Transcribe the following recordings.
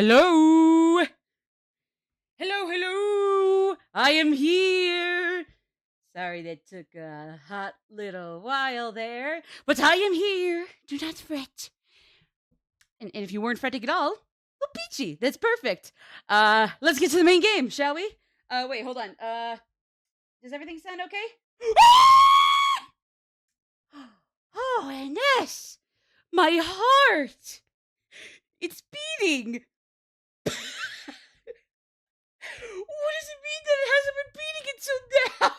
Hello? Hello? I am here. Sorry that took a hot little while there, but I am here. Do not fret. And if you weren't fretting at all, well, peachy. That's perfect. Let's get to the main game, shall we? Wait, hold on. Does everything sound okay? Oh, Ines! My heart! It's beating! What does it mean that it hasn't been beating until now?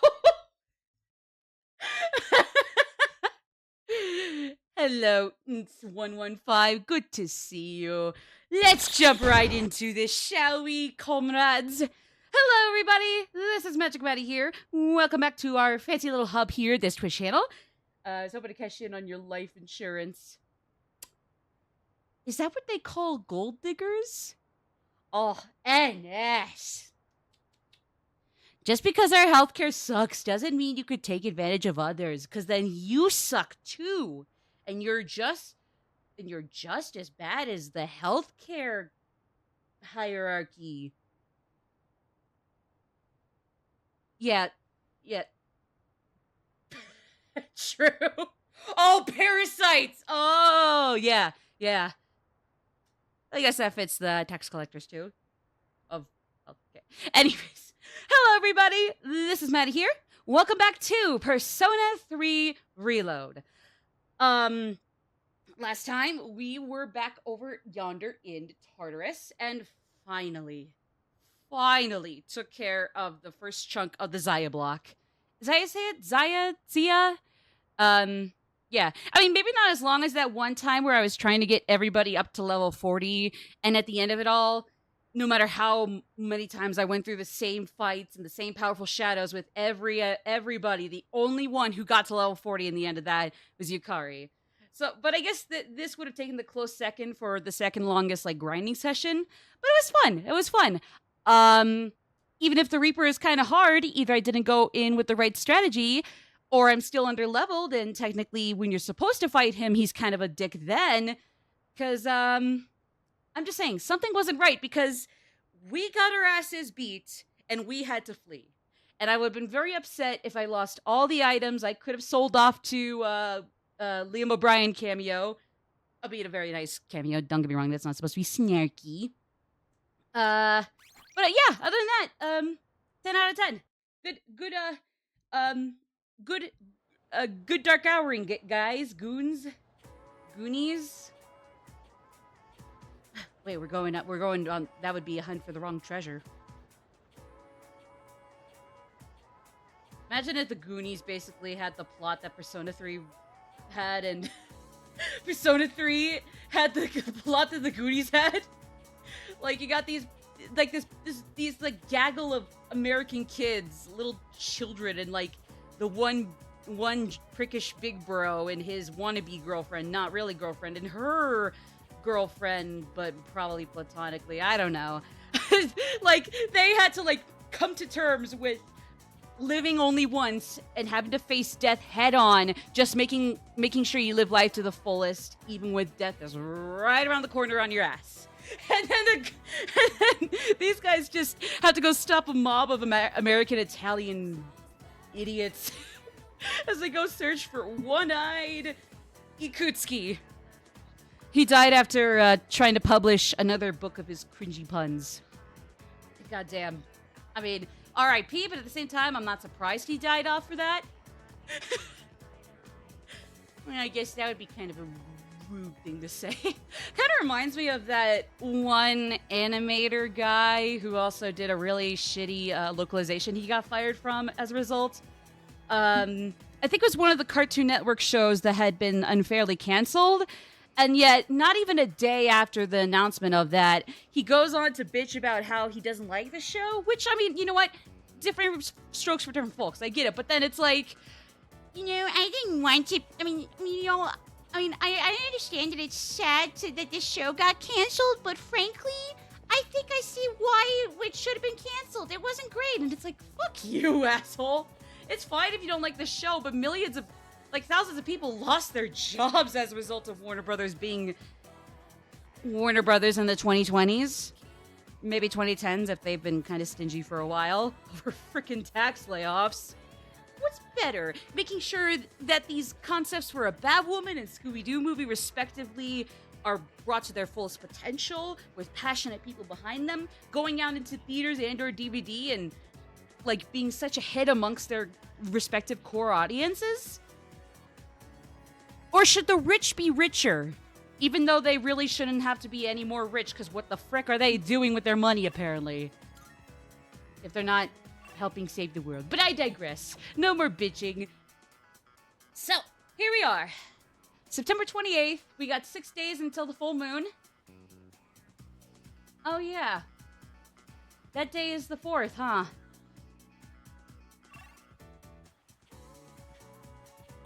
Hello, it's 115. Good to see you. Let's jump right into this, shall we, comrades? Hello, everybody. This is Magic Maddie here. Welcome back to our fancy little hub here, this Twitch channel. I was hoping to cash in on your life insurance. Is that what they call gold diggers? Oh, NS. Just because our healthcare sucks doesn't mean you could take advantage of others, because then you suck too. And you're just as bad as the healthcare hierarchy. Yeah. True. Oh, parasites! Oh, yeah. I guess that fits the tax collectors too. Okay. Anyways, hello everybody. This is Maddie here. Welcome back to Persona 3 Reload. Last time we were back over yonder in Tartarus and finally took care of the first chunk of the Zaya block. Is that how you say it? Zia? Yeah. I mean, maybe not as long as that one time where I was trying to get everybody up to level 40, and at the end of it all, no matter how many times I went through the same fights and the same powerful shadows with everybody, the only one who got to level 40 in the end of that was Yukari. So, but I guess that this would have taken the close second for the second longest like grinding session, but it was fun. Even if the Reaper is kind of hard, either I didn't go in with the right strategy, or I'm still under leveled, and technically when you're supposed to fight him, he's kind of a dick then. Because, I'm just saying, something wasn't right, because we got our asses beat, and we had to flee. And I would have been very upset if I lost all the items I could have sold off to, Liam O'Brien cameo. Albeit a very nice cameo, don't get me wrong, that's not supposed to be snarky. But yeah, other than that, 10 out of 10. Good dark houring, guys. Goonies. Wait, we're going on. That would be a hunt for the wrong treasure. Imagine if the Goonies basically had the plot that Persona 3 had, and Persona 3 had the plot that the Goonies had. Like, you got these gaggle of American kids, little children, and like the one prickish big bro and his wannabe girlfriend, not really girlfriend, and her girlfriend, but probably platonically, I don't know. Like, they had to like come to terms with living only once and having to face death head on, just making sure you live life to the fullest, even with death is right around the corner on your ass. And then these guys just have to go stop a mob of American Italian idiots as they go search for one-eyed Ikutsuki. He died after trying to publish another book of his cringy puns. Goddamn. I mean, R.I.P., but at the same time, I'm not surprised he died off for that. I mean, I guess that would be kind of a rude thing to say. Kind of reminds me of that one animator guy who also did a really shitty localization he got fired from as a result. I think it was one of the Cartoon Network shows that had been unfairly canceled, and yet not even a day after the announcement of that, he goes on to bitch about how he doesn't like the show, which, I mean, you know what? Different strokes for different folks. I get it, but then it's like, you know, I didn't want to, I understand that it's sad that this show got canceled, but frankly, I think I see why it should have been canceled. It wasn't great, and it's like, fuck you, asshole. It's fine if you don't like the show, but thousands of people lost their jobs as a result of Warner Brothers being Warner Brothers in the 2020s. Maybe 2010s if they've been kind of stingy for a while over freaking tax layoffs. What's better, making sure that these concepts for a Batwoman and Scooby-Doo movie, respectively, are brought to their fullest potential with passionate people behind them, going out into theaters and/or DVD and like being such a hit amongst their respective core audiences? Or should the rich be richer? Even though they really shouldn't have to be any more rich, because what the frick are they doing with their money, apparently? If they're not helping save the world. But I digress. No more bitching. So, here we are. September 28th. We got 6 days until the full moon. Oh, yeah. That day is the 4th, huh?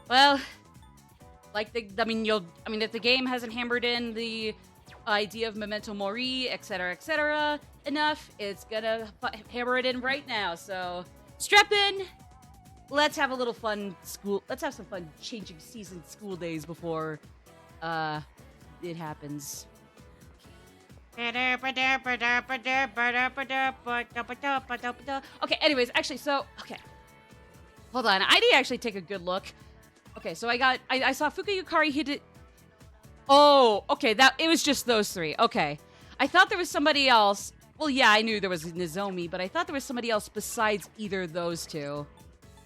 Well, like if the game hasn't hammered in the idea of memento mori, etc., enough, it's gonna hammer it in right now. So, strap in. Let's have a little fun Let's have some fun changing season school days before, it happens. Okay, anyways, actually, okay. Hold on, I need to actually take a good look. Okay, so I saw Fuka Yukari hit it. Oh, okay, it was just those three. Okay. I thought there was somebody else. Well, yeah, I knew there was Nozomi, but I thought there was somebody else besides either of those two.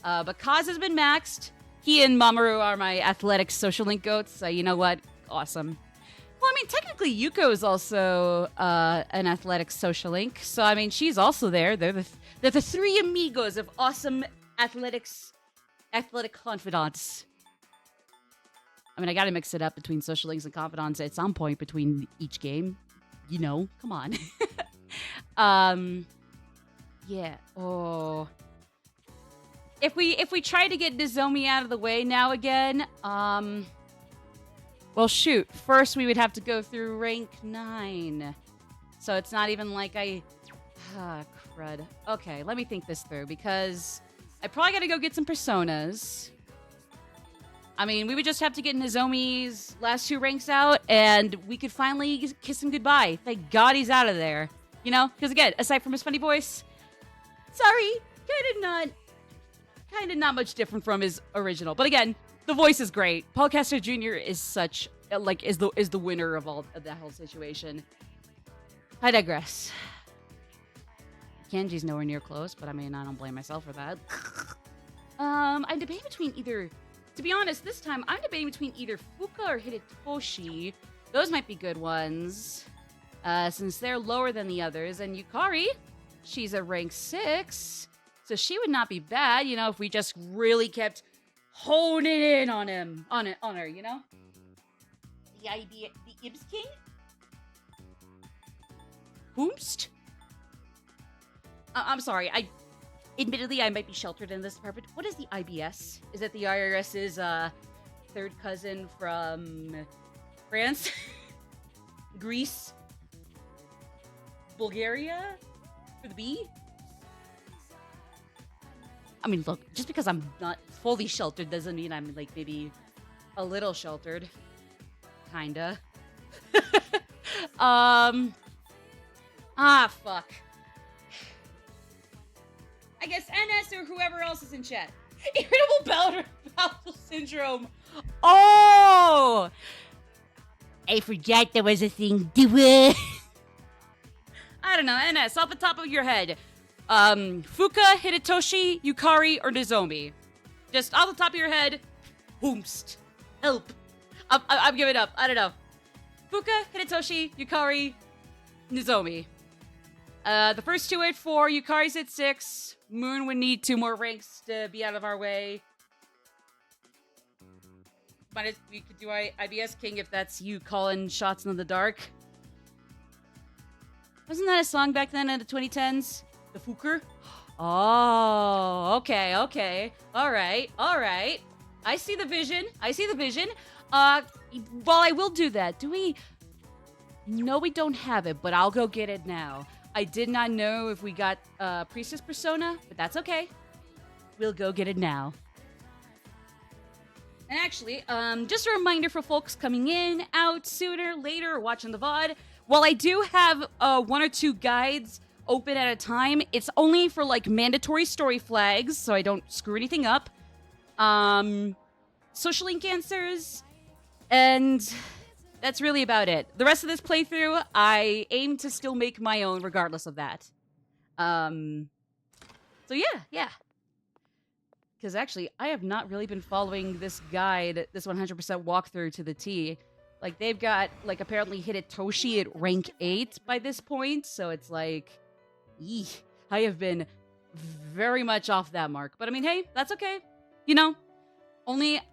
But Kaz has been maxed. He and Mamoru are my athletic social link goats, so you know what? Awesome. Well, I mean, technically, Yuko is also an athletic social link, so I mean, she's also there. They're the three amigos of awesome athletic confidants. I mean, I gotta mix it up between social links and confidants at some point between each game. You know, come on. Yeah. Oh. If we try to get Nozomi out of the way now again, well, shoot. First, we would have to go through rank 9. So it's not even like crud. Okay, let me think this through, because I probably gotta go get some personas. I mean, we would just have to get Nozomi's last 2 ranks out, and we could finally kiss him goodbye. Thank God he's out of there. You know? Because again, aside from his funny voice, sorry, kind of not much different from his original. But again, the voice is great. Paul Castor Jr. is such, is the winner of that whole situation. I digress. Kenji's nowhere near close, but I mean, I don't blame myself for that. I'm debating between either... To be honest, this time, I'm debating between either Fuka or Hidetoshi. Those might be good ones, since they're lower than the others. And Yukari, she's a rank 6, so she would not be bad, you know, if we just really kept honing in on her, you know? The Ibs King? Whomst? I'm sorry, admittedly, I might be sheltered in this department. What is the IBS? Is it the IRS's third cousin from France? Greece? Bulgaria? For the B? I mean, look, just because I'm not fully sheltered doesn't mean I'm, like, maybe a little sheltered. Kinda. Fuck. I guess NS or whoever else is in chat. Irritable bowel syndrome. Oh! I forgot there was a thing to it. I don't know, NS, off the top of your head. Fuka, Hidetoshi, Yukari, or Nozomi? Just off the top of your head. Whomst. Help. I'm giving up. I don't know. Fuka, Hidetoshi, Yukari, Nozomi. The first 2 at 4, Yukari's at 6. Moon would need 2 more ranks to be out of our way. But we could do IBS King if that's you calling shots in the dark. Wasn't that a song back then in the 2010s? The Fuker? Oh, okay. All right. I see the vision. Well, I will do that. Do we... No, we don't have it, but I'll go get it now. I did not know if we got Priestess Persona, but that's okay. We'll go get it now. And actually, just a reminder for folks coming in, out sooner, later, or watching the VOD. While I do have 1 or 2 guides open at a time, it's only for like mandatory story flags, so I don't screw anything up. Social link answers, and that's really about it. The rest of this playthrough, I aim to still make my own regardless of that. So yeah. Because actually, I have not really been following this guide, this 100% walkthrough to the T. Like, they've got, like, apparently hit Toshi at rank 8 by this point, so it's like, eeh, I have been very much off that mark. But I mean, hey, that's okay. You know,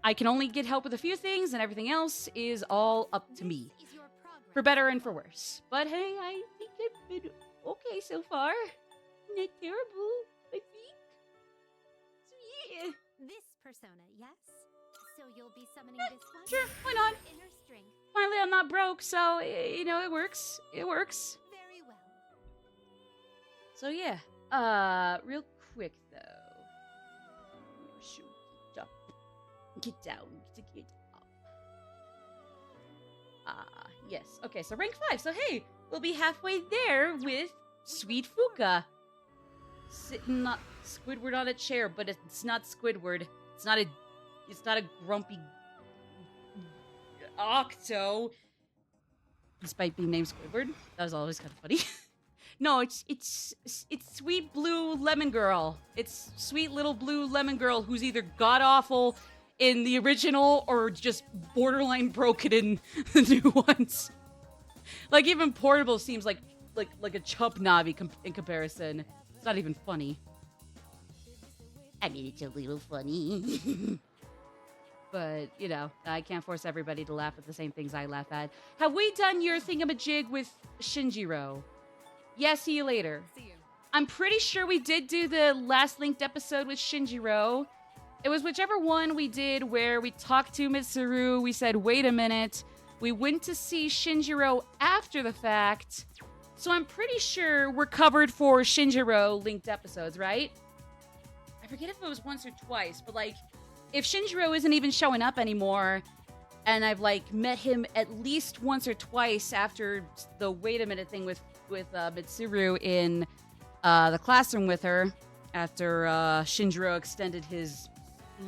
I can only get help with a few things, and everything else is all up to me. For better and for worse. But hey, I think I've been okay so far. Not terrible, I think. Yeah. This persona, yes? So you'll be summoning this one? Sure, why not? Inner strength. Finally, I'm not broke, so, you know, it works. It works. Very well. So, yeah. Real quick, though. Get up. Get down. Get up. Yes. Okay, so rank 5. So, hey, we'll be halfway there with Sweet Fuka. Sitting on Squidward on a chair, but it's not Squidward. It's not a grumpy Octo. Despite being named Squidward. That was always kind of funny. No, it's sweet blue lemon girl. It's sweet little blue lemon girl who's either god-awful in the original or just borderline broken in the new ones. Like, even Portable seems like a chump Navi in comparison. It's not even funny. I mean, it's a little funny. But, you know, I can't force everybody to laugh at the same things I laugh at. Have we done your thingamajig with Shinjiro? Yeah, see you later. See you. I'm pretty sure we did do the last linked episode with Shinjiro. It was whichever one we did where we talked to Mitsuru, we said, wait a minute. We went to see Shinjiro after the fact. So I'm pretty sure we're covered for Shinjiro linked episodes, right? I forget if it was once or twice, but like, if Shinjiro isn't even showing up anymore, and I've like met him at least once or twice after the wait a minute thing with Mitsuru in the classroom with her, after Shinjiro extended his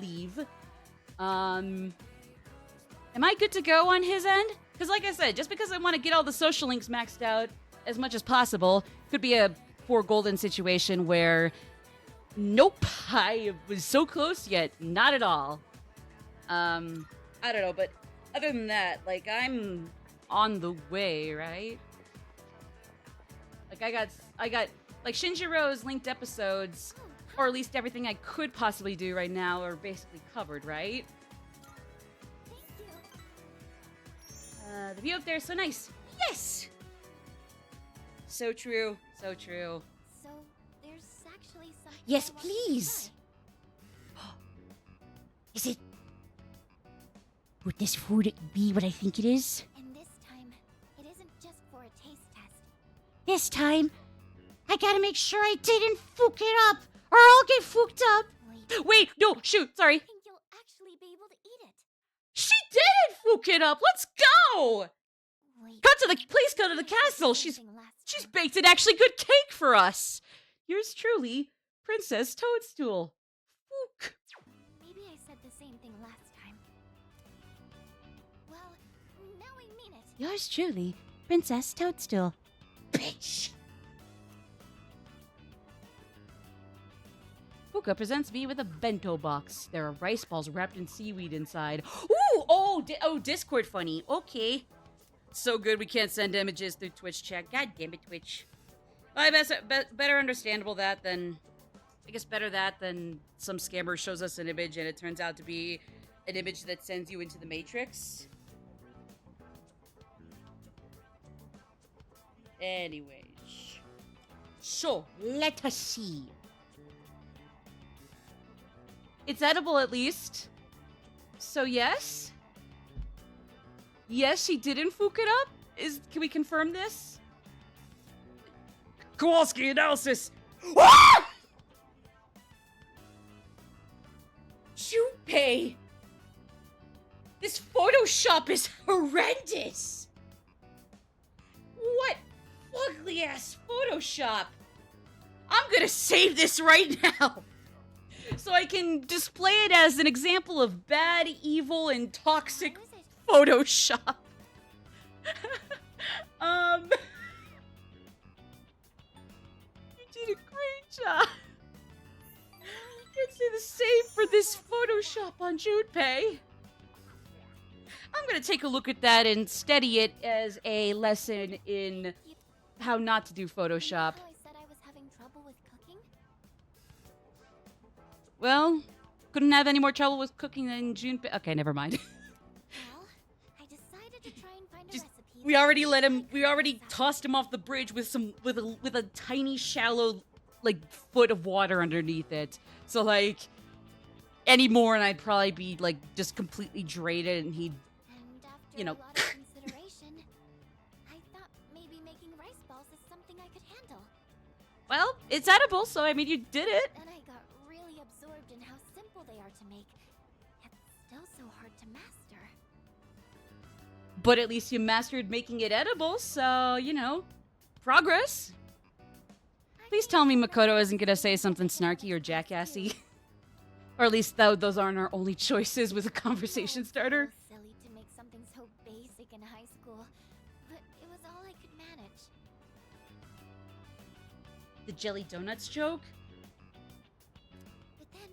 leave, am I good to go on his end? Because like I said, just because I want to get all the social links maxed out as much as possible, could be a 4 golden situation where nope, I was so close, yet not at all. I don't know, but other than that, like, I'm on the way, right? Like, I got, like, Shinjiro's linked episodes, or at least everything I could possibly do right now are basically covered, right? Thank you. The view up there is so nice. Yes! So true, so true. So there's actually something. Yes, I want to please. try. Is it... Would this food be what I think it is? And this time, it isn't just for a taste test. This time, I gotta make sure I didn't fook it up, or I'll get fooked up. Wait, no, shoot, sorry. I think you'll actually be able to eat it. She didn't fook it up. Let's go. Wait. Please go to the castle. She's Something last she's time. baked an actually good cake for us. Yours truly, Princess Toadstool. Fook. Maybe I said the same thing last time. Well, now I mean it. Yours truly, Princess Toadstool. Bitch. Fuka presents me with a bento box. There are rice balls wrapped in seaweed inside. Ooh! Oh, Discord funny. Okay. So good we can't send images through Twitch chat. God damn it, Twitch. I guess better understandable that than... I guess better that than some scammer shows us an image and it turns out to be an image that sends you into the Matrix. Anyways. So, let us see. It's edible at least. So yes? Yes, she didn't fook it up? Can we confirm this? Kowalski analysis! Ah! Junpei! This Photoshop is horrendous! What ugly ass Photoshop? I'm gonna save this right now! So I can display it as an example of bad, evil, and toxic Photoshop. You did a great job. Let's do the same for this Photoshop on Junpei. I'm gonna take a look at that and study it as a lesson in how not to do Photoshop. How I said I was having trouble with cooking? Well, couldn't have any more trouble with cooking than Junpei. Okay, never mind. Well, I decided to try and find a Just- recipe. We already let him. We already tossed him off the bridge with a tiny, shallow, like foot of water underneath it. So like, any more, and I'd probably be like just completely drained, and he'd. And after You know. a lot of consideration, I thought maybe making rice balls is something I could handle. Well, it's edible, so I mean, you did it. Then I got really absorbed in how simple they are to make, yet still so hard to master. But at least you mastered making it edible, so you know, progress. Please tell me Makoto isn't gonna say something snarky or jackassy. Or at least those aren't our only choices with a conversation starter. It was silly to make something so basic in high school, but it was all I could manage. The jelly donuts joke? But then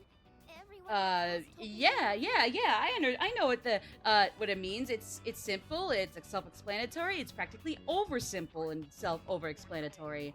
everyone else told me Yeah. I know what it means. It's simple. It's like self-explanatory. It's practically over-simple and over-explanatory.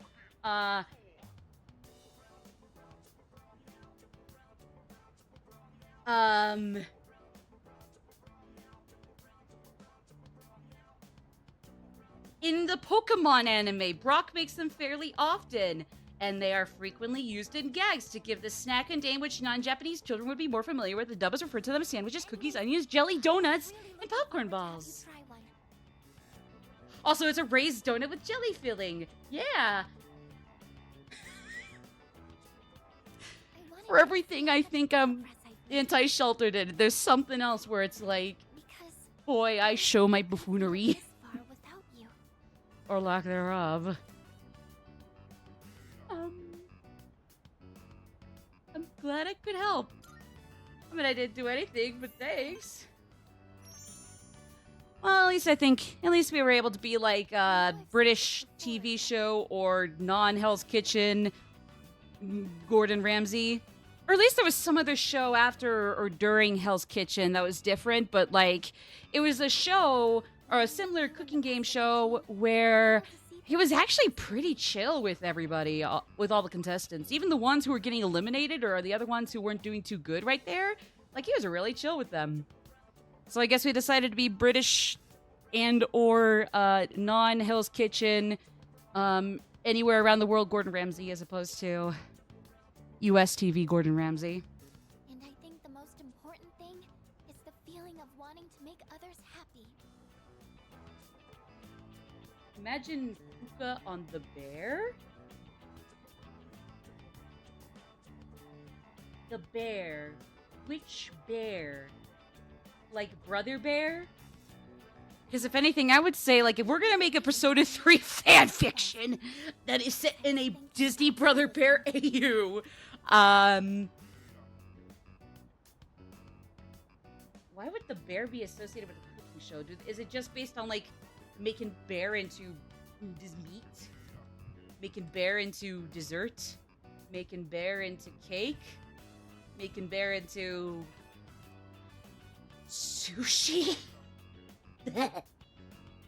In the Pokemon anime, Brock makes them fairly often, and they are frequently used in gags to give the snack and name which non-Japanese children would be more familiar with. The dub is referred to them as sandwiches, cookies, onions, jelly, donuts, really and looking popcorn forward to have balls. you try one. Also, it's a raised donut with jelly filling. Yeah. I wanted For to everything I think I'm impress, I think, anti-sheltered in, there's something else where it's like, because boy, I show my I wouldn't buffoonery. go this far without you. Or lack thereof. I'm glad I could help. I mean, I didn't do anything, but thanks. Well, at least we were able to be like a British TV show or non-Hell's Kitchen Gordon Ramsay. Or at least there was some other show after or during Hell's Kitchen that was different, but like, it was a show or a similar cooking game show where he was actually pretty chill with everybody, with all the contestants. Even the ones who were getting eliminated or the other ones who weren't doing too good right there. Like, he was really chill with them. So I guess we decided to be British and or non-Hell's Kitchen, anywhere around the world Gordon Ramsay as opposed to US TV Gordon Ramsay. And I think the most important thing is the feeling of wanting to make others happy. Imagine Puka on the bear. The bear. Which bear? Like Brother Bear? Because if anything, I would say, like, if we're gonna make a Persona 3 fan fiction that is set in a Disney Brother Bear AU, why would the bear be associated with a cooking show? Is it just based on, like, making bear into this meat? Making bear into dessert? Making bear into cake? Making bear into sushi?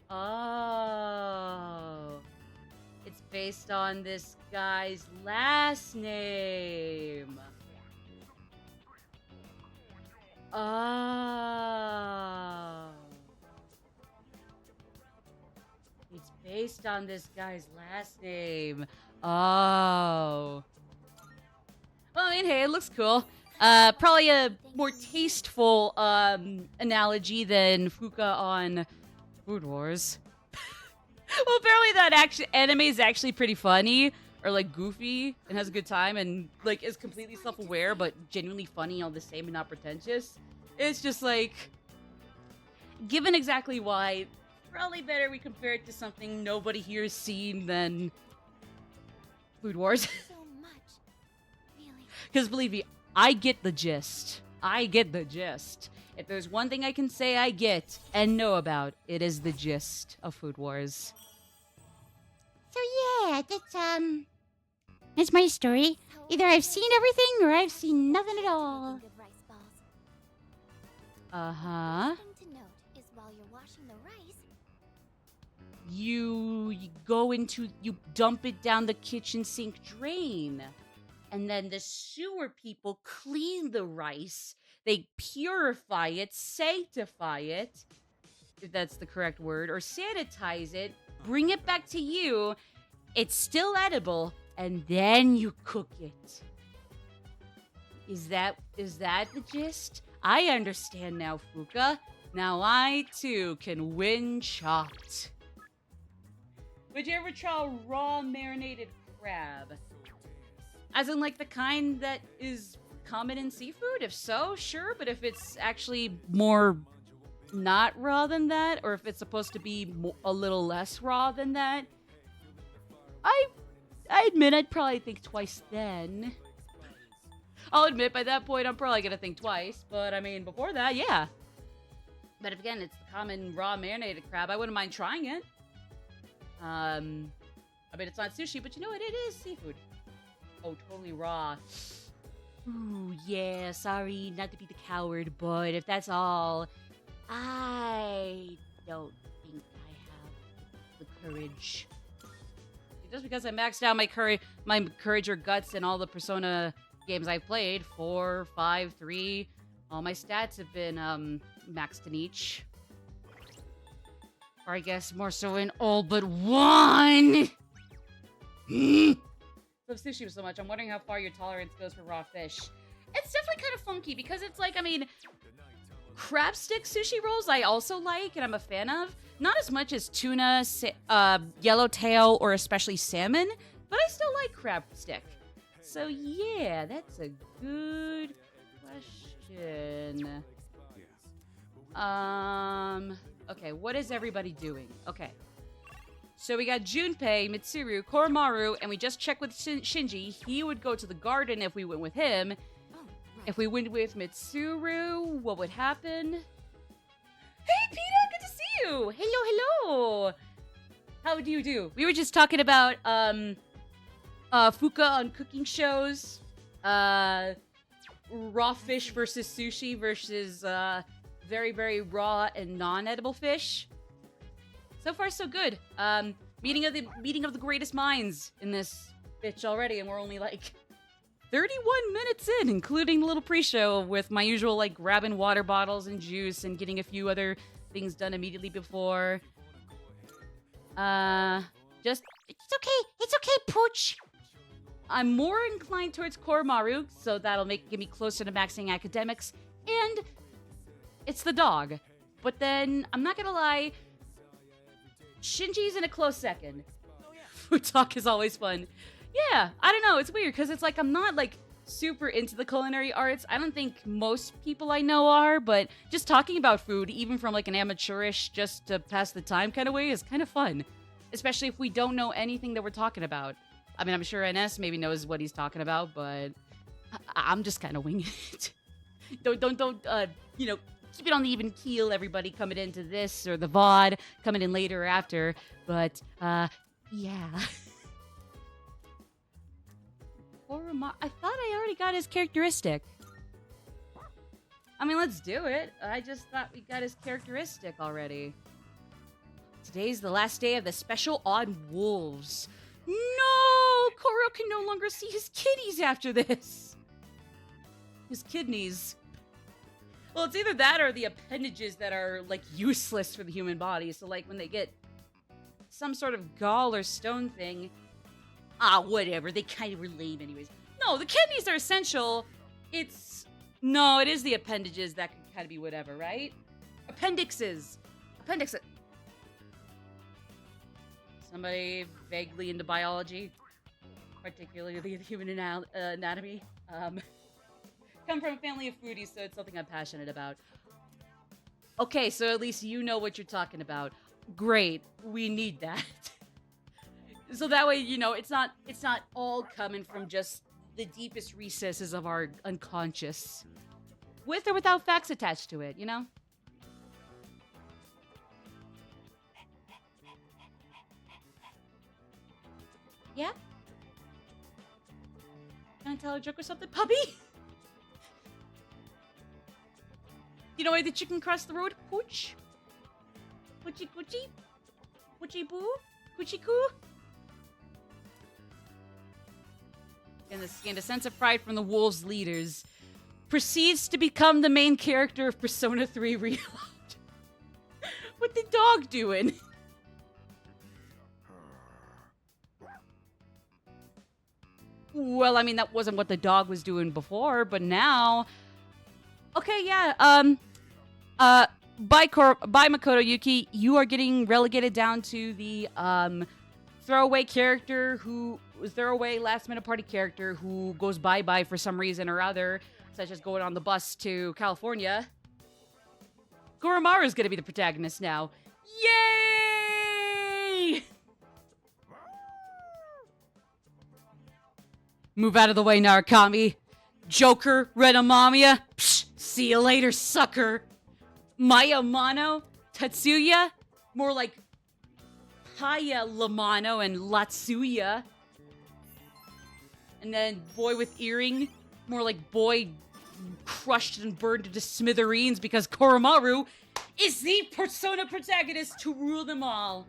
Oh. It's based on this guy's last name. Oh. It's based on this guy's last name. Oh. Well, I mean, hey, it looks cool. Probably a more tasteful analogy than Fuka on Food Wars. Well, apparently that anime is actually pretty funny, or like goofy, and has a good time, and like is completely self-aware but genuinely funny all the same and not pretentious. It's just like, given exactly why, probably better we compare it to something nobody here has seen than Food Wars. So much. Really. Because believe me, I get the gist. I get the gist. If there's one thing I can say I get and know about, it is the gist of Food Wars. So yeah, that's my story. Either I've seen everything or I've seen nothing at all. Good rice balls. Uh-huh. Thing to note is while you're washing the rice, You dump it down the kitchen sink drain. And then the sewer people clean the rice. They purify it, sanctify it, if that's the correct word, or sanitize it, bring it back to you. It's still edible, and then you cook it. Is that the gist? I understand now, Fuka. Now I, too, can win Chopped. Would you ever try raw marinated crab? As in, like, the kind that is common in seafood? If so, sure. But if it's actually more not raw than that, or if it's supposed to be a little less raw than that, I admit I'd probably think twice then. I'll admit by that point I'm probably gonna think twice. But, I mean, before that, yeah. But if, again, it's the common raw marinated crab, I wouldn't mind trying it. I mean, it's not sushi, but you know what? It is seafood. Oh, totally raw. Ooh, yeah, sorry not to be the coward, but if that's all, I don't think I have the courage. Just because I maxed out my courage or guts in all the Persona games I've played, 4, 5, 3, all my stats have been, maxed in each. Or I guess more so in all but one! Love sushi so much, I'm wondering how far your tolerance goes for raw fish. It's definitely kind of funky because it's like, I mean, crab stick sushi rolls I also like and I'm a fan of. Not as much as tuna, yellowtail, or especially salmon, but I still like crab stick. So yeah, that's a good question. Okay, what is everybody doing? Okay. So we got Junpei, Mitsuru, Koromaru, and we just checked with Shinji. He would go to the garden if we went with him. oh, right. If we went with Mitsuru, what would happen? Hey, Peta, good to see you! Hello. How do you do? We were just talking about, Fuka on cooking shows. Raw fish versus sushi versus, very, very raw and non-edible fish. So far, so good. Meeting of the greatest minds in this bitch already, and we're only like 31 minutes in, including the little pre-show with my usual like grabbing water bottles and juice and getting a few other things done immediately before. It's okay, Pooch. I'm more inclined towards Koromaru, so that'll get me closer to maxing academics, and it's the dog. But then, I'm not gonna lie, Shinji's in a close second. Food talk is always fun. Yeah, I don't know, it's weird, because it's like, I'm not, like, super into the culinary arts. I don't think most people I know are, but just talking about food, even from, like, an amateurish, just to pass the time kind of way, is kind of fun. Especially if we don't know anything that we're talking about. I mean, I'm sure NS maybe knows what he's talking about, but I'm just kind of winging it. Don't, keep it on the even keel, everybody coming into this, or the VOD, coming in later or after. But, yeah. I thought I already got his characteristic. I mean, let's do it. I just thought we got his characteristic already. Today's the last day of the special Odd Wolves. No! Koro can no longer see his kitties after this. His kidneys. Well, it's either that or the appendages that are, like, useless for the human body. So, like, when they get some sort of gall or stone thing, whatever. They kind of were lame anyways. No, the kidneys are essential. It is the appendages that can kind of be whatever, right? Appendixes. Somebody vaguely into biology, particularly the human anatomy. Come from a family of foodies, so it's something I'm passionate about. Okay, so at least you know what you're talking about. Great. We need that. So that way, it's not all coming from just the deepest recesses of our unconscious. With or without facts attached to it, you know? Yeah? Gonna tell a joke or something, puppy? You know why the chicken crossed the road? Pooch? Poochie coochie? Poochie boo? Coochie coo? And gained a sense of pride from the wolves' leaders. Proceeds to become the main character of Persona 3 Reload. What the dog doing? Well, I mean, that wasn't what the dog was doing before, but now... Okay, yeah, by Makoto Yuki, you are getting relegated down to the, throwaway last-minute party character who goes bye-bye for some reason or other, such as going on the bus to California. Goromaru's gonna be the protagonist now. Yay! Move out of the way, Narukami. Joker, Renamamiya. Psh, see you later, sucker. Maya Mano, Tatsuya. More like Haya Lamano and Latsuya. And then boy with earring. More like boy crushed and burned into smithereens because Koromaru is the persona protagonist to rule them all.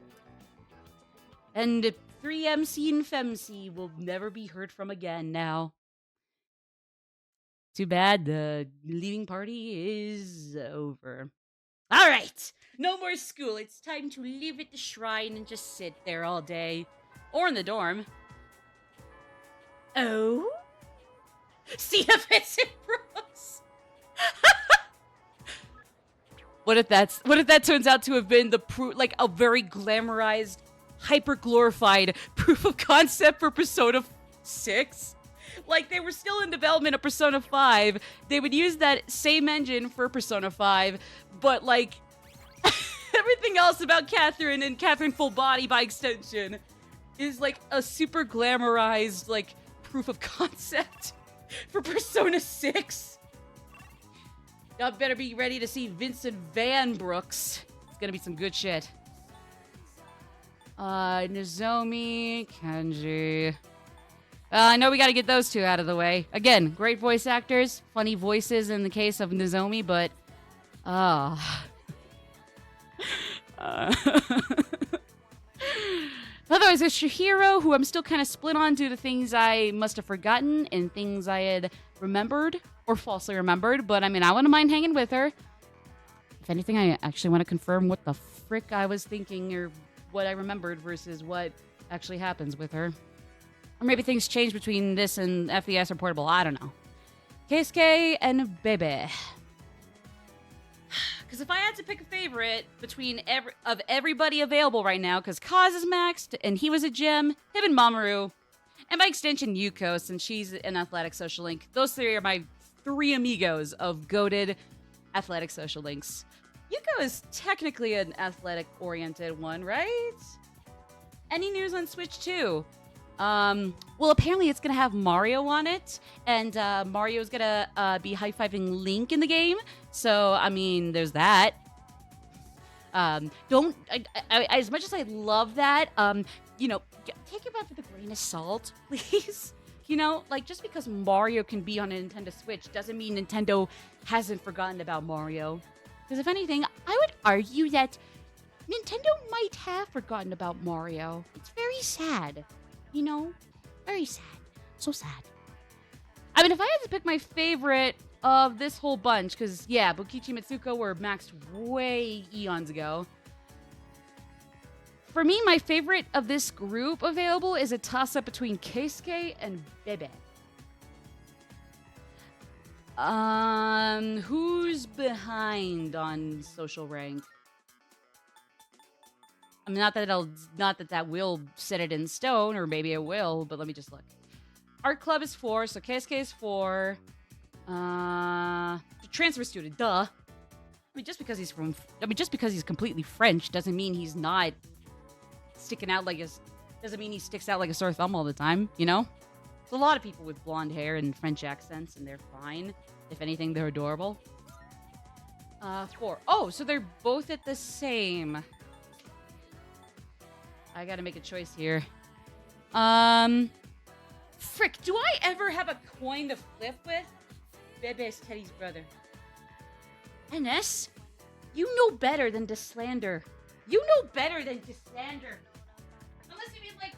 And 3MC and FemC will never be heard from again now. Too bad the leaving party is over. All right, no more school. It's time to live at the shrine and just sit there all day. Or in the dorm. Oh? See if it's in Brooks. What if that turns out to have been the like a very glamorized, hyper glorified proof of concept for Persona 6? Like, they were still in development of Persona 5. They would use that same engine for Persona 5, but, like, everything else about Catherine and Catherine Full Body, by extension, is, like, a super glamorized, like, proof of concept for Persona 6. Y'all better be ready to see Vincent Van Brooks. It's gonna be some good shit. Nozomi, Kanji... I know we gotta get those two out of the way. Again, great voice actors, funny voices in the case of Nozomi, but... Otherwise, there's Shihiro, who I'm still kind of split on due to things I must have forgotten and things I had remembered or falsely remembered, but I mean, I wouldn't mind hanging with her. If anything, I actually want to confirm what the frick I was thinking or what I remembered versus what actually happens with her. Or maybe things change between this and FES or Portable. I don't know. Keisuke and Bebe. Because if I had to pick a favorite between everybody available right now, because Kaz is maxed and he was a gem, him and Mamoru, and by extension Yuko, since she's an athletic social link. Those three are my three amigos of goated athletic social links. Yuko is technically an athletic-oriented one, right? Any news on Switch 2? Well, apparently it's gonna have Mario on it, and Mario's gonna be high-fiving Link in the game. So, I mean, there's that. As much as I love that, take it back with a grain of salt, please. Like, just because Mario can be on a Nintendo Switch doesn't mean Nintendo hasn't forgotten about Mario. Because if anything, I would argue that Nintendo might have forgotten about Mario. It's very sad. Very sad. So sad. I mean, if I had to pick my favorite of this whole bunch, because, yeah, Bokichi Mitsuko were maxed way eons ago. For me, my favorite of this group available is a toss-up between Keisuke and Bebe. Who's behind on social rank? I mean, not that that will set it in stone, or maybe it will, but let me just look. Art Club is 4, so Keisuke is 4. Transfer student, duh. just because he's completely French doesn't mean he's not sticking out like his. Doesn't mean he sticks out like a sore thumb all the time, you know? There's a lot of people with blonde hair and French accents, and they're fine. If anything, they're adorable. 4. Oh, so they're both at the same. I gotta make a choice here. Frick, do I ever have a coin to flip with? Bebe's Teddy's brother. NS? You know better than to slander. You know better than to slander. Unless you mean like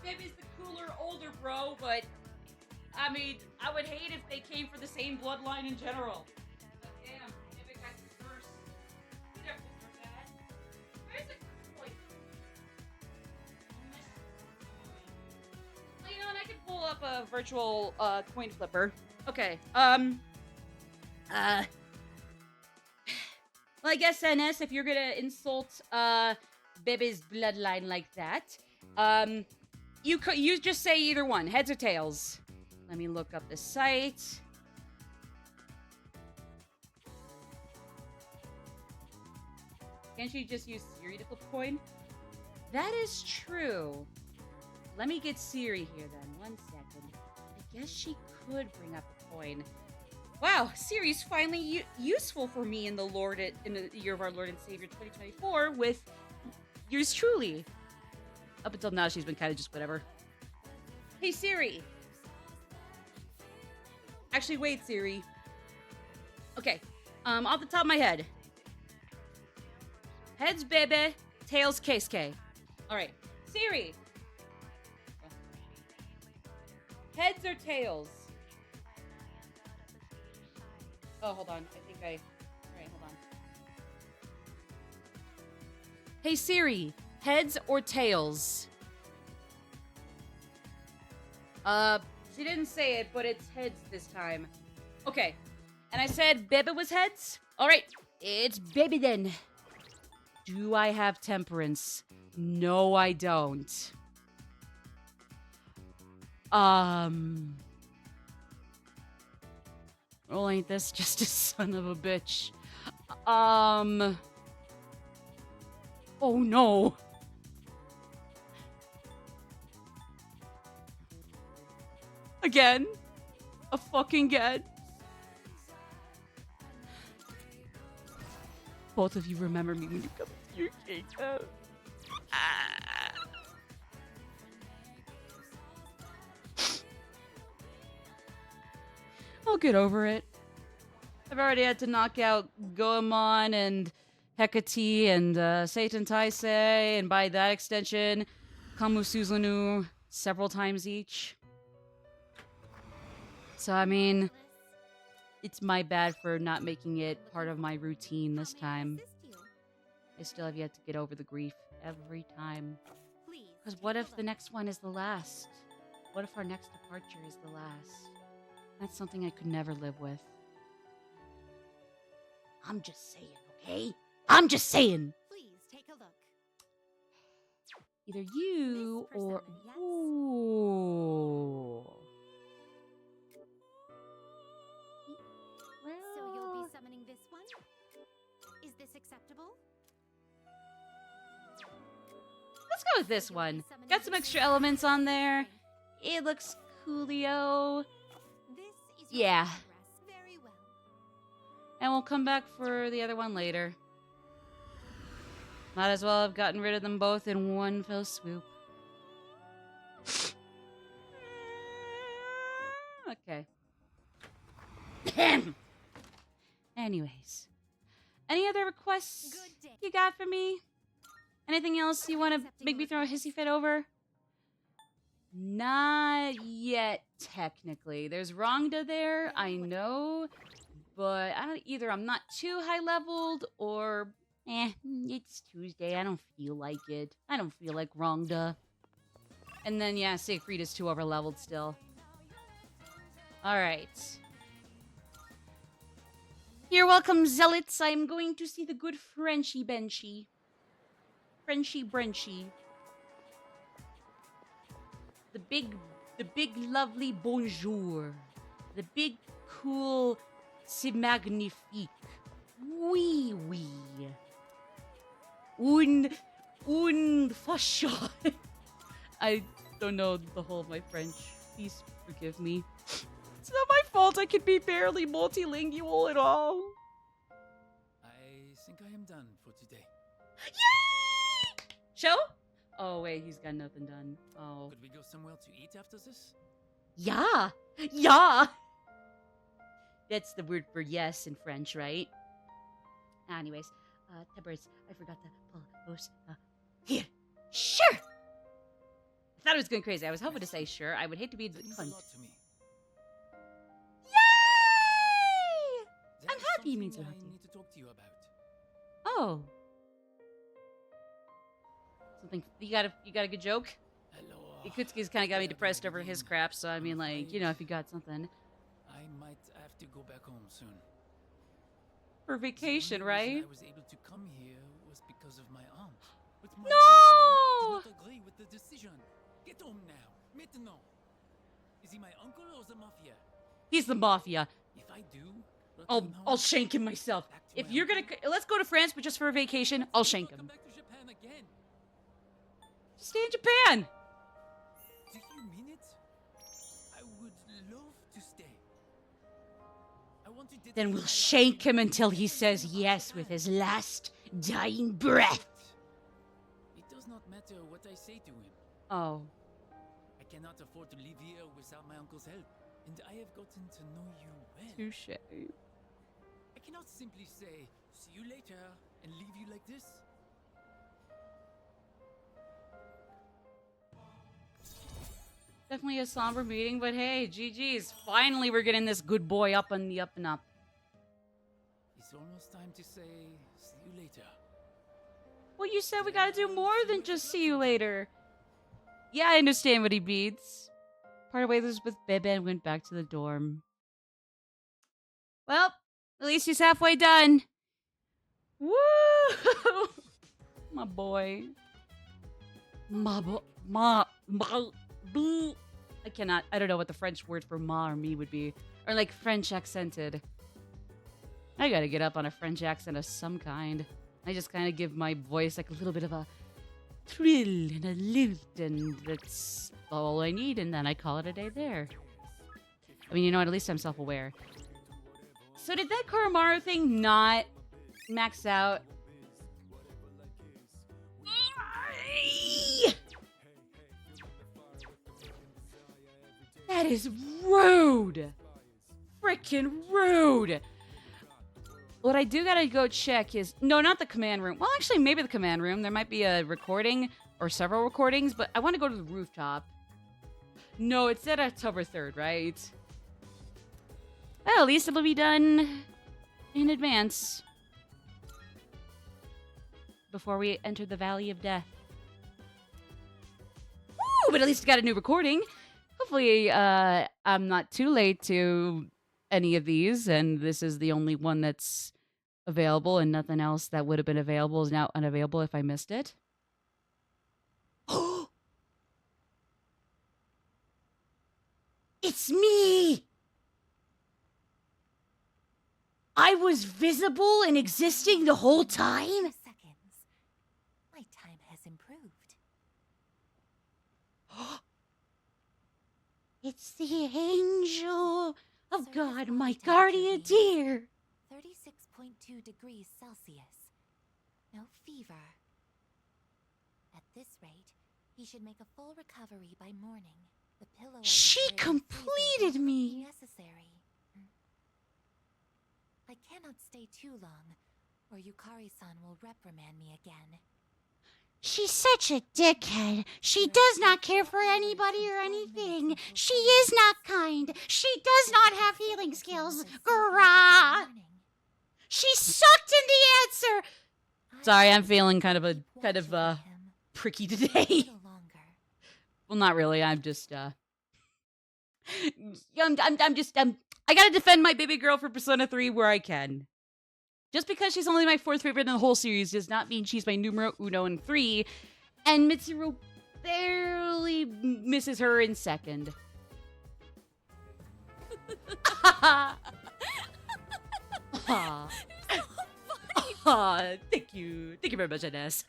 Bebe's the cooler, older bro, but I mean, I would hate if they came from the same bloodline in general. But damn, Bebe got the first. You never deserve that. Where's the coin? Well, you know what? I could pull up a virtual coin flipper. Okay. Well, I guess NS, if you're gonna insult Bebe's bloodline like that, you just say either one, heads or tails. Let me look up the site. Can't you just use Siri to flip a coin? That is true. Let me get Siri here then. 1 second. I guess she could bring up a coin. Wow, Siri's finally useful for me in the year of our Lord and Savior 2024 with yours truly. Up until now, she's been kind of just whatever. Hey, Siri. Actually, wait, Siri. Okay, off the top of my head. Heads, Bebe. Tails, Keisuke. All right, Siri. Heads or tails? Oh, hold on. Alright, hold on. Hey, Siri. Heads or tails? She didn't say it, but it's heads this time. Okay. And I said Bebe was heads? Alright. It's Bebe then. Do I have temperance? No, I don't. Well, ain't this just a son of a bitch? Oh no. Again? A fucking again? Both of you remember me when you come into your cake. I'll get over it. I've already had to knock out Goemon and Hecate and Satan Taisei, and by that extension, Kamu Suzunu several times each. So, I mean, it's my bad for not making it part of my routine this time. I still have yet to get over the grief every time. Because what if the next one is the last? What if our next departure is the last? That's something I could never live with. I'm just saying, okay? I'm just saying! Please take a look. Either you This or... person, yes. Ooh. So you'll Well... be summoning this one? Is this acceptable? Let's go with this one. Got some extra elements on there. It looks coolio. This is Yeah. progress. Very well. And we'll come back for the other one later. Might as well have gotten rid of them both in one fell swoop. Okay. Anyways. Any other requests Good day. you got for me? Anything else you want to make me throw a hissy fit over? Not yet, technically. There's Rongda there, I know. But I'm not too high leveled, or it's Tuesday. I don't feel like it. I don't feel like Rongda. And then yeah, Siegfried is too over leveled still. Alright. You're welcome, zealots. I'm going to see the good Frenchy Benchy. Frenchy Brenchy. The big lovely bonjour. The big cool c'est magnifique. Oui, oui. Fashion. I don't know the whole of my French. Please forgive me. It's not my fault. I could be barely multilingual at all. I think I am done for today. Yay! Show? Oh, wait, he's got nothing done. Oh. Could we go somewhere to eat after this? Yeah. Yeah. That's the word for yes in French, right? Anyways, Tibbers, I forgot to pull those, here. Sure! I thought it was going crazy. I was hoping to say sure. I would hate to be the That means a cunt. lot to me. Yay! There I'm is happy you mean so something happy. I need to talk to you about. Oh. Something, you got a good joke? Hello. Ikutsuki's kind of got me depressed over his crap, so I mean, like, you know, if you got something. I might have to go back home soon. For The vacation, only reason right? I was able to come here was because of my aunt. But my No! uncle did not agree with the decision. Get home now, maintenant. Is he my uncle or the mafia? He's the mafia. If I do, I'll return home, I'll shank him myself. back to If my you're gonna uncle, let's go to France, but just for a vacation, I'll shank Come him. back to Japan again. Just stay in Japan. Do you mean it? I would love to stay. I want to dedicate Then my we'll life shank to him the until he best says cinema of yes with Japan. his last dying breath. It does not matter what I say to him. Oh. I cannot afford to live here without my uncle's help, and I have gotten to know you well. Touche. I cannot simply say, see you later, and leave you like this. Definitely a somber meeting, but hey, GG's. Finally, we're getting this good boy up on the up and up. It's almost time to say, see you later. Well, you said we gotta do more than just see you later. Yeah, I understand what he means. Parted ways with Bebe and went back to the dorm. Well, at least he's halfway done. Woo! My boy. Boo. I cannot. I don't know what the French word for ma or me would be. Or like French accented. I gotta get up on a French accent of some kind. I just kind of give my voice like a little bit of a thrill and a lilt, and that's all I need, and then I call it a day there. I mean, you know what? At least I'm self-aware. So did that Koromaru thing not max out? That is rude! Frickin' rude! What I do gotta go check is... No, not the command room. Well, actually, maybe the command room. There might be a recording or several recordings, but I want to go to the rooftop. No, it said October 3rd, right? Well, at least it'll be done in advance. Before we enter the Valley of Death. Woo! But at least I got a new recording. Hopefully, I'm not too late to any of these, and this is the only one that's available, and nothing else that would have been available is now unavailable if I missed it. It's me! I was visible and existing the whole time? Seconds. My time has improved. It's the angel of Surface God, body my temperature guardian reads dear. 36.2 degrees Celsius. No fever. At this rate, he should make a full recovery by morning. The pillow I She prepared in the freezer completed will not me. be necessary. I cannot stay too long, or Yukari-san will reprimand me again. She's such a dickhead. She does not care for anybody or anything. She is not kind. She does not have healing skills. Grah! She sucked in the answer. Sorry, I'm feeling kind of pricky today. Well, not really. I'm just I gotta defend my baby girl for Persona 3 where I can. Just because she's only my fourth favorite in the whole series does not mean she's my numero uno in 3, and Mitsuru barely misses her in second. Thank you very much, Ines.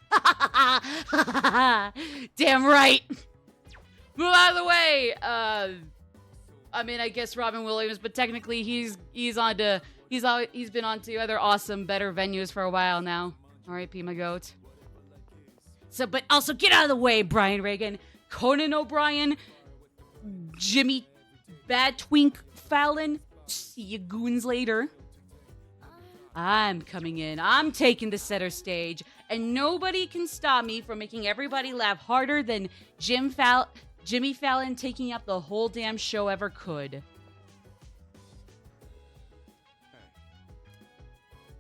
Damn right. Move out of the way. I mean, I guess Robin Williams, but technically he's been on to other awesome, better venues for a while now. R.I.P. my goat. So, but also get out of the way, Brian Regan, Conan O'Brien, Jimmy Bad Twink Fallon. See you goons later. I'm coming in. I'm taking the center stage, and nobody can stop me from making everybody laugh harder than Jimmy Fallon taking up the whole damn show ever could.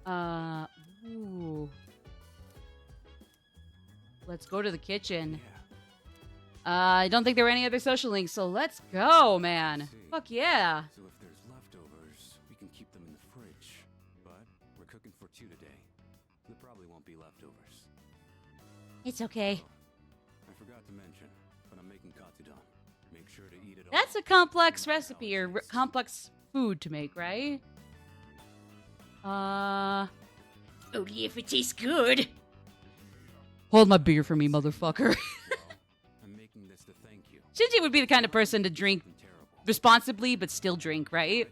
Ooh. Let's go to the kitchen. I don't think there were any other social links, so let's go, man. Fuck yeah. So if there's leftovers, we can keep them in the fridge. But we're cooking for 2 today. There probably won't be leftovers. It's okay. I forgot to mention, but I'm making katsudon. Make sure to eat it all. That's a complex recipe or complex food to make, right? Only if it tastes good. Hold my beer for me, motherfucker. I'm making this to thank you. Shinji would be the kind of person to drink responsibly, but still drink, right?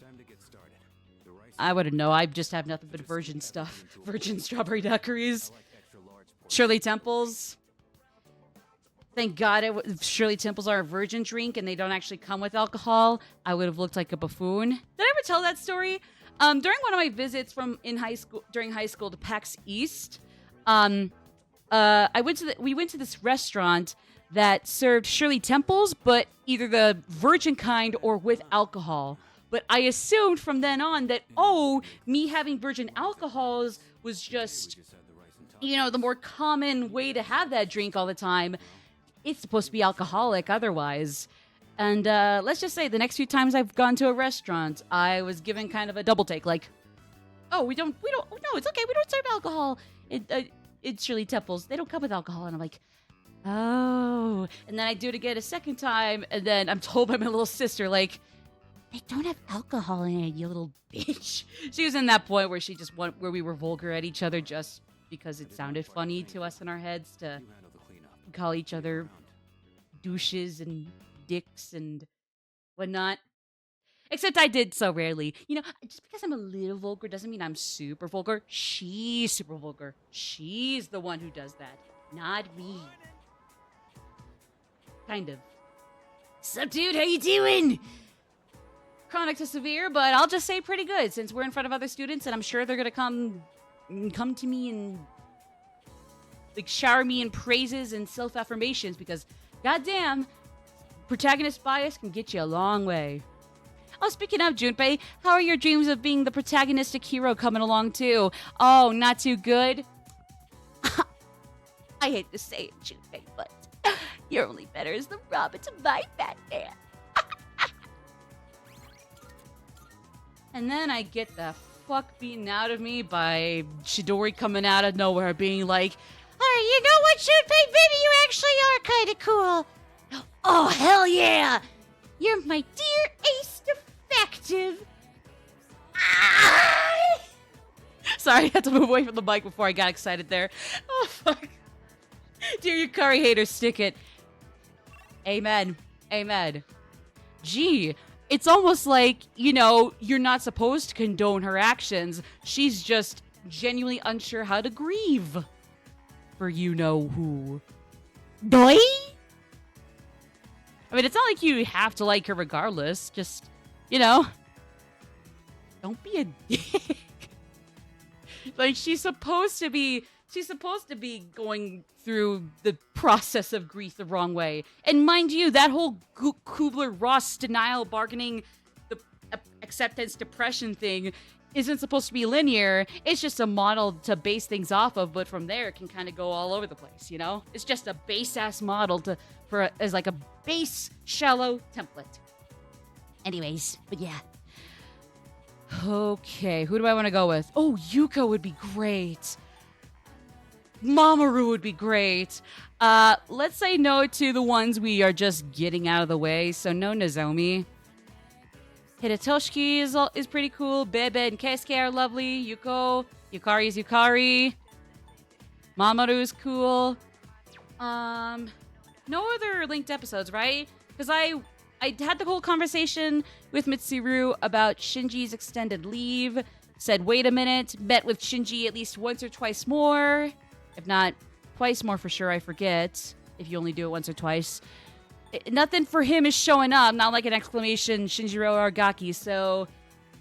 Time to get started. The rice I wouldn't know. I just have nothing but virgin stuff. Virgin strawberry daiquiris. I like extra large portions. Shirley Temples. Thank God Shirley Temples are a virgin drink and they don't actually come with alcohol. I would have looked like a buffoon. Did I ever tell that story? During one of my visits during high school to PAX East, we went to this restaurant that served Shirley Temples, but either the virgin kind or with alcohol. But I assumed from then on that, me having virgin alcohols was just, the more common way to have that drink all the time. It's supposed to be alcoholic otherwise. And let's just say the next few times I've gone to a restaurant, I was given kind of a double take, like, no, it's okay, we don't serve alcohol. It's Shirley Temples. They don't come with alcohol. And I'm like, oh. And then I do it again a second time, and then I'm told by my little sister, like, they don't have alcohol in it, you little bitch. She was in that point where where we were vulgar at each other just because it sounded funny to us in our heads to You handle the cleanup. call each other douches and dicks and whatnot. Except I did so rarely. Just because I'm a little vulgar doesn't mean I'm super vulgar. She's super vulgar. She's the one who does that, not me. Kind of. Sup, dude? How you doing? Chronic to severe, but I'll just say pretty good since we're in front of other students and I'm sure they're gonna come to me and shower me in praises and self-affirmations because goddamn, protagonist bias can get you a long way. Oh, speaking of Junpei, how are your dreams of being the protagonistic hero coming along too? Oh, not too good? I hate to say it, Junpei, but you're only better as the Robin to my Batman. And then I get the fuck beaten out of me by Chidori coming out of nowhere being like, Alright, you know what, Junpei? Maybe you actually are kind of cool. Oh, hell yeah! You're my dear ace defective. sorry, I had to move away from the mic before I got excited there. Oh, fuck. Dear Yukari haters, stick it. Amen. Amen. Gee, it's almost like, you're not supposed to condone her actions. She's just genuinely unsure how to grieve. For you-know-who. Doi? I mean, it's not like you have to like her regardless. Just, don't be a dick. Like, she's supposed to be going through the process of grief the wrong way. And mind you, that whole Kubler-Ross denial bargaining, the acceptance depression thing isn't supposed to be linear. It's just a model to base things off of, but from there it can kind of go all over the place, It's just a base-ass model as like a base, shallow template. Anyways, but yeah. Okay, who do I want to go with? Oh, Yuko would be great. Mamoru would be great. Let's say no to the ones we are just getting out of the way. So no Nozomi. Hidetoshiki is pretty cool. Bebe and Keisuke are lovely. Yuko, Yukari's Yukari. Mamoru's cool. No other linked episodes, right? Because I had the whole conversation with Mitsuru about Shinji's extended leave. Said, wait a minute. Met with Shinji at least once or twice more. If not twice more for sure, I forget. If you only do it once or twice. Nothing for him is showing up. Not like an exclamation Shinjiro Aragaki. So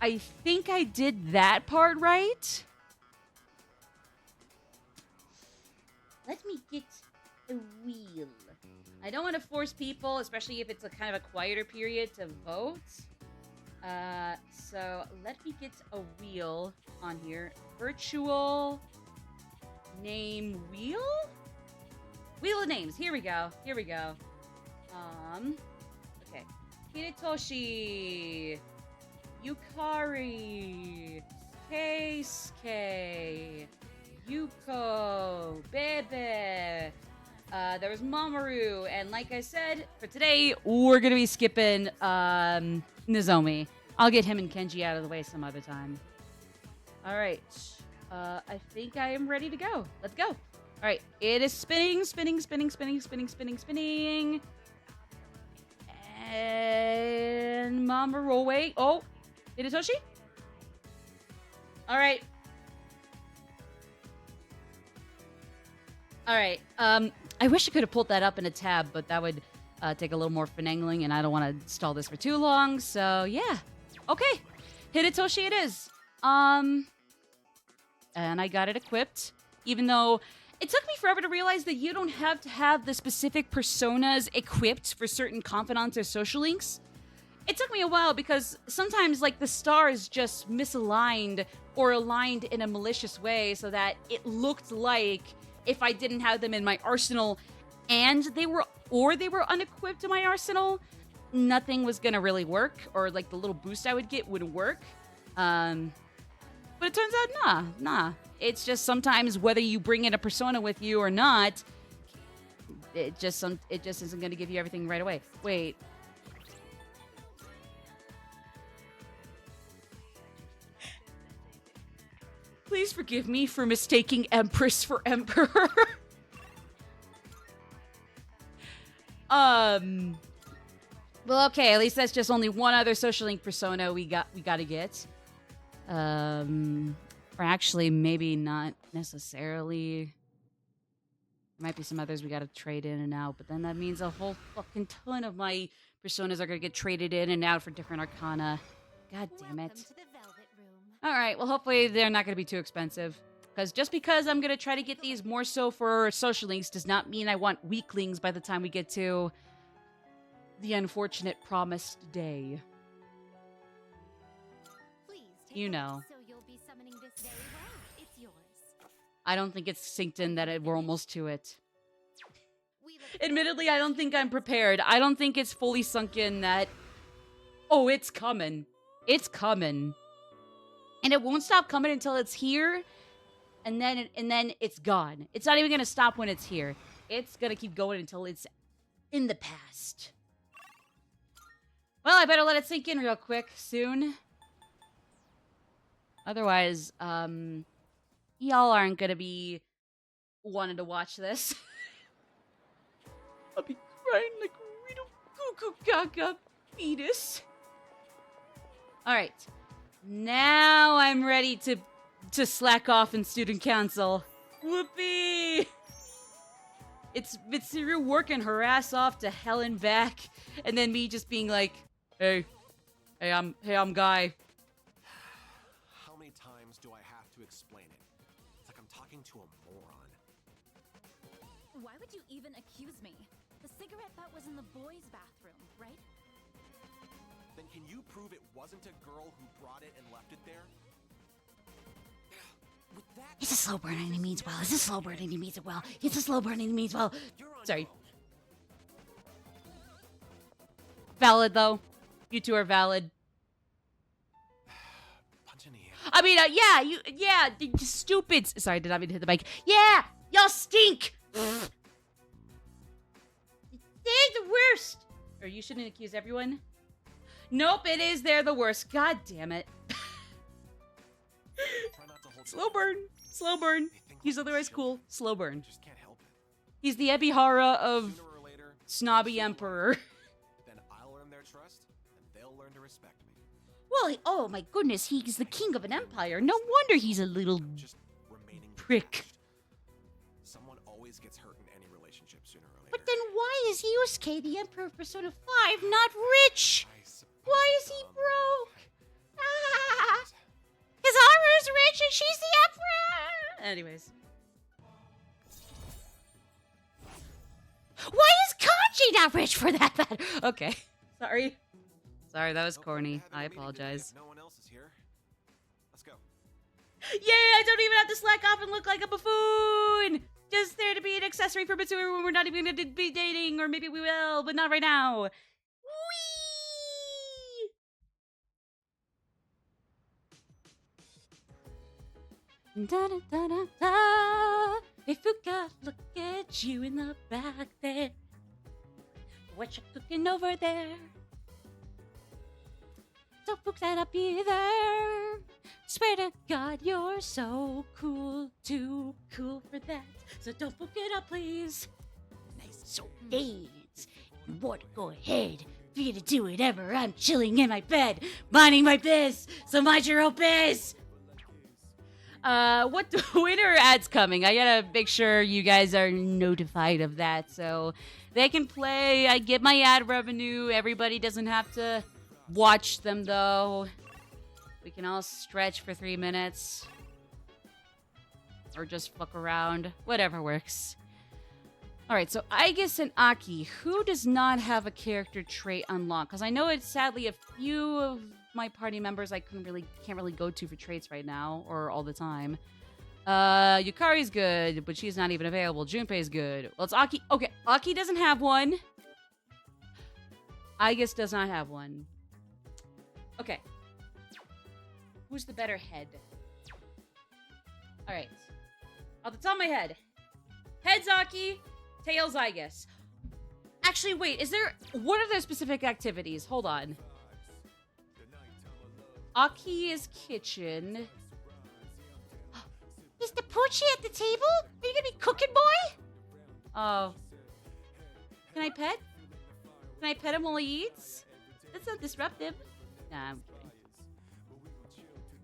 I think I did that part right. Let me get a wheel. I don't want to force people, especially if it's a kind of a quieter period, to vote. So let me get a wheel on here. Virtual name wheel? Wheel of names. Here we go. Here we go. Okay. Hidetoshi. Yukari. Keisuke. Yuko. Bebe. There was Mamoru, and like I said, for today, we're gonna be skipping Nozomi. I'll get him and Kenji out of the way some other time. Alright. I think I am ready to go. Let's go. Alright, it is spinning, spinning, spinning, spinning, spinning, spinning, spinning. And Mamoru, wait. Oh, Hidetoshi? Alright. Alright, I wish I could have pulled that up in a tab, but that would take a little more finagling, and I don't want to stall this for too long, so yeah. Okay, Hidetoshi it is. And I got it equipped, even though it took me forever to realize that you don't have to have the specific personas equipped for certain confidants or social links. It took me a while because sometimes, like, the stars just misaligned or aligned in a malicious way so that it looked like if I didn't have them in my arsenal and they were unequipped in my arsenal, nothing was gonna really work, or like the little boost I would get wouldn't work. But it turns out, nah. It's just sometimes whether you bring in a persona with you or not, it just isn't gonna give you everything right away. Wait. Please forgive me for mistaking Empress for Emperor. Well, okay, at least that's just only one other social link persona we gotta get. Or actually, maybe not necessarily. There might be some others we gotta trade in and out, but then that means a whole fucking ton of my personas are gonna get traded in and out for different arcana. God damn it. Welcome to the Velvet Room. Alright, well, hopefully they're not gonna be too expensive. Because just because I'm gonna try to get these more so for social links does not mean I want weaklings by the time we get to the unfortunate promised day. Please take You a know. look, so you'll be summoning this day. Well, it's yours. I don't think it's synced in that we're almost to it. We look Admittedly, I don't think I'm prepared. I don't think it's fully sunk in that, oh, it's coming. It's coming. And it won't stop coming until it's here, and then it's gone. It's not even going to stop when it's here. It's going to keep going until it's in the past. Well, I better let it sink in real quick soon. Otherwise, y'all aren't going to be wanting to watch this. I'll be crying like a little goo goo gaga fetus. Alright. Now I'm ready to slack off in student council. Whoopee! It's Mitsuru working her ass off to hell and back, and then me just being like, Hey, I'm Guy. How many times do I have to explain it? It's like I'm talking to a moron. Why would you even accuse me? The cigarette butt was in the boys' bathroom, right? Then can you prove it wasn't a girl who brought it and left it there? With that, It's a slow burn and he means well. It's a slow burn and he means it well. It's a slow burn and he means well. you're on Sorry. your own. Valid, though. You two are valid. Punch in the air. I mean, yeah, you stupids. Sorry, did I mean to hit the mic? Yeah, y'all stink. They're the worst. Or you shouldn't accuse everyone. Nope, it is they're the worst. God damn it. Try not to hold Slow burn. Slow burn. They think He's like otherwise cool. children. Slow burn. Just can't help it. He's the Ebihara of Sooner or later, snobby they'll emperor. then I'll earn their trust, and they'll learn to respect me. Well, oh my goodness, he's the king of an empire. No wonder he's a little Just remaining prick. detached. Someone always gets hurt in any relationship sooner or later. But then why is Yusuke, the Emperor of Persona 5, not rich? I suppose Why is that's, he broke? Ah! Kizaru's rich and she's the Emperor! Anyways. Why is Kanji not rich for that matter? Okay. Sorry. Sorry, that was Nope, corny. they had their I meeting today apologize. if no one else is here. Let's go. Yay, I don't even have to slack off and look like a buffoon! Just there to be an accessory for Mitsuru when we're not even going to be dating, or maybe we will, but not right now. Whee! Da da da da da. If you got look at you in the back there, what you cooking over there? Don't fuck that up either. Swear to God, you're so cool, too cool for that. So don't fuck it up, please. Nice, so dance. You want to go ahead. Free to do whatever. I'm chilling in my bed, minding my biz. So mind your own biz. What winter ad's coming? I gotta make sure you guys are notified of that so they can play. I get my ad revenue. Everybody doesn't have to watch them though. We can all stretch for 3 minutes. Or just fuck around. Whatever works. Alright, so Aigis and Aki, who does not have a character trait unlocked? Because I know it's sadly a few of my party members I can't really go to for traits right now, or all the time. Yukari's good, but she's not even available. Junpei's good. Well, it's Aki. Okay, Aki doesn't have one. Aigis does not have one. Okay. Who's the better head? Alright. Off the top of my head. Head's Aki, tails Aigis. Actually, wait, what are their specific activities? Hold on. Aki is kitchen. Is the Poochie at the table? Are you gonna be cooking, boy? Oh. Can I pet? Can I pet him while he eats? That's not disruptive. Nah, I'm kidding.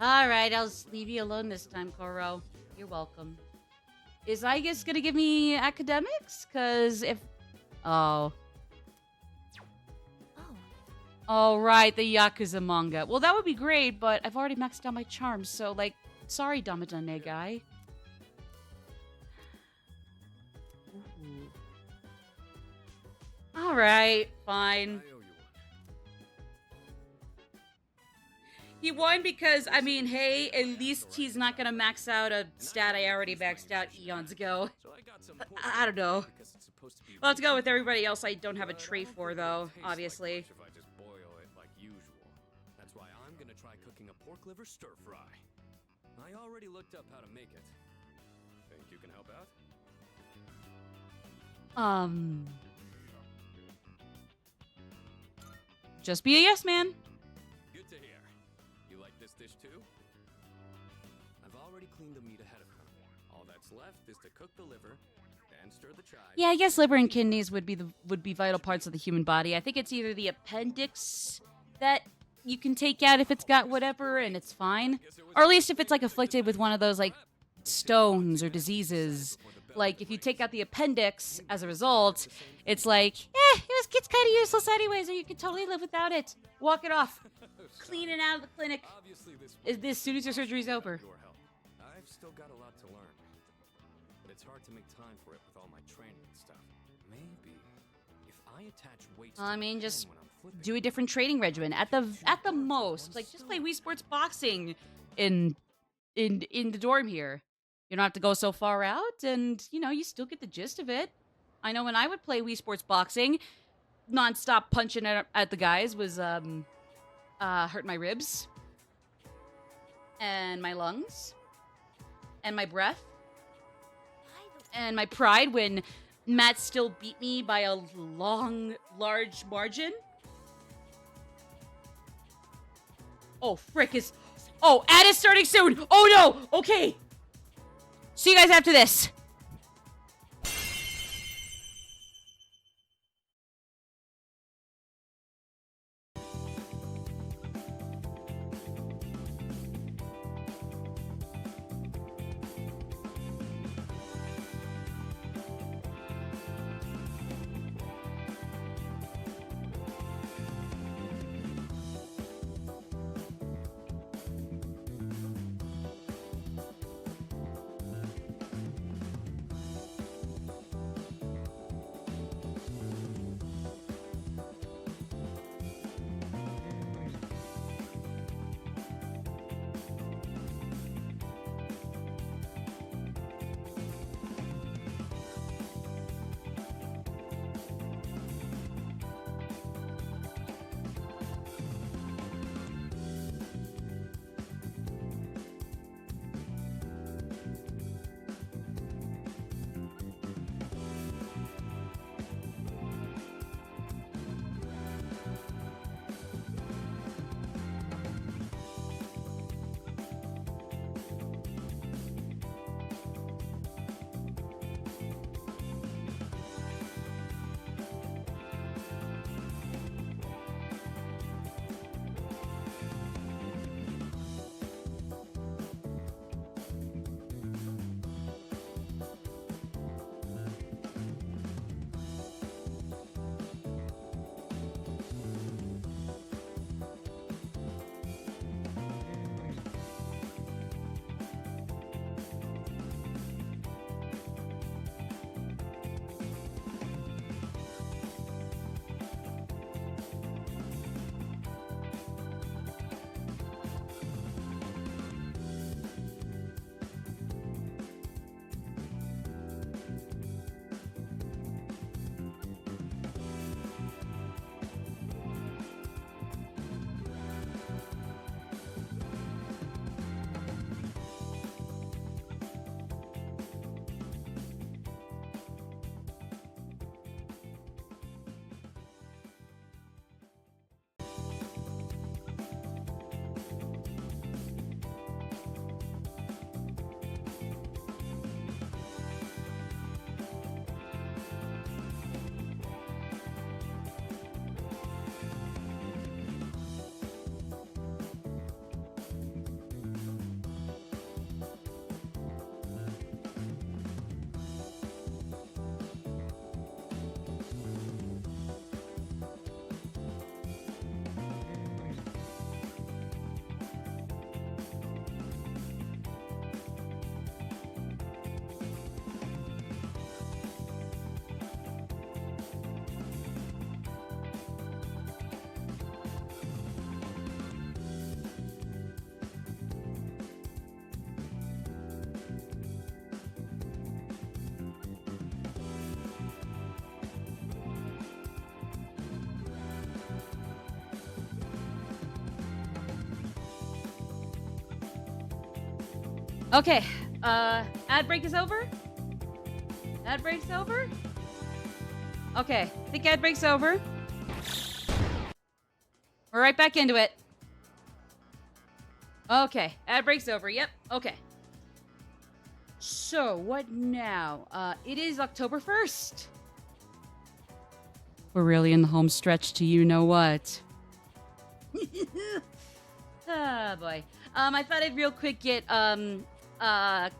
Alright, I'll just leave you alone this time, Koro. You're welcome. Is Aigis gonna give me academics? Cause if... Oh. Oh, right, the Yakuza manga. Well, that would be great, but I've already maxed out my charms, so, like, sorry, Damadane guy. Alright, fine. He won because, I mean, hey, at least he's not gonna max out a stat I already maxed out eons ago. I don't know. We'll have to go with everybody else I don't have a trait for, though, obviously. If I just boil it like usual. That's why I'm gonna try cooking a pork liver stir fry. I already looked up how to make it. Think you can help out? Just be a yes man. Good to hear. You like this dish too? I've already cleaned the meat ahead of time. All that's left is to cook the liver and stir the chives. Yeah, I guess liver and kidneys would be vital parts of the human body. I think it's either the appendix that you can take out if it's got whatever and it's fine, or at least if it's like afflicted with one of those like stones or diseases. Like if you take out the appendix as a result, it's like, it's kind of useless anyways, or you could totally live without it. Walk it off. Clean it out of the clinic Obviously as soon as your surgery's over. your help. I've still got a lot to learn. But it's hard to make time for it with all my training and stuff. Maybe if I attach weights I to mean, the just pen when I'm flipping, do a different training regimen at the most. Like just play Wii Sports Boxing in the dorm here. You don't have to go so far out, and you still get the gist of it. I know when I would play Wii Sports Boxing, nonstop punching at the guys was hurting my ribs and my lungs and my breath and my pride when Matt still beat me by a large margin. Oh, frick, Oh, ad is starting soon. Oh no. Okay. See you guys after this. Okay, ad break is over? Ad break's over? Okay, I think ad break's over. We're right back into it. Okay, ad break's over, yep, okay. So, what now? It is October 1st. We're really in the home stretch to you know what. Ah, boy. I thought I'd real quick get,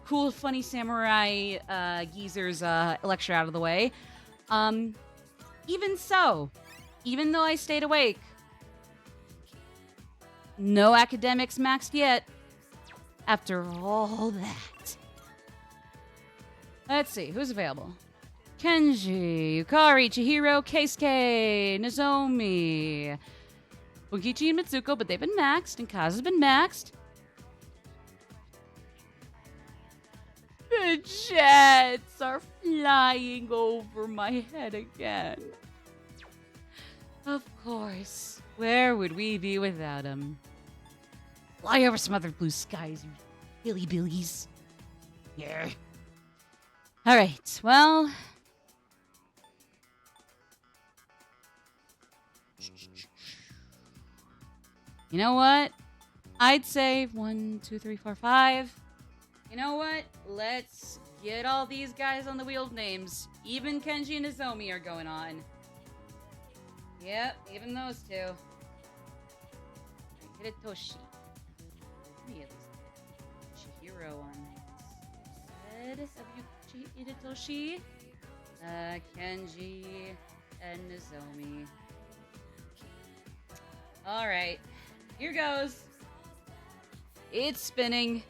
cool, funny samurai, geezer's, lecture out of the way. Even so, even though I stayed awake, no academics maxed yet. After all that. Let's see, who's available? Kenji, Yukari, Chihiro, Keisuke, Nozomi, Bunkichi and Mitsuko, but they've been maxed, and Kazu's been maxed. The jets are flying over my head again. Of course. Where would we be without them? Fly over some other blue skies, you billy-billies. Yeah. Alright, well... You know what? I'd say 1, 2, 3, 4, 5. You know what? Let's get all these guys on the wheel of names. Even Kenji and Nozomi are going on. Yep, even those two. Right, Hidetoshi. Let me at least get Chihiro on this. Instead of Hidetoshi. Kenji and Nozomi. Alright. Here goes. It's spinning.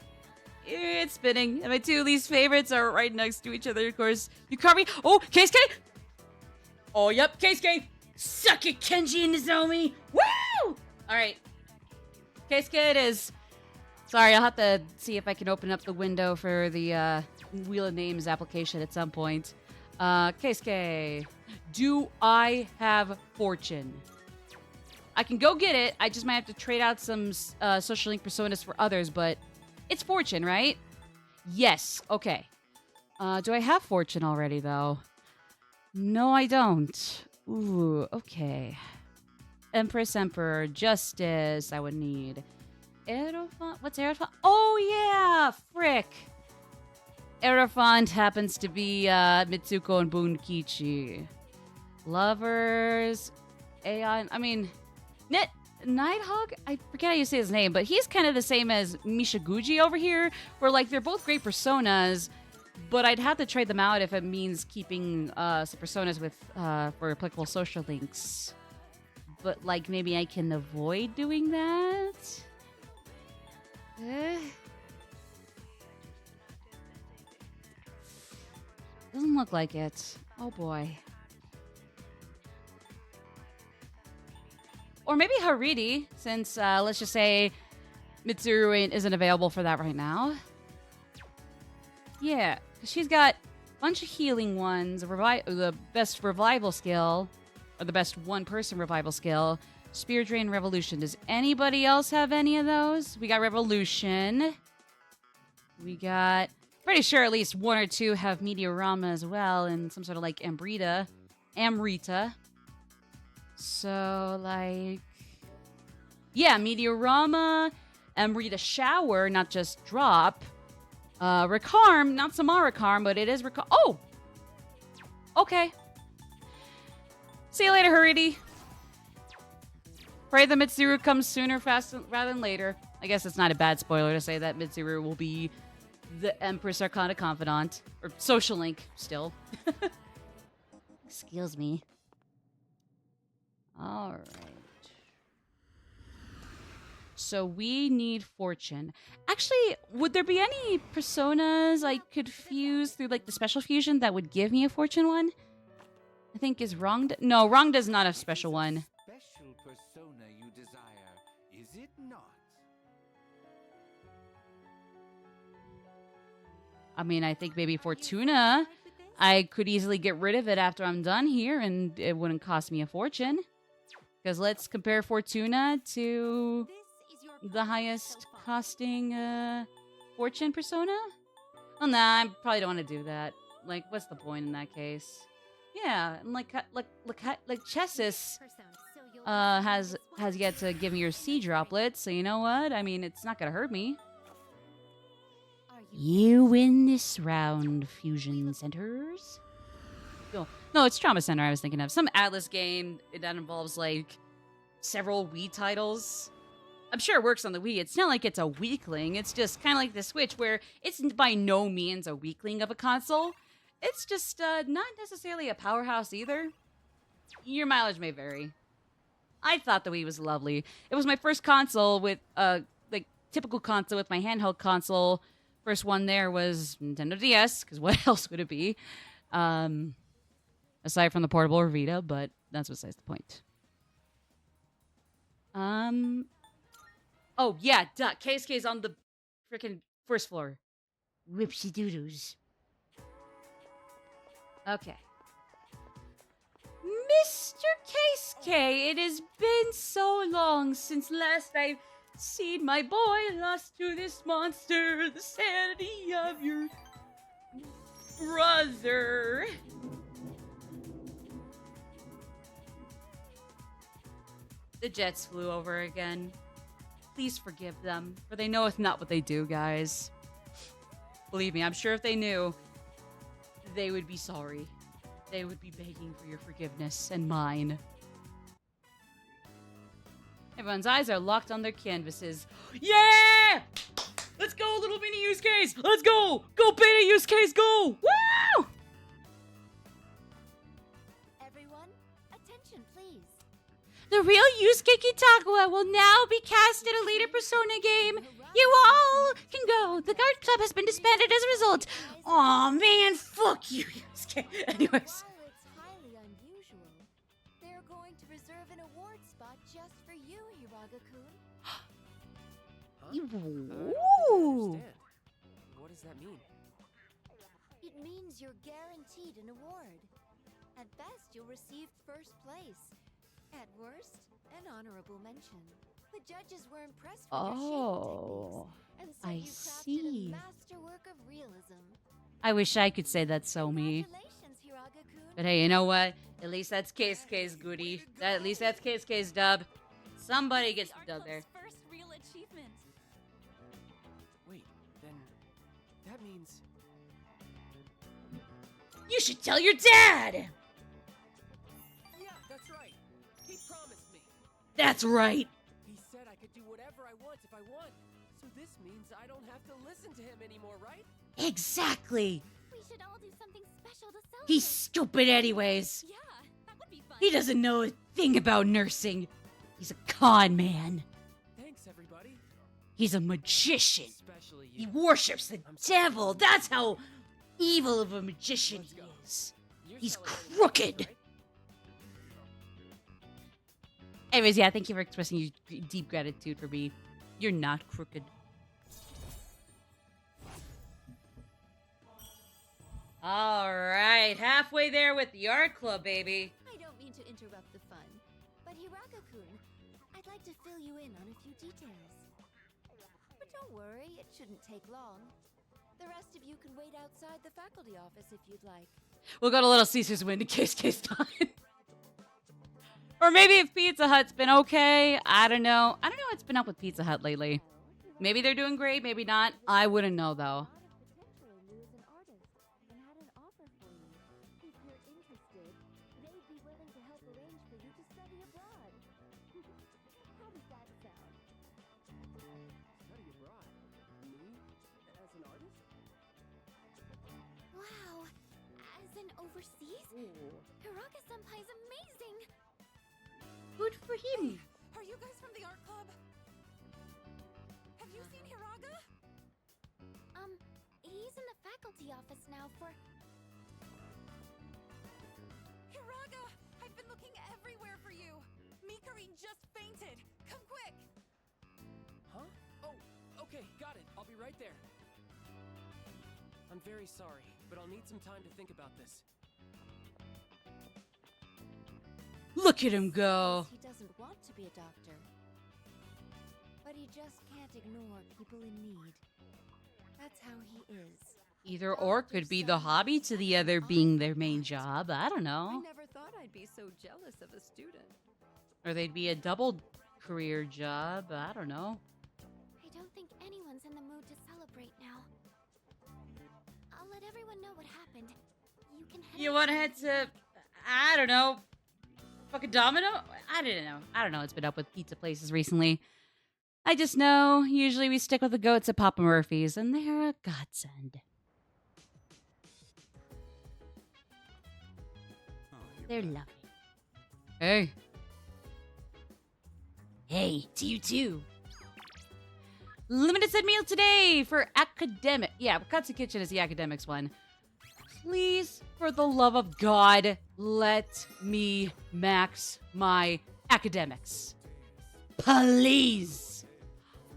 It's spinning. And my two least favorites are right next to each other, of course. Yukari. Oh, Keisuke! Oh, yep, Keisuke! Suck it, Kenji and Nozomi! Woo! Alright. Keisuke it is. Sorry, I'll have to see if I can open up the window for the Wheel of Names application at some point. Keisuke. Do I have fortune? I can go get it. I just might have to trade out some social link personas for others, but it's fortune, right? Yes. Okay. Do I have fortune already, though? No, I don't. Ooh, okay. Empress, Emperor, Justice, I would need. Aerophant? What's Aerophant? Oh, yeah! Frick! Aerophant happens to be Mitsuko and Bunkichi. Lovers, Aeon, I mean, Nighthawk? I forget how you say his name, but he's kind of the same as Mishaguji over here, where, like, they're both great personas, but I'd have to trade them out if it means keeping some personas with for applicable social links. But, like, maybe I can avoid doing that? Doesn't look like it. Oh, boy. Or maybe Haridi, since, let's just say, Mitsuru isn't available for that right now. Yeah, she's got a bunch of healing ones, the best revival skill, or the best one-person revival skill, Spear Drain Revolution. Does anybody else have any of those? We got Revolution. We got... Pretty sure at least one or two have Meteorama as well, and some sort of, like, Amrita. So, like... Yeah, Meteorama, Amrita Shower, not just Drop. Recarm, not Samara Recarm, but it is Recarm. Oh! Okay. See you later, Haridi. Pray the Mitsuru comes sooner rather than later. I guess it's not a bad spoiler to say that Mitsuru will be the Empress Arcana Confidant. Or Social Link, still. Excuse me. Alright. So we need fortune. Actually, would there be any personas I could fuse through, like, the special fusion that would give me a fortune one? I think is Wrong. No, Wrong does not have special one. Special persona you desire, is it not? I mean, I think maybe Fortuna. I could easily get rid of it after I'm done here, and it wouldn't cost me a fortune. Because let's compare Fortuna to the highest costing fortune persona. Oh, nah, I probably don't want to do that. Like, what's the point in that case? Yeah, and like Chessis has yet to give me your sea droplets, so you know what? I mean, it's not gonna hurt me. You win this round, Fusion Centers. No, it's Trauma Center I was thinking of. Some Atlas game that involves, like, several Wii titles. I'm sure it works on the Wii. It's not like it's a weakling. It's just kind of like the Switch, where it's by no means a weakling of a console. It's just not necessarily a powerhouse either. Your mileage may vary. I thought the Wii was lovely. It was my first console with, like, typical console with my handheld console. First one there was Nintendo DS, because what else would it be? Aside from the portable or Vita, but that's besides the point. Oh, yeah, duh. Keisuke's on the freaking first floor. Whipsy-doodles. Okay. Mr. Keisuke, it has been so long since last I've seen my boy lost to this monster, the sanity of your brother. The jets flew over again. please forgive them, for they knoweth not what they do, guys. Believe me, I'm sure if they knew, they would be sorry. They would be begging for your forgiveness and mine. Everyone's eyes are locked on their canvases. Yeah! Let's go, little mini use case! Let's go! Go, beta use case, go! Woo! Everyone, attention, please. The real Yusuke Kitagawa will now be cast in a later Persona game. You all can go. The guard club has been disbanded as a result. Aw, man, fuck you, Yusuke. Anyways. While it's highly unusual, they're going to reserve an award spot just for you, Hiraga-kun. Huh? I don't Ooh. understand. What does that mean? It means you're guaranteed an award. At best, you'll receive first place. At worst, an honorable mention. The judges were impressed with your Oh, shaping techniques, and so I you crafted see. a masterwork of realism. I wish I could say that's so me. Congratulations, Hiraga-kun. But hey, you know what? At least that's case goody. At least that's case dub. Somebody gets the Art dub there. Club's first real achievement. Wait, then that means You should tell your dad! yeah, that's right. He promised me. That's right. He said I could do whatever I want if I want. So this means I don't have to listen to him anymore, right? Exactly. We should all do something special to celebrate. He's stupid anyways. Yeah, that would be fun. He doesn't know a thing about nursing. He's a con man. Thanks, everybody. He's a magician. Especially He you. worships the I'm sorry. devil. That's how evil of a magician Let's he go. is. You're He's celebrating, crooked. right? Anyways, yeah, thank you for expressing your deep gratitude for me. You're not crooked. Alright, halfway there with the art club, baby. I don't mean to interrupt the fun, but Hiraga-kun, I'd like to fill you in on a few details. But don't worry, it shouldn't take long. The rest of you can wait outside the faculty office if you'd like. We'll go to Little Caesars win in case time. Or maybe if Pizza Hut's been okay. I don't know. I don't know what's been up with Pizza Hut lately. Maybe they're doing great, maybe not. I wouldn't know though. Study abroad. Me? As an artist? Wow, as in overseas? Hiraga-senpai's amazing! Good for him. Are you guys from the art club? Have you seen Hiraga? He's in the faculty office now for... Hiraga! I've been looking everywhere for you. Mikari just fainted. Come quick! Huh? Oh, okay, got it. I'll be right there. I'm very sorry, but I'll need some time to think about this. Look at him go. He doesn't want to be a doctor. But he just can't ignore people in need. That's how he is. Either or could be the hobby to the other being their main job. I don't I know. never thought I'd be so jealous of a student. Or they'd be a double career job. I don't know. I don't think anyone's in the mood to celebrate now. I'll let everyone know what happened. You can head You want to head to, I don't know, fucking Domino? I didn't know. I don't know what's been up with pizza places recently. I just know usually we stick with the goats at Papa Murphy's, and they're a godsend. They're lovely. Hey. Hey, to you too. Limited set meal today for academic. Yeah, Katsu Kitchen is the academics one. Please, for the love of God, let me max my academics. Please.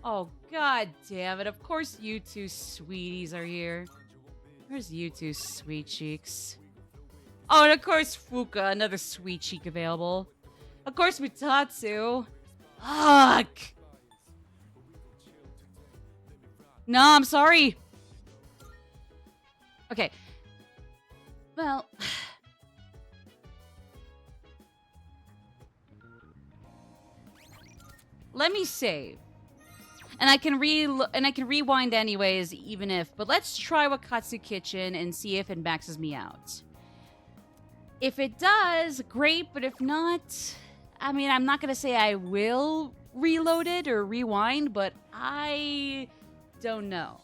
Oh, God damn it. Of course you two sweeties are here. Where's you two sweet cheeks? Oh, and of course Fuka, another sweet cheek available. Of course Mutatsu. Fuck. No, I'm sorry. Okay. Well. Let me save. And I can rewind anyways, even if. But let's try Wakatsu Kitchen and see if it maxes me out. If it does, great. But if not, I mean, I'm not gonna say I will reload it or rewind, but I don't know.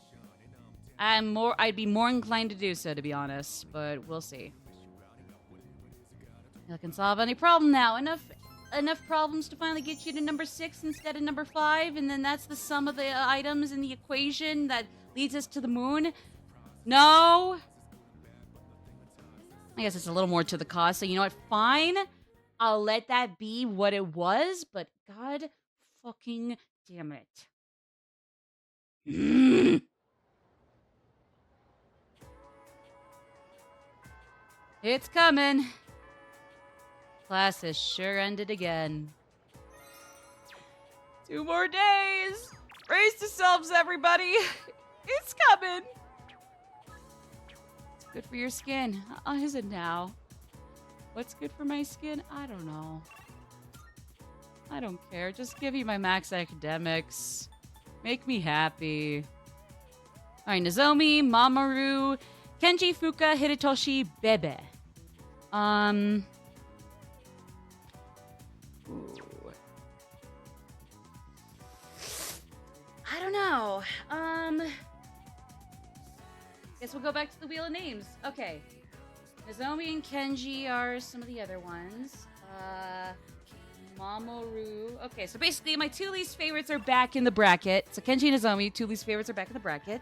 I'd be more inclined to do so, to be honest. But we'll see. I can solve any problem now. Enough problems to finally get you to number 6 instead of number 5, and then that's the sum of the items in the equation that leads us to the moon. No. I guess it's a little more to the cost, so you know what? Fine. I'll let that be what it was, but god fucking damn it. It's coming. Class has sure ended again. 2 more days! Brace yourselves, everybody! It's coming! It's good for your skin. Is it now? What's good for my skin? I don't know. I don't care. Just give me my max academics. Make me happy. Alright, Nozomi, Mamoru, Kenji, Fuka, Hidetoshi, Bebe. I don't know. Guess we'll go back to the Wheel of Names. Okay. Nozomi and Kenji are some of the other ones. Mamoru. Okay, so basically my 2 least favorites are back in the bracket. So Kenji and Nozomi, 2 least favorites are back in the bracket.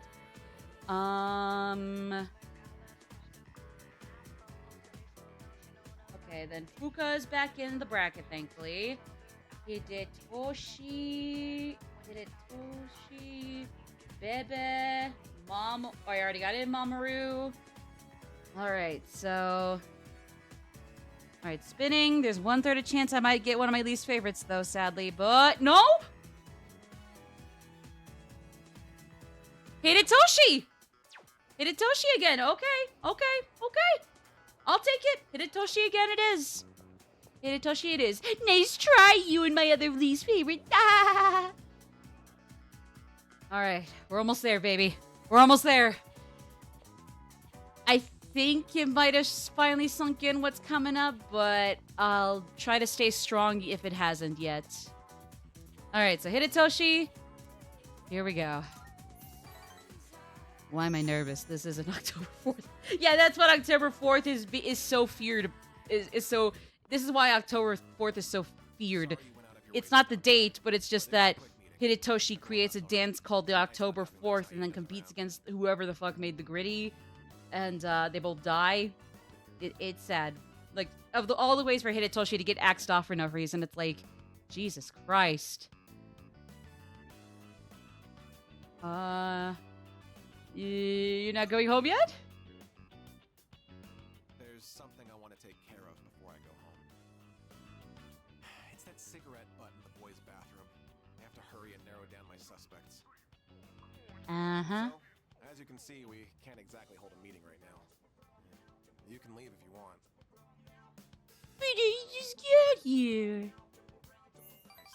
Okay, then Fuka is back in the bracket, thankfully. Hidetoshi, Bebe, Mom. Oh, I already got in Mamoru. Alright, so. Alright, spinning. There's 1/3 chance I might get one of my least favorites, though, sadly. But, no! Hidetoshi! Hidetoshi again. Okay. I'll take it. Hidetoshi again it is. Hidetoshi it is. Nice try, you and my other least favorite. Ah! Alright, we're almost there, baby. We're almost there. I think it might have finally sunk in what's coming up, but I'll try to stay strong if it hasn't yet. Alright, so Hidetoshi. Here we go. Why am I nervous? This isn't October 4th. Yeah, that's what October 4th is so feared. Is so. This is why October 4th is so feared. It's not the date, but it's just that Hidetoshi creates a dance called the October 4th and then competes against whoever the fuck made the gritty, and they both die. It's sad. Like, of all the ways for Hidetoshi to get axed off for no reason, it's like, Jesus Christ. You're not going home yet? There's something I want to take care of before I go home. It's that cigarette butt in the boys' bathroom. I have to hurry and narrow down my suspects. Uh-huh. So, as you can see, we can't exactly hold a meeting right now. You can leave if you want. But I just got here. I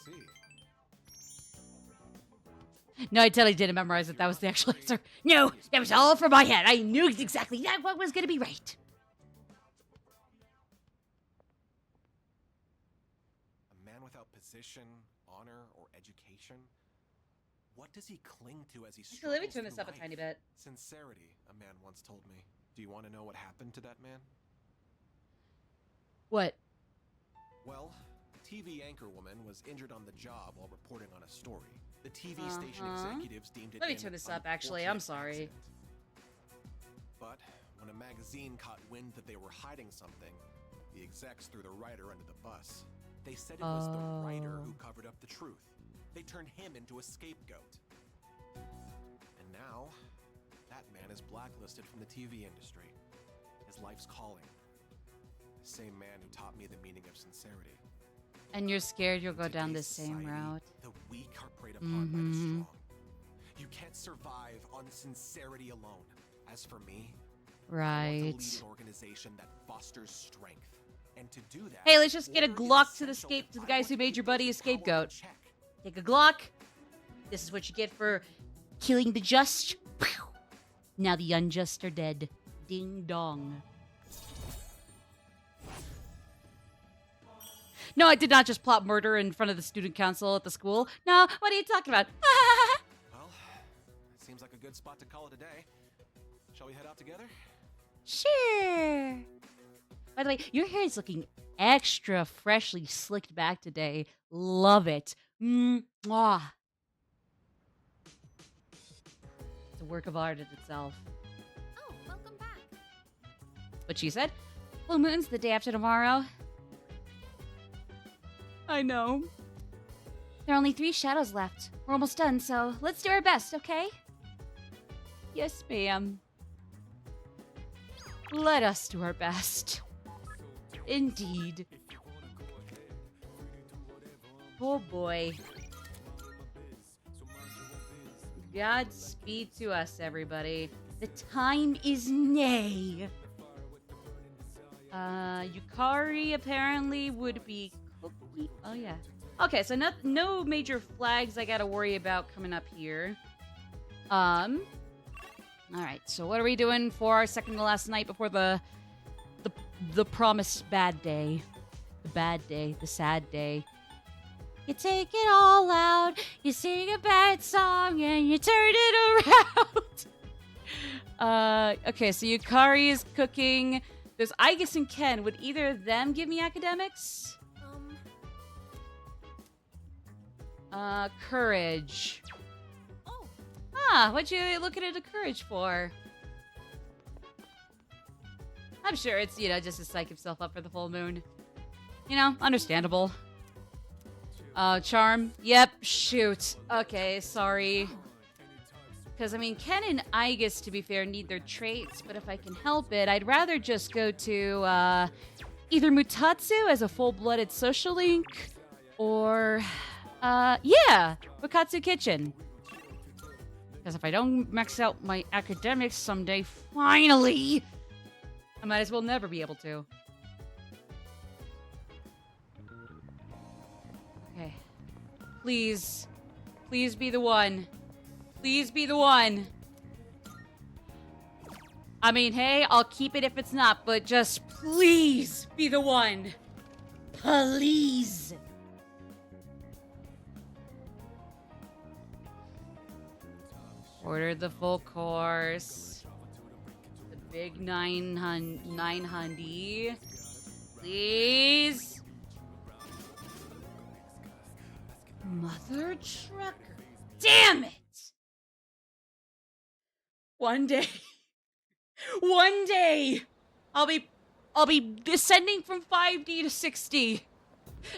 see. No, I totally didn't memorize it. That was the actual answer. No, that was all from my head. I knew exactly what was going to be right. A man without position, honor, or education? What does he cling to as he So struggles let me turn this through up a life? tiny bit. Sincerity, a man once told me. Do you want to know what happened to that man? What? Well, TV anchor woman was injured on the job while reporting on a story. The TV station executives deemed it Let me an turn this up, actually. I'm unfortunate sorry. accident. But when a magazine caught wind that they were hiding something, the execs threw the writer under the bus. They said it was the writer who covered up the truth. They turned him into a scapegoat. And now, that man is blacklisted from the TV industry. His life's calling. The same man who taught me the meaning of sincerity. And you're scared you'll go In down the today's same society, route. The weak are preyed upon by the strong. You can't survive on sincerity alone. As for me, I want Right. to lead an organization that fosters strength. And to do that, Hey, let's just get a order is Glock to the essential if guys I who want made your keep buddy a this power in scapegoat. check. Take a Glock. This is what you get for killing the just. Now the unjust are dead. Ding dong. No, I did not just plot murder in front of the student council at the school. No, what are you talking about? Well, it seems like a good spot to call it a day. Shall we head out together? Sure. By the way, your hair is looking extra freshly slicked back today. Love it. Mwah. It's a work of art in itself. Oh, welcome back. What she said? Full moon's the day after tomorrow. I know. There are only 3 shadows left. We're almost done, so let's do our best, okay? Yes, ma'am. Let us do our best. Indeed. Oh boy. Godspeed to us, everybody. The time is nay. Yukari apparently would be cookie. Oh yeah. Okay, so no major flags I gotta worry about coming up here. Alright, so what are we doing for our second to last night before the promised bad day? The bad day, the sad day. You take it all out, you sing a bad song, and you turn it around. Okay, so Yukari is cooking. There's Igus and Ken. Would either of them give me academics? Courage. Oh, What'd you look at it a courage for? I'm sure it's, just to psych himself up for the full moon. Understandable. Charm. Yep, shoot. Okay, sorry. Because, Ken and Igus, to be fair, need their traits, but if I can help it, I'd rather just go to, either Mutatsu as a full-blooded social link, or, Bukatsu Kitchen. Because if I don't max out my academics someday, finally, I might as well never be able to. Okay. Please. Please be the one. Please be the one. Hey, I'll keep it if it's not, but just please be the one. Please. Order the full course. The big 900. Please. Mother trucker. Damn it! One day, I'll be descending from 5D to 6D.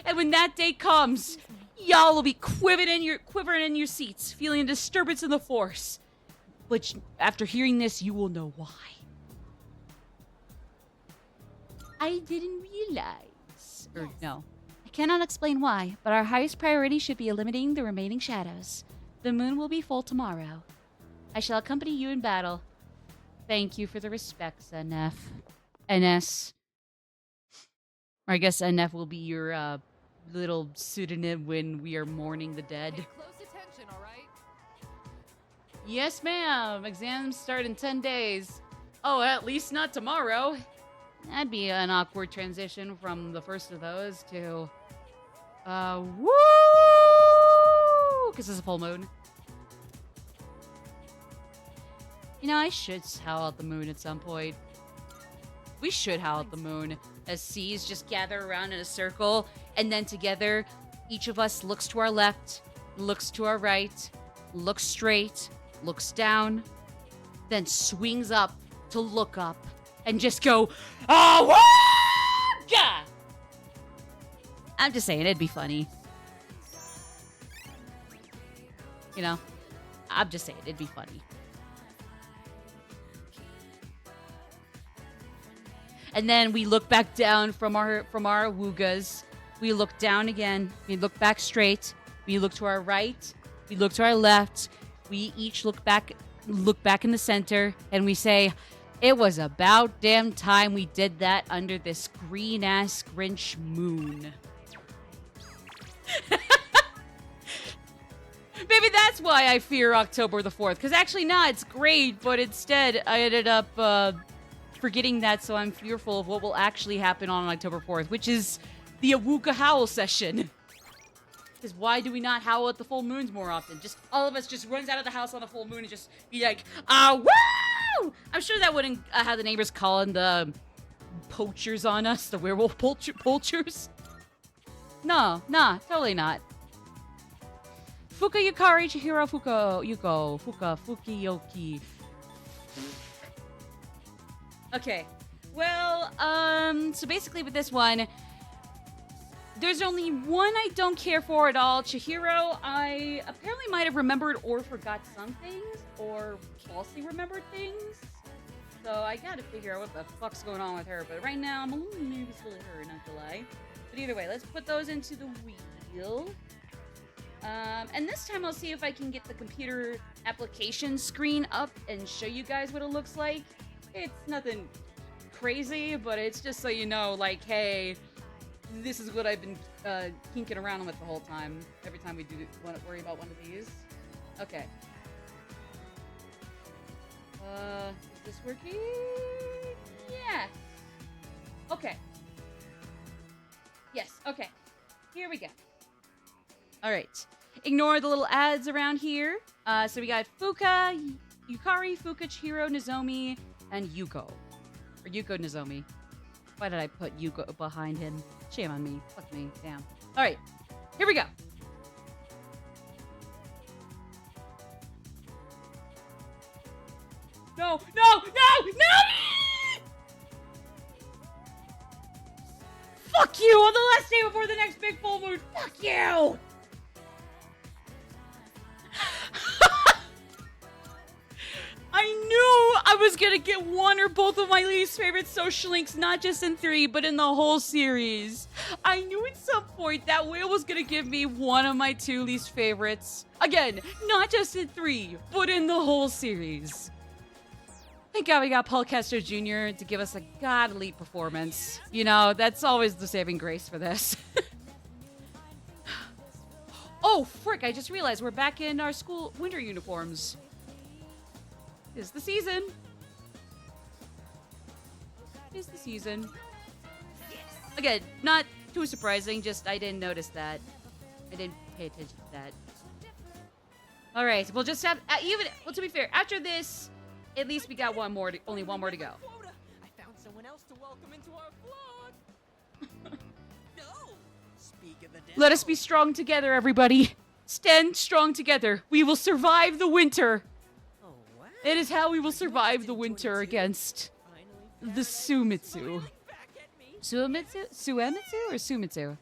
And when that day comes, y'all will be quivering in your seats, feeling a disturbance in the force. Which, after hearing this, you will know why. I didn't realize. Or, no. I cannot explain why, but our highest priority should be eliminating the remaining shadows. The moon will be full tomorrow. I shall accompany you in battle. Thank you for the respects, NF. NS. Or I guess NF will be your, little pseudonym when we are mourning the dead. Pay close attention, all right? Yes, ma'am. Exams start in 10 days. Oh, at least not tomorrow. That'd be an awkward transition from the first of those to... woo! Because it's a full moon. I should howl at the moon at some point. We should howl at the moon as seas just gather around in a circle, and then together, each of us looks to our left, looks to our right, looks straight, looks down, then swings up to look up, and just go, "Awooga!" I'm just saying, it'd be funny. I'm just saying, it'd be funny. And then we look back down from our woogas. We look down again. We look back straight. We look to our right. We look to our left. We each look back in the center, and we say, "It was about damn time we did that under this green-ass Grinch moon." Maybe that's why I fear October the 4th. Because actually, nah, it's great. But instead, I ended up forgetting that. So I'm fearful of what will actually happen on October 4th. Which is the Awuka Howl session. Because why do we not howl at the full moons more often? Just all of us just runs out of the house on a full moon and just be like, woo! I'm sure that wouldn't have the neighbors calling the poachers on us, the werewolf poachers. No, nah, totally not. Fuka Yukari Chihiro Fuka Yuko Fuka Fukiyoki. Okay. Well, so basically with this one, there's only one I don't care for at all. Chihiro, I apparently might have remembered or forgot some things, or falsely remembered things. So I gotta figure out what the fuck's going on with her. But right now, I'm a little nervous with her, not to lie. But either way, let's put those into the wheel. And this time I'll see if I can get the computer application screen up and show you guys what it looks like. It's nothing crazy, but it's just so you know, like, hey, this is what I've been kinking around with the whole time. Every time we do worry about one of these. Okay. Is this working? Yes. Okay. Yes, okay. Here we go. Alright. Ignore the little ads around here. So we got Fuka, Yukari, Fuka, Chihiro, Nozomi, and Yuko. Or Yuko Nozomi. Why did I put Yuko behind him? Shame on me. Fuck me. Damn. Alright. Here we go. No! No! No! No! Fuck you! On the last day before the next big full moon! Fuck you! I knew I was gonna get one or both of my least favorite social links, not just in 3, but in the whole series. I knew at some point that whale was gonna give me one of my 2 least favorites. Again, not just in 3, but in the whole series. Thank God we got Paul Kester Jr. to give us a godly performance. You know, that's always the saving grace for this. Oh, frick, I just realized we're back in our school winter uniforms. Is the season. Is the season. Again, not too surprising, just I didn't notice that. I didn't pay attention to that. Alright, we'll just have, well, to be fair, after this, at least we got only one more to go. I found someone else to welcome into our vlog. No. Speak of the devil. Let us be strong together, everybody. Stand strong together. We will survive the winter. Oh, wow. It is how we will survive the winter against the Sumitsu. Suemitsu or Sumitsu?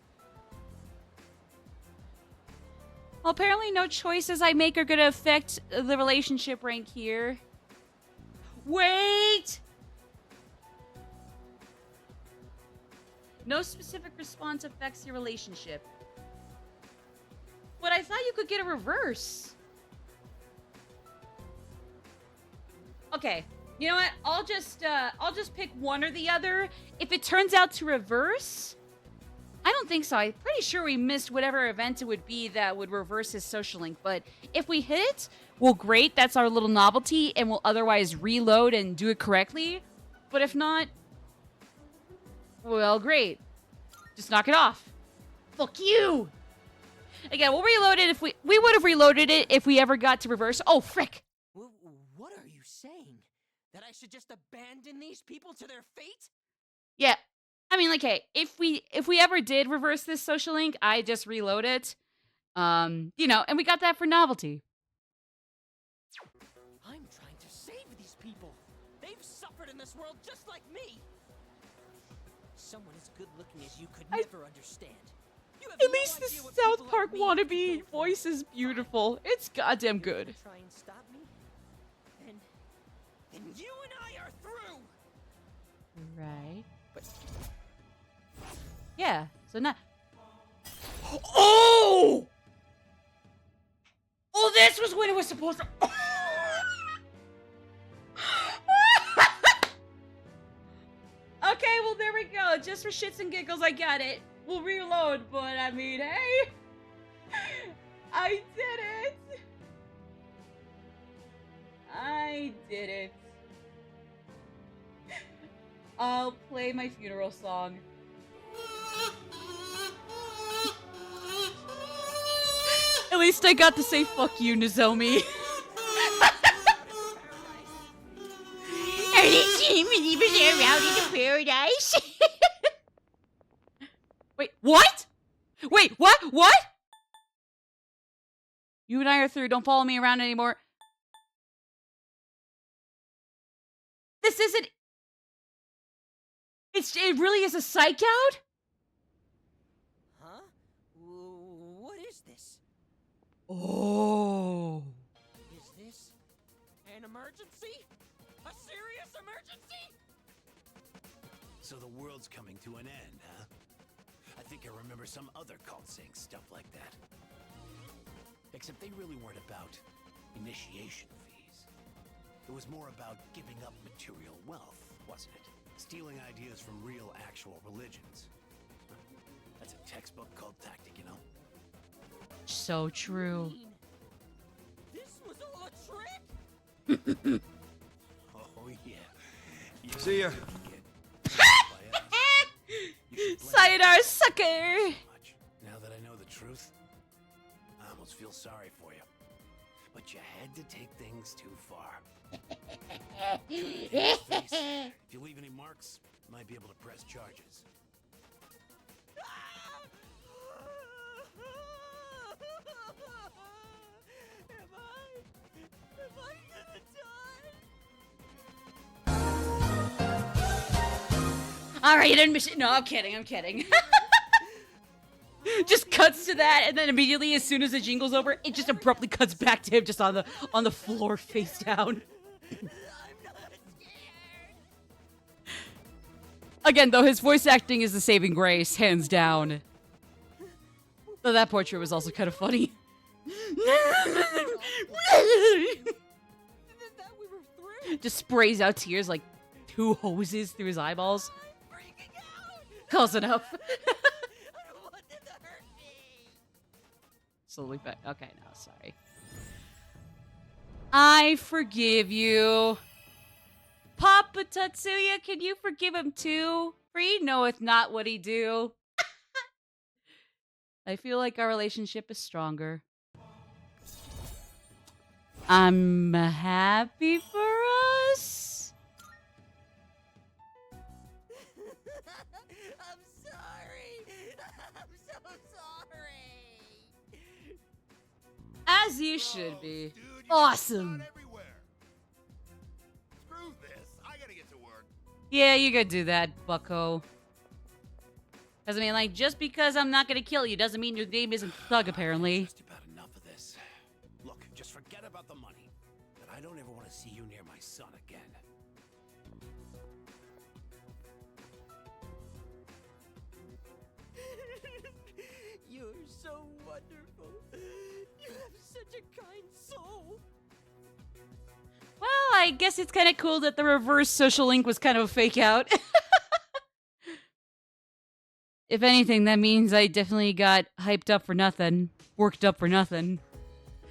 Well, apparently no choices I make are going to affect the relationship rank here. Wait! No specific response affects your relationship. But I thought you could get a reverse. Okay, you know what? I'll just pick one or the other. If it turns out to reverse, I don't think so. I'm pretty sure we missed whatever event it would be that would reverse his social link. But if we hit it, well, great. That's our little novelty, and we'll otherwise reload and do it correctly. But if not, well, great. Just knock it off. Fuck you. Again, we'll reload it if we would have reloaded it if we ever got to reverse. Oh, frick. What are you saying? That I should just abandon these people to their fate? Yeah. I mean, like, hey, if we ever did reverse this social link, I just reload it. You know, and we got that for novelty. I'm trying to save these people. They've suffered in this world just like me. Someone as good looking as you could never understand. At least the South Park wannabe voice is beautiful. It's goddamn good. Try and stop me? Then you and I are through. Right. But yeah. So now. Oh! Oh, this was when it was supposed to. Okay, well there we go. Just for shits and giggles, I got it. We'll reload, but I mean, hey, I did it. I did it. I'll play my funeral song. At least I got to say fuck you, Nozomi. Are they seeing me around into paradise? Wait, what? Wait, what? What? You and I are through. Don't follow me around anymore. This isn't... It really is a psych out? Huh? What is this? Oh. Is this an emergency? A serious emergency? So the world's coming to an end, huh? I think I remember some other cult saying stuff like that. Except they really weren't about initiation fees. It was more about giving up material wealth, wasn't it? Stealing ideas from real, actual religions. That's a textbook cult tactic, you know? So true. This was all a trick? Oh, yeah. See ya. Sayonara, sucker! Now that I know the truth, I almost feel sorry for you. But you had to take things too far. If you leave any marks, might be able to press charges. Am I gonna die? Alright, admission. No, I'm kidding. Just cuts to that, and then immediately, as soon as the jingle's over, it just abruptly cuts back to him just on the floor, face down. Again, though, his voice acting is the saving grace, hands down. Though that portrait was also kind of funny. Just sprays out tears like 2 hoses through his eyeballs. Close enough. Slowly back. Okay, no, sorry. I forgive you. Papa Tatsuya, can you forgive him too? For he knoweth not what he do. I feel like our relationship is stronger. I'm happy for us. I'm sorry. I'm so sorry. As you should be. Awesome. Screw this. I gotta get to work. Yeah, you could do that, bucko. Because, I mean, like, just because I'm not gonna kill you doesn't mean your name isn't Thug, apparently. Just about enough of this. Look, just forget about the money. But I don't ever want to see you near my son again. You're so wonderful. You have such a kind soul. Well, I guess it's kind of cool that the reverse social link was kind of a fake out. If anything, that means I definitely got hyped up for nothing. Worked up for nothing.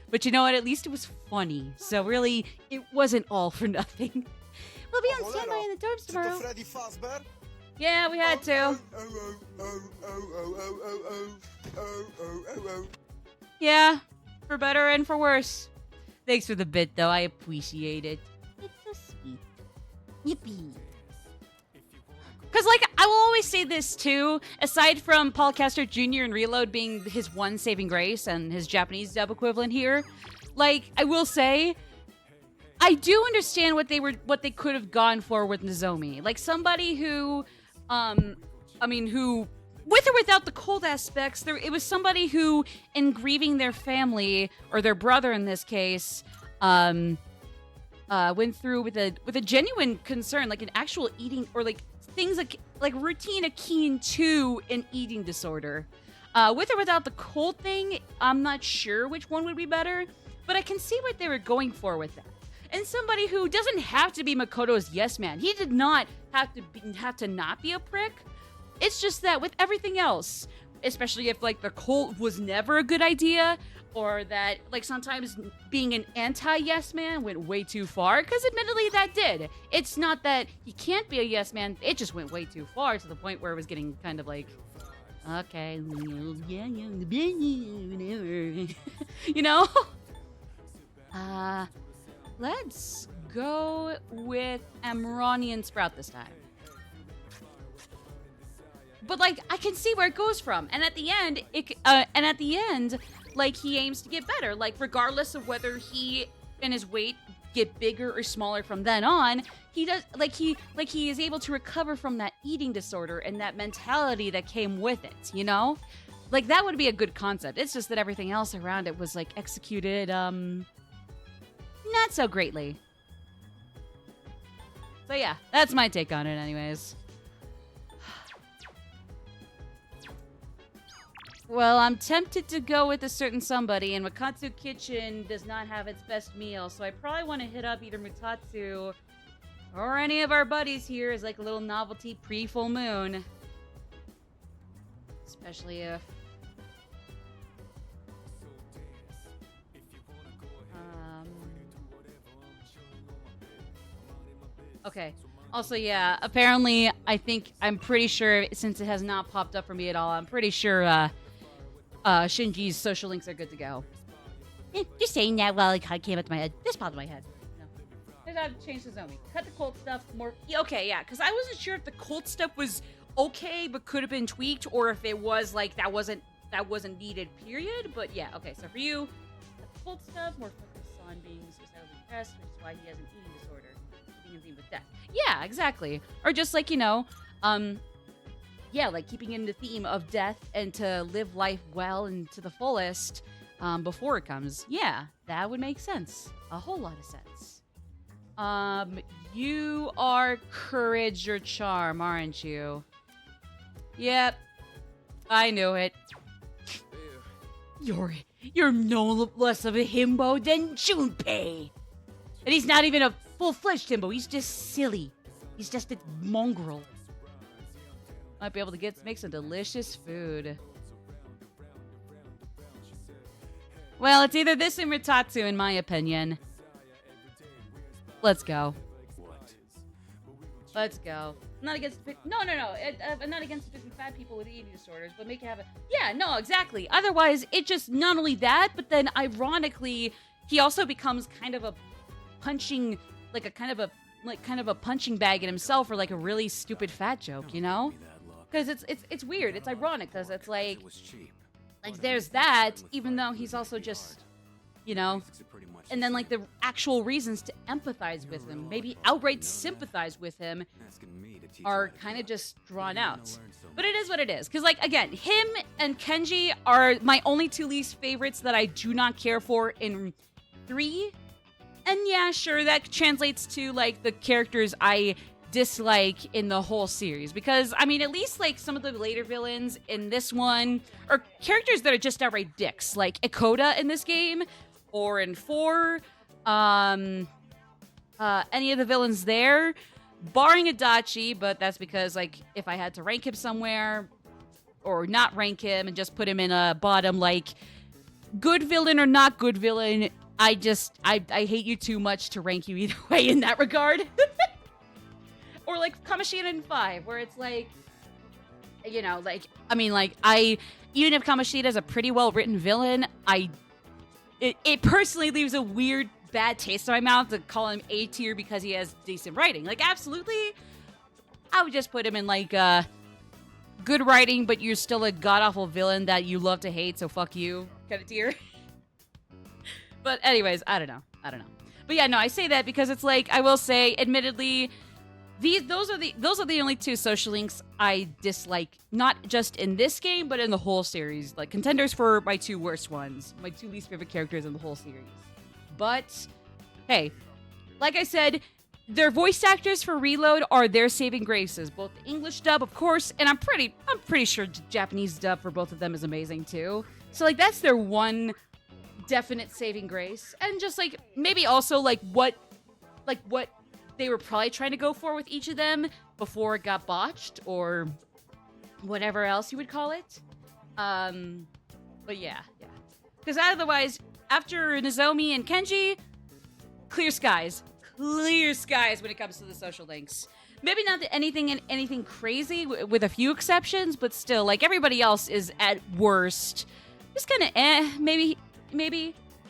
But you know what? At least it was funny. So really, it wasn't all for nothing. We'll be on standby in the dorms tomorrow. Freddy Fazbear? Yeah, we had to. Yeah, for better and for worse. Thanks for the bit, though. I appreciate it. It's so sweet. Yippee. Because, like, I will always say this, too. Aside from Paul Castor Jr. and Reload being his one saving grace and his Japanese dub equivalent here, like, I will say, I do understand what they could have gone for with Nozomi. Like, somebody who, who, with or without the cold aspects, it was somebody who, in grieving their family, or their brother in this case, went through with a genuine concern, like an actual eating, or like things like routine akin to an eating disorder. With or without the cold thing, I'm not sure which one would be better, but I can see what they were going for with that. And somebody who doesn't have to be Makoto's yes man. He did not have to not be a prick. It's just that with everything else, especially if like the cult was never a good idea, or that like sometimes being an anti-yes man went way too far, because admittedly that did. It's not that he can't be a yes man, it just went way too far to the point where it was getting kind of like, okay, yeah, whatever. You know? Let's go with Amrani Sprout this time. But like, I can see where it goes from, and at the end, like he aims to get better. Like regardless of whether he and his weight get bigger or smaller from then on, he does he is able to recover from that eating disorder and that mentality that came with it. You know, like that would be a good concept. It's just that everything else around it was like executed not so greatly. So yeah, that's my take on it, anyways. Well, I'm tempted to go with a certain somebody, and Wakatsu Kitchen does not have its best meal, so I probably want to hit up either Mutatsu or any of our buddies here as like a little novelty pre-full moon. Especially if... Okay. Also, yeah, apparently, I'm pretty sure, since it has not popped up for me at all, I'm pretty sure, Shinji's social links are good to go. Just saying that while it came up to my head. Just popped in my head. No. I gotta change the zoning. Cut the cult stuff more. Yeah, okay, yeah, because I wasn't sure if the cult stuff was okay, but could have been tweaked, or if it was like that wasn't needed. Period. But yeah, okay. So for you, the cult stuff more focused on being suicidally depressed, which is why he has an eating disorder, keeping in theme with death. Yeah, exactly. Or just like yeah, like keeping in the theme of death and to live life well and to the fullest before it comes. Yeah, that would make sense. A whole lot of sense. You are courage or charm, aren't you? Yep, I knew it. You're no less of a himbo than Junpei. And he's not even a full-fledged himbo. He's just silly. He's just a mongrel. Might be able to make some delicious food. Well, it's either this or Mutatsu, in my opinion. Let's go. Let's go. I'm not against no. I'm not against picking fat people with eating disorders, but make it have a... Yeah, no, exactly. Otherwise, it just not only that, but then ironically, he also becomes kind of a punching, like a kind of a punching bag in himself, or like a really stupid fat joke, you know? Because it's weird. It's ironic because it's like there's that, even though he's also just, you know, and then like the actual reasons to empathize with him, maybe outright sympathize with him, are kind of just drawn out. But it is what it is. Because like again, him and Kenji are my only two least favorites that I do not care for in 3. And yeah, sure, that translates to like the characters I dislike in the whole series, because I mean, at least like some of the later villains in this one are characters that are just outright dicks, like Ikoda in this game, or in 4, any of the villains there, barring Adachi, but that's because like if I had to rank him somewhere or not rank him and just put him in a bottom, like good villain or not good villain, I hate you too much to rank you either way in that regard. Or like Kamoshida in 5, where it's like, you know, like, I mean, like, even if Kamoshida is a pretty well-written villain, it personally leaves a weird, bad taste in my mouth to call him A tier because he has decent writing. Like, absolutely, I would just put him in, like, good writing, but you're still a god-awful villain that you love to hate, so fuck you kind of tier. But anyways, I don't know. But yeah, no, I say that because it's like, I will say, admittedly, those are the only two social links I dislike, not just in this game, but in the whole series. Like, contenders for my 2 worst ones, my 2 least favorite characters in the whole series. But hey, like I said, their voice actors for Reload are their saving graces. Both the English dub, of course, and I'm pretty sure Japanese dub for both of them is amazing too. So like that's their one definite saving grace, and just like maybe also like what they were probably trying to go for with each of them before it got botched or whatever else you would call it. But yeah. Because otherwise, after Nozomi and Kenji, clear skies. Clear skies when it comes to the social links. Maybe not anything crazy, with a few exceptions, but still, like, everybody else is at worst just kind of maybe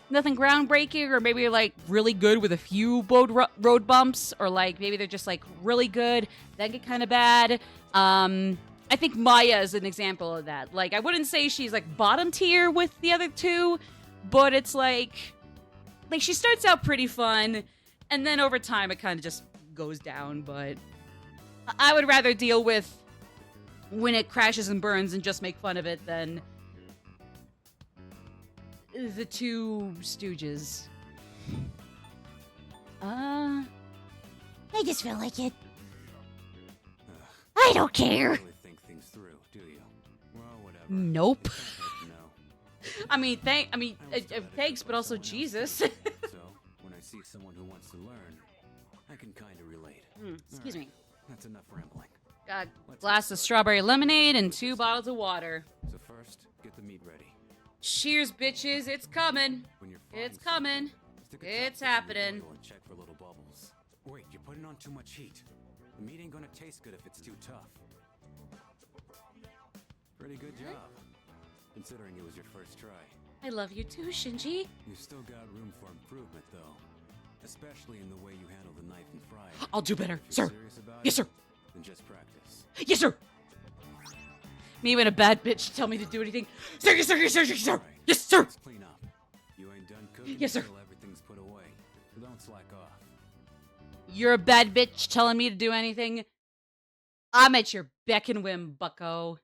nothing groundbreaking, or maybe like really good with a few road bumps, or like maybe they're just like really good, then get kind of bad. I think Maya is an example of that. Like, I wouldn't say she's like bottom tier with the other two, but it's like she starts out pretty fun, and then over time it kind of just goes down. But I would rather deal with when it crashes and burns and just make fun of it than the two stooges. I just feel like it. I don't care. Really think things through, do you? Well, whatever. Nope. No. I mean, thanks, but also Jesus. So, when I see someone who wants to learn, I can kind of relate. Excuse me. That's enough rambling. Got a glass of strawberry lemonade and 2 bottles of water. So first, get the meat ready. Cheers, bitches. It's coming. When you're frying It's coming. something, stick a It's chopstick in the happening. oil and check for little bubbles. Wait, you're putting on too much heat. The meat ain't gonna taste good if it's too tough. Pretty good job, considering it was your first try. I love you too, Shinji. You've still got room for improvement, though. Especially in the way you handle the knife and fry it. I'll do better, If you're sir. serious about Yes, it, sir. then just practice. Yes, sir. Me when a bad bitch tell me to do anything. Sir, yes, sir, yes, sir, yes, sir. Alright, Yes, sir. let's clean up. You ain't done cooking Yes, sir. until everything's put away. So don't slack off. You're a bad bitch telling me to do anything. I'm at your beck and whim, bucko.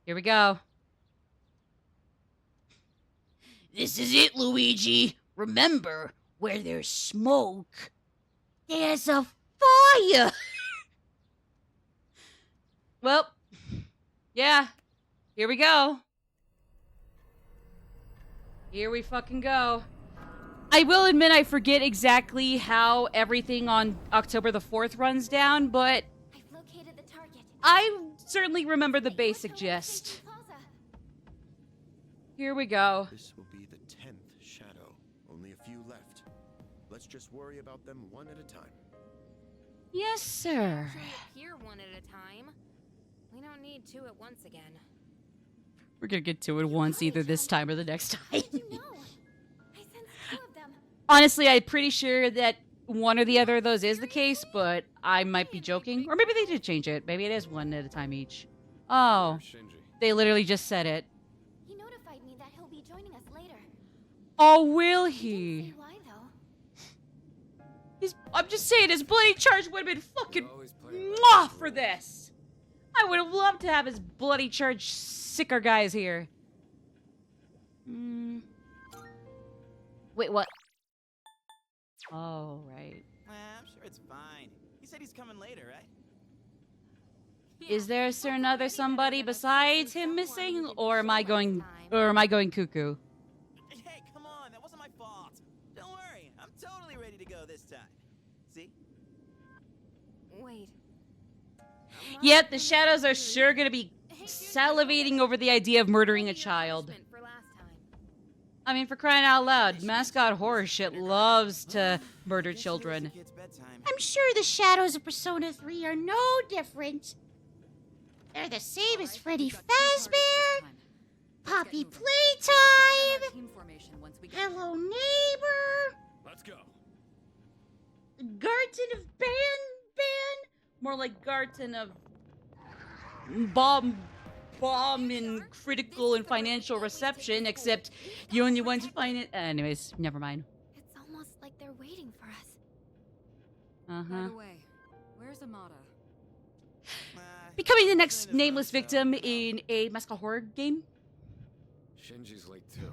Here we go. This is it, Luigi. Remember, where there's smoke, there's a fire. Well, yeah. Here we go. Here we fucking go. I will admit I forget exactly how everything on October the 4th runs down, but I've located the target. I certainly remember the basic gist. Here we go. This will be the 10th shadow. Only a few left. Let's just worry about them one at a time. Yes, sir. Actually appear one at a time. We don't need 2 at once again. We're gonna get to it once, either this time or the next time. How did you know? I sensed 2 of them. Honestly, I'm pretty sure that one or the other of those is the case, but I might be joking. Or maybe they did change it. Maybe it is 1 at a time each. Oh, Where's Shinji? they literally just said it. He notified me that he'll be joining us later. Oh, will Didn't he? say why though. I'm just saying, his bloody charge would have been fucking Always play it mwah by for the this. I would have loved to have his bloody charge sicker guys here. Wait, what? Oh, right. I'm sure it's fine. He said he's coming later, right? Is there a certain other somebody besides him missing, or am I going cuckoo? Hey, come on, that wasn't my fault. Don't worry, I'm totally ready to go this time. See? Wait. Yep, the shadows are sure gonna be salivating over the idea of murdering a child. For last time. I mean, for crying out loud, mascot horror shit loves to murder children. It's bedtime. I'm sure the shadows of Persona 3 are no different. They're the same as Freddy Fazbear, Poppy Playtime, Team formation once we Hello Neighbor, Let's go. Garten of Ban? More like Garten of Bomb in critical and financial reception, except you only want to find it. Anyways, never mind. It's almost like they're waiting for us. Uh-huh. By the way, where's Amada? Becoming the next nameless victim in a mascot horror game? Shinji's late too.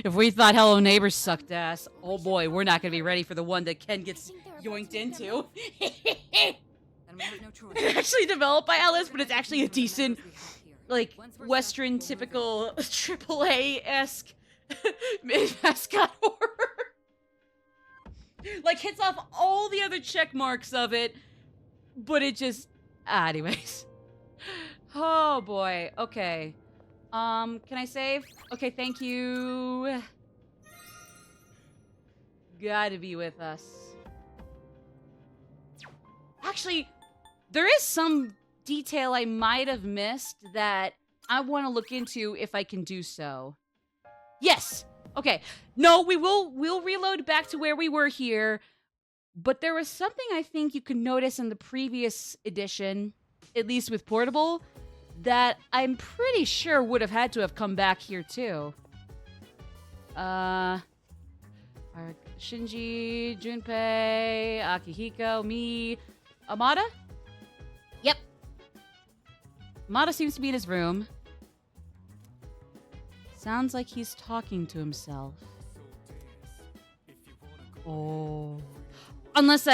If we thought Hello Neighbor sucked ass, oh boy, we're not gonna be ready for the one that Ken gets yoinked into. Then we have no choice. It's actually developed by Alice, but it's actually a decent, like, Western typical AAA-esque mascot horror. Like, hits off all the other check marks of it, but it just, Anyways. Oh boy. Okay. Can I save? Okay, thank you. Gotta be with us. Actually, there is some detail I might have missed that I want to look into if I can do so. Yes. Okay. No, we'll reload back to where we were here. But there was something I think you could notice in the previous edition, at least with Portable, that I'm pretty sure would have had to have come back here too. Our Shinji, Junpei, Akihiko, me, Amada? Yep. Amada seems to be in his room. Sounds like he's talking to himself. Oh. Unless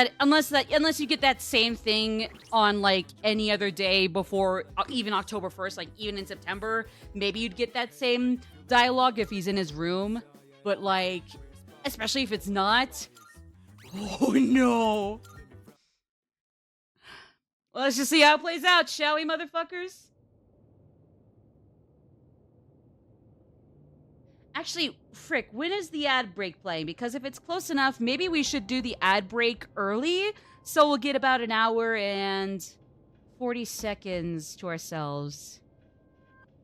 you get that same thing on like any other day before even October 1st, like even in September, maybe you'd get that same dialogue if he's in his room. But like, especially if it's not. Oh no. Well, let's just see how it plays out, shall we, motherfuckers? Actually, frick, when is the ad break playing? Because if it's close enough, maybe we should do the ad break early, so we'll get about an hour and 40 seconds to ourselves.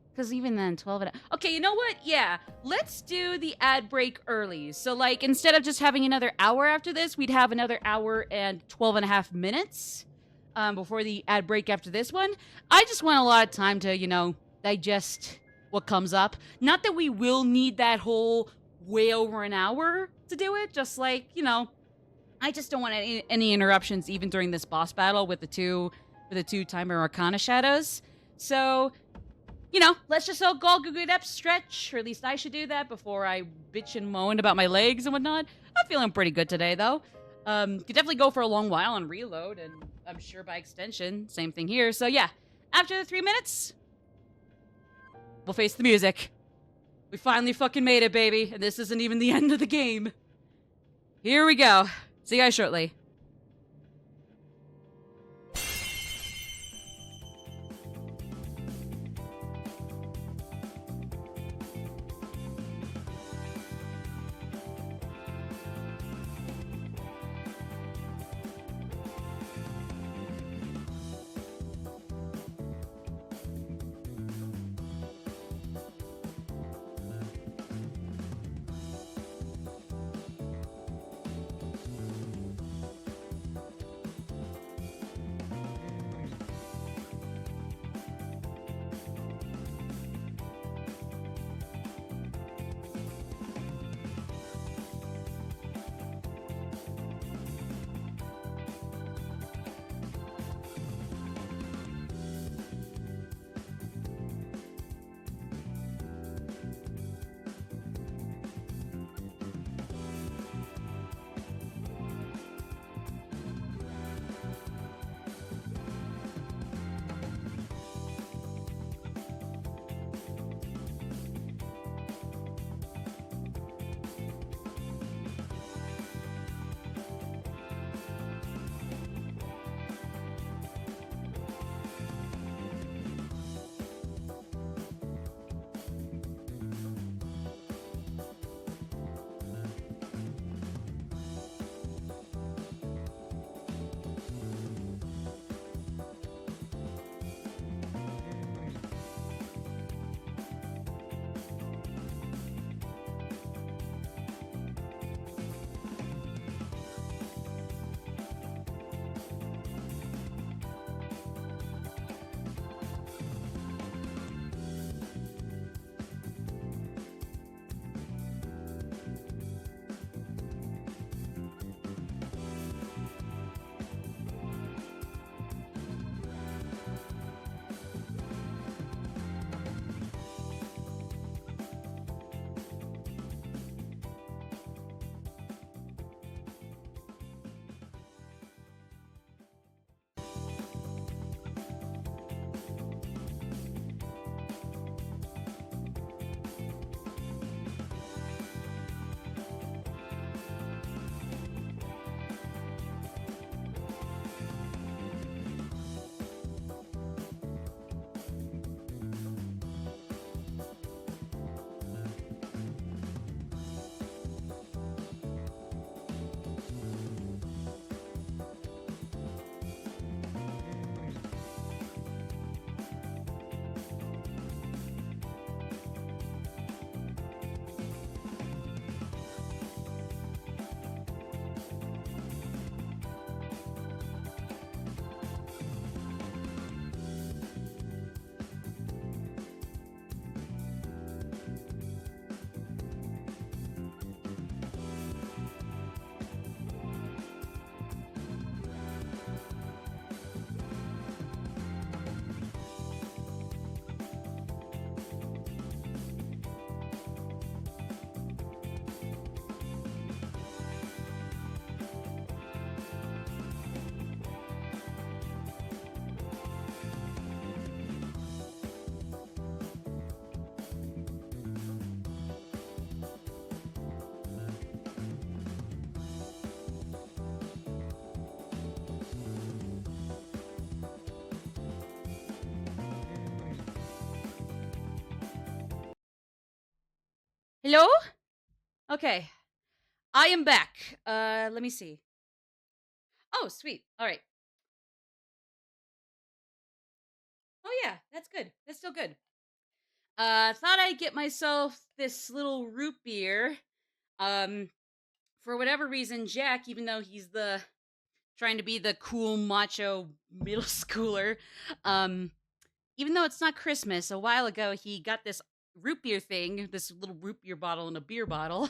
Because even then, 12 and... Okay, you know what? Yeah, let's do the ad break early. So, like, instead of just having another hour after this, we'd have another hour and 12 and a half minutes before the ad break after this one. I just want a lot of time to, you know, digest what comes up. Not that we will need that whole way over an hour to do it, just like, you know, I just don't want any interruptions even during this boss battle with the two Timer Arcana shadows. So, you know, let's just all go good up stretch, or at least I should do that before I bitch and moan about my legs and whatnot. I'm feeling pretty good today, though. Could definitely go for a long while and reload, and I'm sure by extension, same thing here. So yeah, after the 3 minutes, we'll face the music. We finally fucking made it, baby, and this isn't even the end of the game. Here we go. See you guys shortly. Hello? Okay. I am back. Let me see. Oh, sweet. All right. Oh yeah, that's good. That's still good. Thought I'd get myself this little root beer. Um, for whatever reason, Jack, even though he's the trying to be the cool macho middle schooler, um, even though it's not Christmas, a while ago he got this root beer thing, this little root beer bottle in a beer bottle,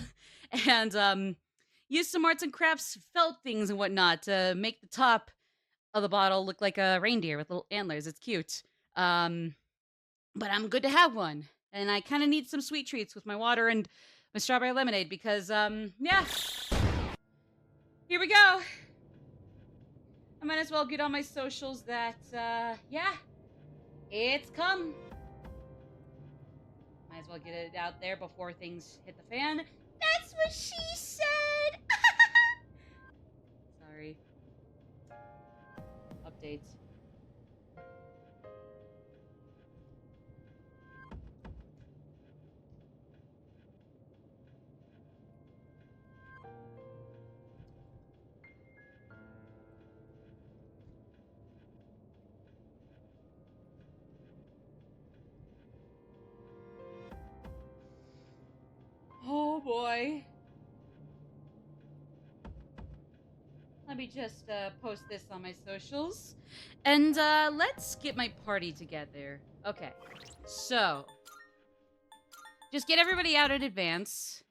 and used some arts and crafts felt things and whatnot to make the top of the bottle look like a reindeer with little antlers. It's cute. Um, but I'm good to have one. And I kind of need some sweet treats with my water and my strawberry lemonade because, yeah. Here we go. I might as well get on my socials that, yeah, it's come. Might as well get it out there before things hit the fan. That's what she said. Sorry. Updates. Oh boy. Let me just post this on my socials. And let's get my party together. Okay. So, just get everybody out in advance.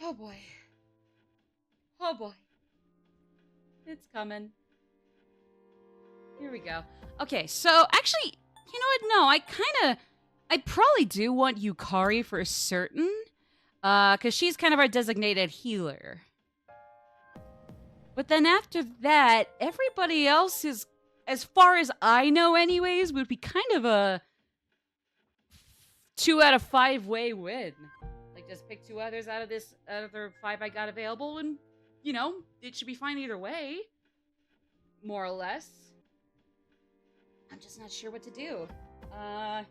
Oh boy. Oh boy. It's coming. Here we go. Okay, so actually, you know what? No, I probably do want Yukari for certain. Because she's kind of our designated healer. But then after that, everybody else is, as far as I know anyways, would be kind of a 2 out of 5 way win. Like, just pick 2 others out of this other 5 I got available, and, you know, it should be fine either way. More or less. I'm just not sure what to do. Alright,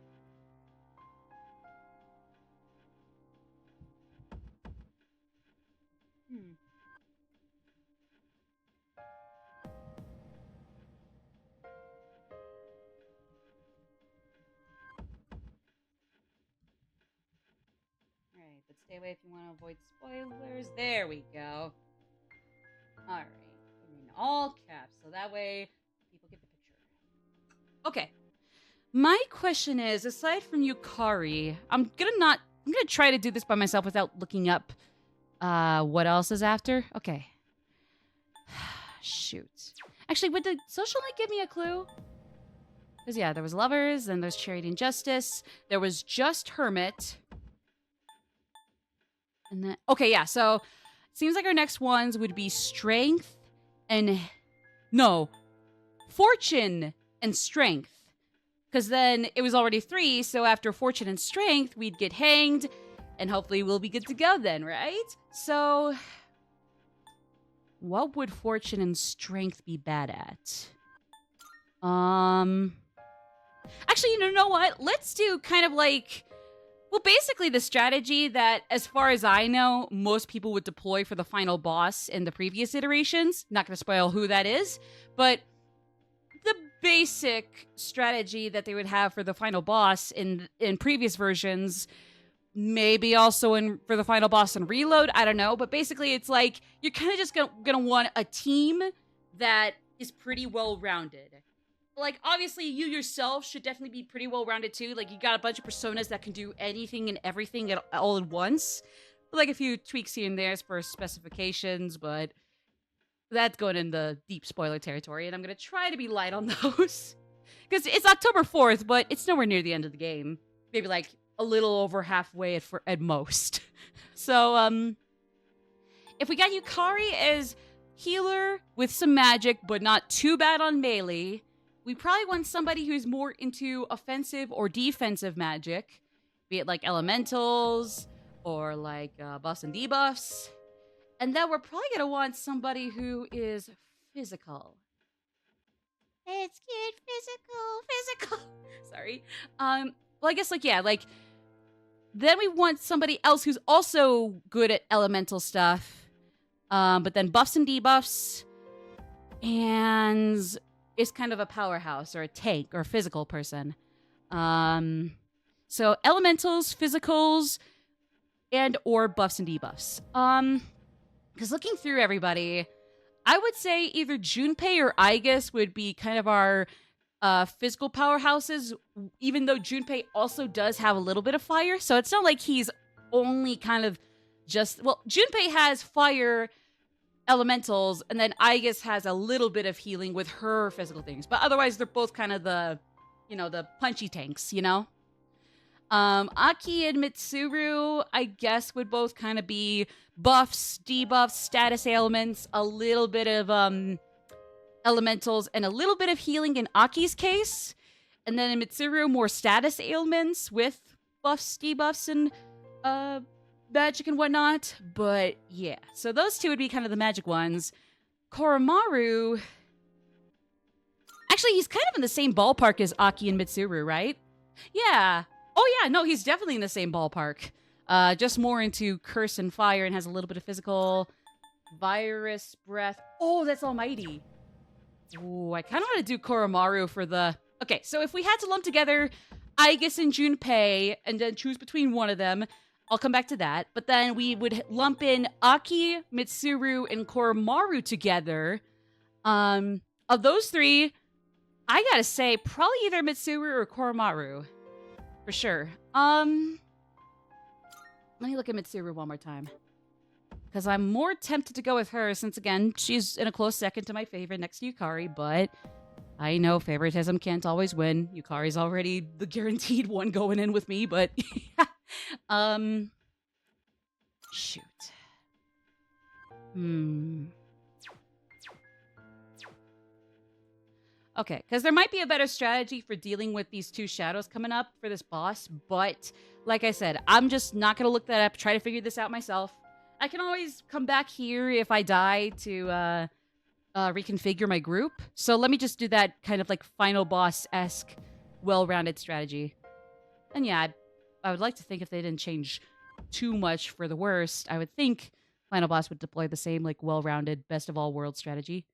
but stay away if you want to avoid spoilers. There we go. Alright. In all caps, so that way people get the picture. Okay. My question is, aside from Yukari, I'm gonna try to do this by myself without looking up what else is after. Okay. Shoot. Actually, would the social link give me a clue? Because, yeah, there was Lovers, then there's Charity and Justice. There was just Hermit. And then, okay, yeah, so it seems like our next ones would be Strength and, no, Fortune and Strength. Because then it was already 3, so after Fortune and Strength, we'd get hanged, and hopefully we'll be good to go then, right? So, what would Fortune and Strength be bad at? Actually, you know what? Let's do kind of like, well, basically the strategy that, as far as I know, most people would deploy for the final boss in the previous iterations. Not going to spoil who that is, but the basic strategy that they would have for the final boss in previous versions, maybe also for the final boss in Reload, I don't know, but basically it's like you're kind of just gonna want a team that is pretty well-rounded. Like, obviously, you yourself should definitely be pretty well-rounded too. Like, you got a bunch of personas that can do anything and everything all at once. Like, a few tweaks here and there for specifications, but that's going in the deep spoiler territory, and I'm going to try to be light on those. Because it's October 4th, but it's nowhere near the end of the game. Maybe, like, a little over halfway at most. So, if we got Yukari as healer with some magic, but not too bad on melee, we probably want somebody who's more into offensive or defensive magic, be it like elementals or like buffs and debuffs. And then we're probably going to want somebody who is physical. Let's get physical. Sorry. Well, I guess, like, yeah, like, then we want somebody else who's also good at elemental stuff, but then buffs and debuffs, and is kind of a powerhouse or a tank or a physical person. So elementals, physicals, and or buffs and debuffs. Because looking through everybody, I would say either Junpei or Aigis would be kind of our physical powerhouses, even though Junpei also does have a little bit of fire. So it's not like he's only kind of just... Well, Junpei has fire elementals, and then Aigis has a little bit of healing with her physical things. But otherwise, they're both kind of the, the punchy tanks, Aki and Mitsuru, I guess, would both kind of be buffs, debuffs, status ailments, a little bit of elementals, and a little bit of healing in Aki's case. And then in Mitsuru, more status ailments with buffs, debuffs, and magic and whatnot. But yeah, so those two would be kind of the magic ones. Koromaru, actually, he's kind of in the same ballpark as Aki and Mitsuru, right? Yeah. Oh yeah, no, he's definitely in the same ballpark. Just more into curse and fire, and has a little bit of physical. Virus, breath. Oh, that's almighty. Ooh, I kind of want to do Koromaru for the... Okay, so if we had to lump together Aigis and Junpei, and then choose between one of them, I'll come back to that. But then we would lump in Aki, Mitsuru, and Koromaru together. Of those three, I gotta say, probably either Mitsuru or Koromaru. For sure. Let me look at Mitsuru one more time. Because I'm more tempted to go with her since, again, she's in a close second to my favorite next to Yukari, but I know favoritism can't always win. Yukari's already the guaranteed one going in with me, but... Shoot. Okay, because there might be a better strategy for dealing with these two shadows coming up for this boss, but like I said, I'm just not going to look that up, try to figure this out myself. I can always come back here if I die to reconfigure my group. So let me just do that kind of like final boss-esque, well-rounded strategy. And yeah, I would like to think if they didn't change too much for the worst, I would think final boss would deploy the same like well-rounded, best of all worlds strategy.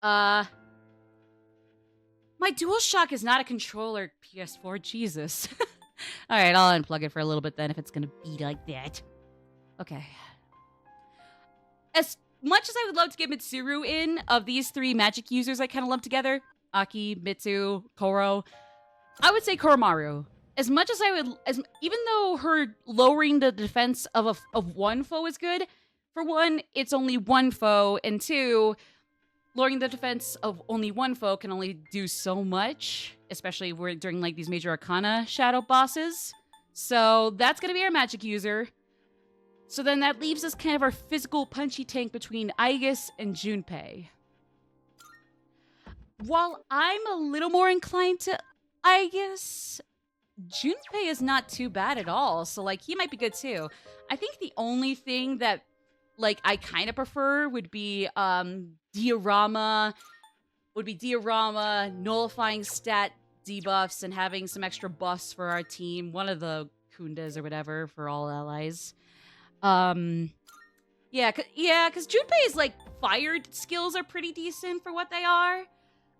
My DualShock is not a controller, PS4. Jesus. Alright, I'll unplug it for a little bit then if it's gonna be like that. Okay. As much as I would love to get Mitsuru in, of these three magic users I kind of lumped together, Aki, Mitsu, Koro, I would say Koromaru. As much as I would... even though her lowering the defense of one foe is good, for one, it's only one foe, and two... lowering the defense of only one foe can only do so much, especially during like these major arcana shadow bosses. So that's going to be our magic user. So then that leaves us kind of our physical punchy tank between Aigis and Junpei. While I'm a little more inclined to Aigis, Junpei is not too bad at all. So like he might be good too. I think the only thing that like I kind of prefer would be diorama, nullifying stat debuffs and having some extra buffs for our team. One of the kundas or whatever for all allies. Yeah, because Junpei's like fired skills are pretty decent for what they are.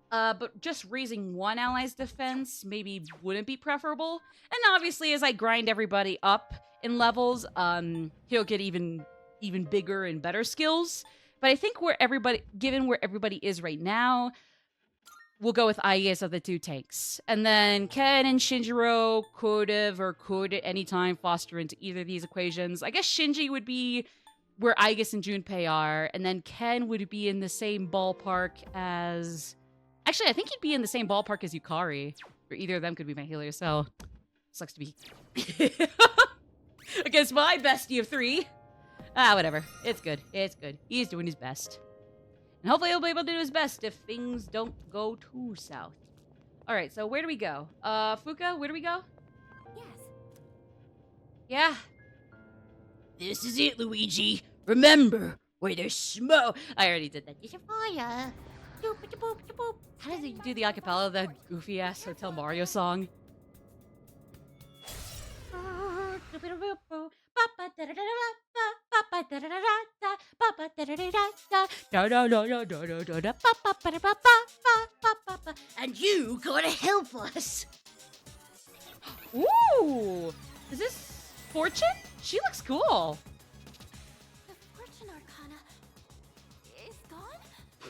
But just raising one ally's defense maybe wouldn't be preferable. And obviously, as I grind everybody up in levels, he'll get even bigger and better skills. But I think given where everybody is right now, we'll go with Aigis of the two tanks. And then Ken and Shinjiro could at any time foster into either of these equations. I guess Shinji would be where Aigis and Junpei are, and then Ken would be in the same ballpark as... Actually, I think he'd be in the same ballpark as Yukari, or either of them could be my healer, so... Sucks to be... against my bestie of three. Whatever. It's good. It's good. He's doing his best. And hopefully he'll be able to do his best if things don't go too south. Alright, so where do we go? Fuka, where do we go? Yes. Yeah. This is it, Luigi. Remember, where there's smoke. I already did that. Fire. How does he do the acapella of that goofy ass Hotel Mario song? And you gotta help us. Ooh! Is this Fortune? She looks cool. The Fortune Arcana is gone?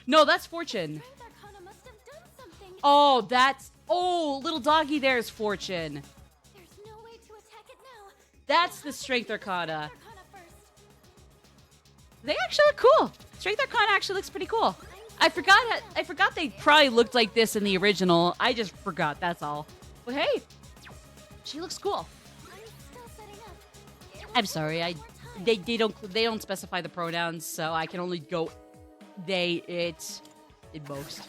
No, that's Fortune. Strength Arcana must have done something. Oh, that's... Oh, little doggy there is Fortune. There's no way to attack it now. That's the Strength Arcana. Strength Arcana first. They actually look cool. Strength Arcana actually looks pretty cool. I forgot they probably looked like this in the original. I just forgot, that's all. But hey, she looks cool. I'm still setting up. It'll I'm take sorry, a little more time. they don't specify the pronouns, so I can only go they, it, in most.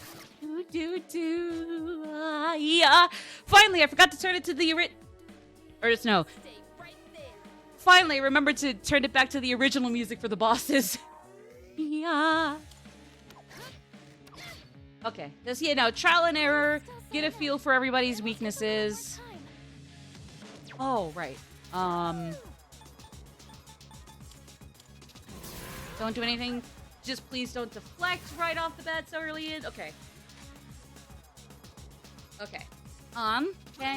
Yeah. Finally, I forgot to turn it to the no. Stay right there. Finally, I remembered to turn it back to the original music for the bosses. Yeah. Okay, just, trial and error, get a feel for everybody's weaknesses. Oh, right. Don't do anything. Just please don't deflect right off the bat so early in. Okay. Okay. Can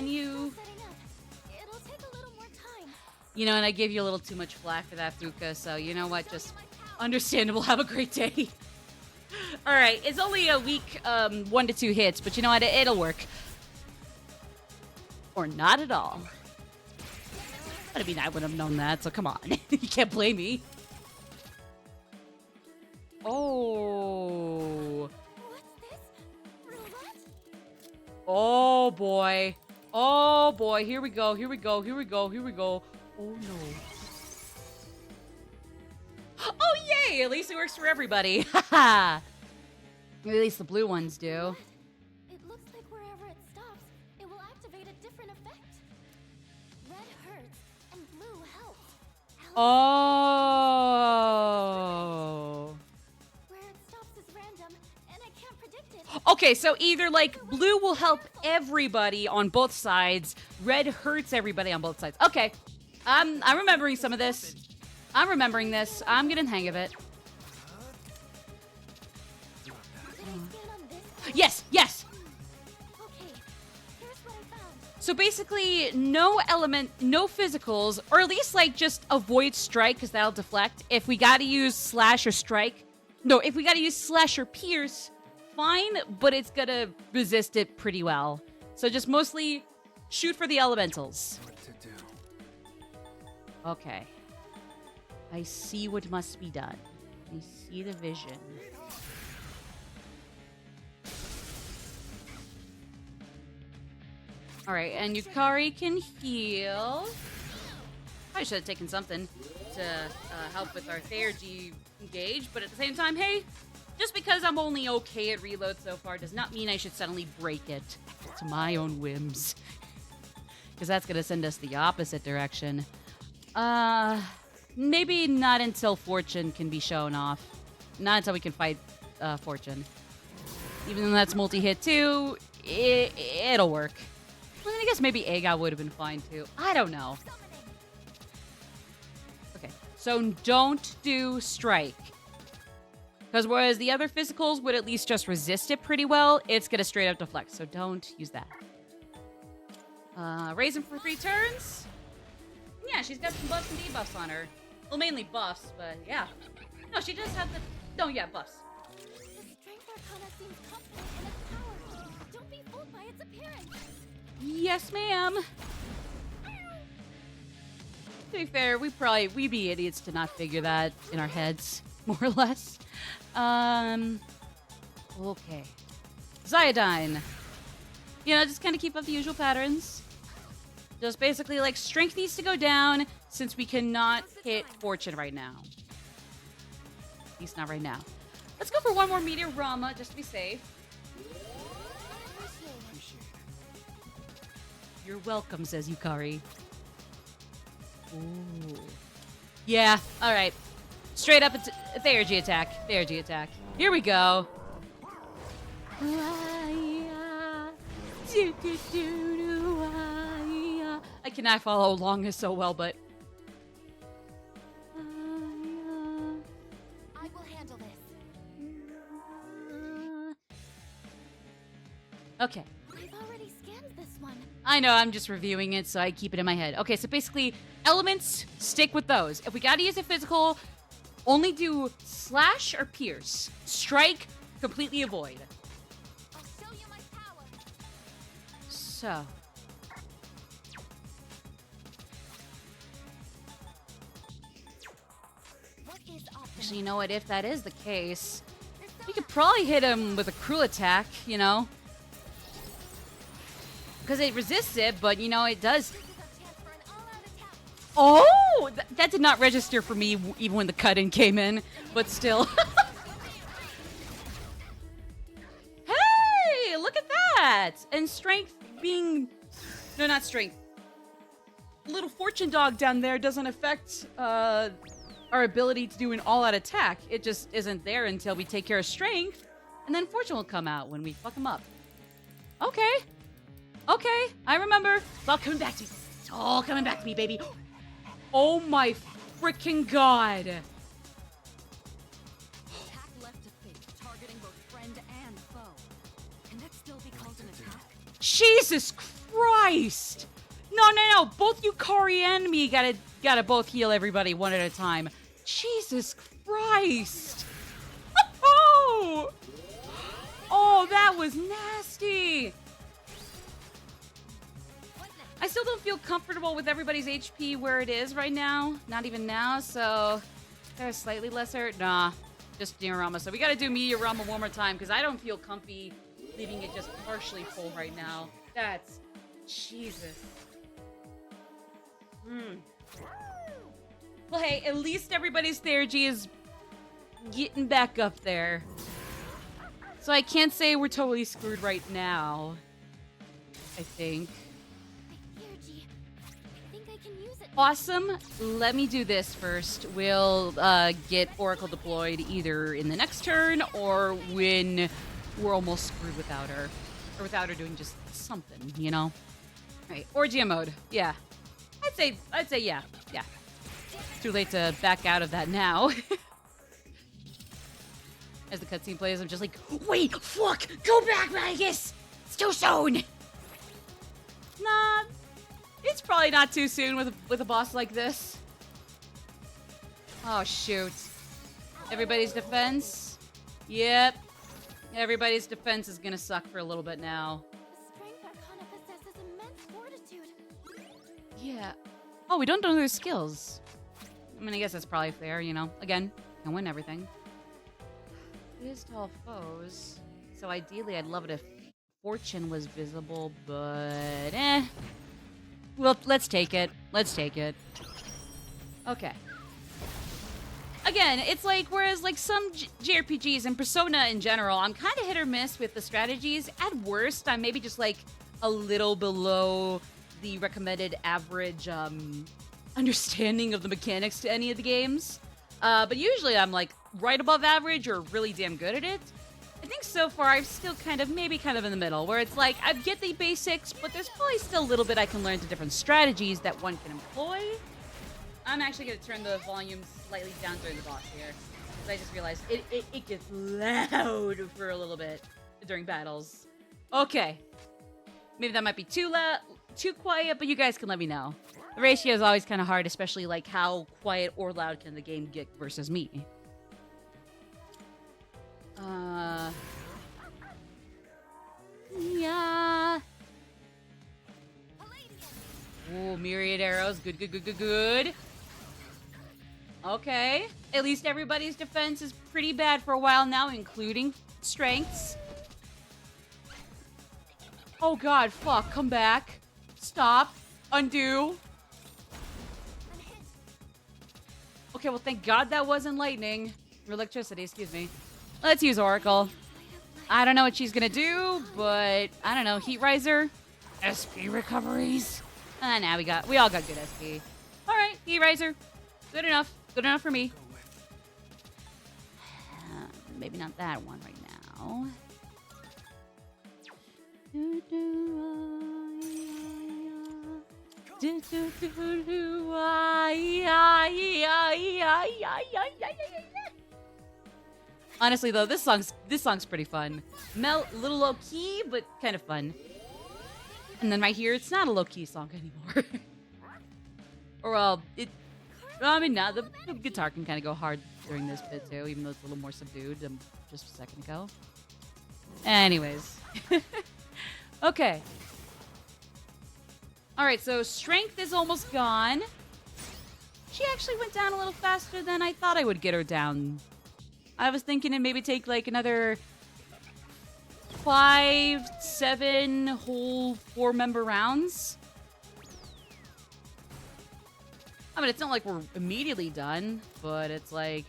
you... Setting up. It'll take a little more time. And I gave you a little too much flack for that, Fuka, so you know what? Just understandable. Have a great day. All right, it's only a week, 1 to 2 hits, but you know what? It'll work. Or not at all. But I mean, I would have known that, so come on. You can't blame me. Oh. What's this? Roulette? Oh, boy. Oh, boy. Here we go. Here we go. Here we go. Here we go. Oh, no. Oh, yay! At least it works for everybody. Haha. At least the blue ones do. It looks like wherever it stops, it will activate a different effect. Red hurts and blue helps. Oh. Where it stops is random, and I can't predict it. Okay, so either like blue will help everybody on both sides, red hurts everybody on both sides. Okay, I'm remembering some of this. I'm remembering this. I'm getting the hang of it. Did I stand on this? Yes, yes. Okay, here's what I found. So basically, no physicals, or at least like just avoid strike because that'll deflect. If we gotta use slash or strike, no, if we gotta use slash or pierce, fine, but it's gonna resist it pretty well. So just mostly shoot for the elementals. What to do? Okay. I see what must be done. I see the vision. Alright, and Yukari can heal. I should have taken something to help with our Theurgy engage, but at the same time, hey, just because I'm only okay at reload so far does not mean I should suddenly break it to my own whims. Because that's going to send us the opposite direction. Maybe not until Fortune can be shown off. Not until we can fight Fortune. Even though that's multi-hit too, it'll work. Well, then I guess maybe Aegon would have been fine too. I don't know. Okay, so don't do strike. Because whereas the other physicals would at least just resist it pretty well, it's going to straight up deflect, so don't use that. Raise him for 3 turns? Yeah, she's got some buffs and debuffs on her. Well, mainly buffs, but yeah. No, she does have the... No, yeah, buffs. The Strength Arcana seems confident in its power. Don't be fooled by its appearance. Yes, ma'am. To be fair, we'd be idiots to not figure that in our heads, more or less. Okay. Zyodyne. Just kind of keep up the usual patterns. Just basically, like, strength needs to go down since we cannot hit Fortune right now. At least not right now. Let's go for one more Meteorama, just to be safe. You're welcome, says Yukari. Ooh. Yeah, alright. Straight up, Theurgy attack. Theurgy attack. Here we go. I cannot follow along so well, but I will handle this. okay. I've already scanned this one. I know, I'm just reviewing it, so I keep it in my head. Okay, so basically, elements, stick with those. If we gotta use a physical, only do slash or pierce. Strike, completely avoid. I'll show you my power. So. What is optimal? Actually, you know what? If that is the case, we could probably hit him with a cruel attack, you know? Because it resists it, but, you know, it does. This is our chance for an all-out attack. Oh! That did not register for me even when the cut-in came in, but still. Hey! Look at that! And strength being... No, not strength. Little fortune dog down there doesn't affect our ability to do an all-out attack. It just isn't there until we take care of strength, and then fortune will come out when we fuck him up. Okay. Okay, I remember. It's all coming back to me. It's all coming back to me, baby. Oh my freaking god. Attack left to fate, targeting both friend and foe. Can that still be called an attack? Jesus Christ. No. Both Yukari and me gotta both heal everybody one at a time. Jesus Christ. Oh, that was nasty. I still don't feel comfortable with everybody's HP where it is right now. Not even now, so they're slightly lesser. Nah, just Diorama. So we gotta do Meteorama one more time because I don't feel comfy leaving it just partially full right now. That's... Jesus. Well, hey, at least everybody's Theurgy is getting back up there. So I can't say we're totally screwed right now. I think. Theurgy. I think I can use it. Awesome. Let me do this first. We'll get Oracle deployed either in the next turn or when we're almost screwed without her. Or without her doing just something, you know? Alright, Orgia mode. Yeah. I'd say yeah. Yeah. It's too late to back out of that now. As the cutscene plays, I'm just like, wait, fuck! Go back, Magus! It's too soon! Nah, it's probably not too soon with a boss like this. Oh, shoot. Everybody's defense? Yep. Everybody's defense is gonna suck for a little bit now. The strength arcana possesses immense fortitude. Yeah. Oh, we don't know their skills. I mean, I guess that's probably fair, you know? Again, can win everything. It is to all foes. So ideally, I'd love it if Fortune was visible, but well, let's take it. Let's take it. Okay. Again, it's like, whereas like some JRPGs and Persona in general, I'm kind of hit or miss with the strategies. At worst, I'm maybe just like a little below the recommended average understanding of the mechanics to any of the games. But usually I'm like right above average or really damn good at it. I think so far I'm still kind of in the middle, where it's like I get the basics, but there's probably still a little bit I can learn to different strategies that one can employ. I'm actually going to turn the volume slightly down during the boss here, because I just realized it gets loud for a little bit during battles. Okay. Maybe that might be too loud, too quiet, but you guys can let me know. The ratio is always kind of hard, especially like how quiet or loud can the game get versus me. Yeah. Ooh, myriad arrows. Good. Okay. At least everybody's defense is pretty bad for a while now, including strengths. Oh god, fuck. Come back. Stop. Undo. Okay, well, thank god that wasn't lightning. Or electricity, excuse me. Let's use Oracle. I don't know what she's gonna do, but I don't know. Heat Riser? SP recoveries? Nah, we all got good SP. Alright, Heat Riser. Good enough. Good enough for me. Maybe not that one right now. Honestly, though, this song's pretty fun. A little low key, but kind of fun. And then right here, it's not a low key song anymore. Or well, I mean, now the guitar can kind of go hard during this bit too, even though it's a little more subdued than just a second ago. Anyways, okay. All right, so strength is almost gone. She actually went down a little faster than I thought I would get her down. I was thinking it'd maybe take like another 5, 7 whole 4-member rounds. I mean, it's not like we're immediately done, but it's like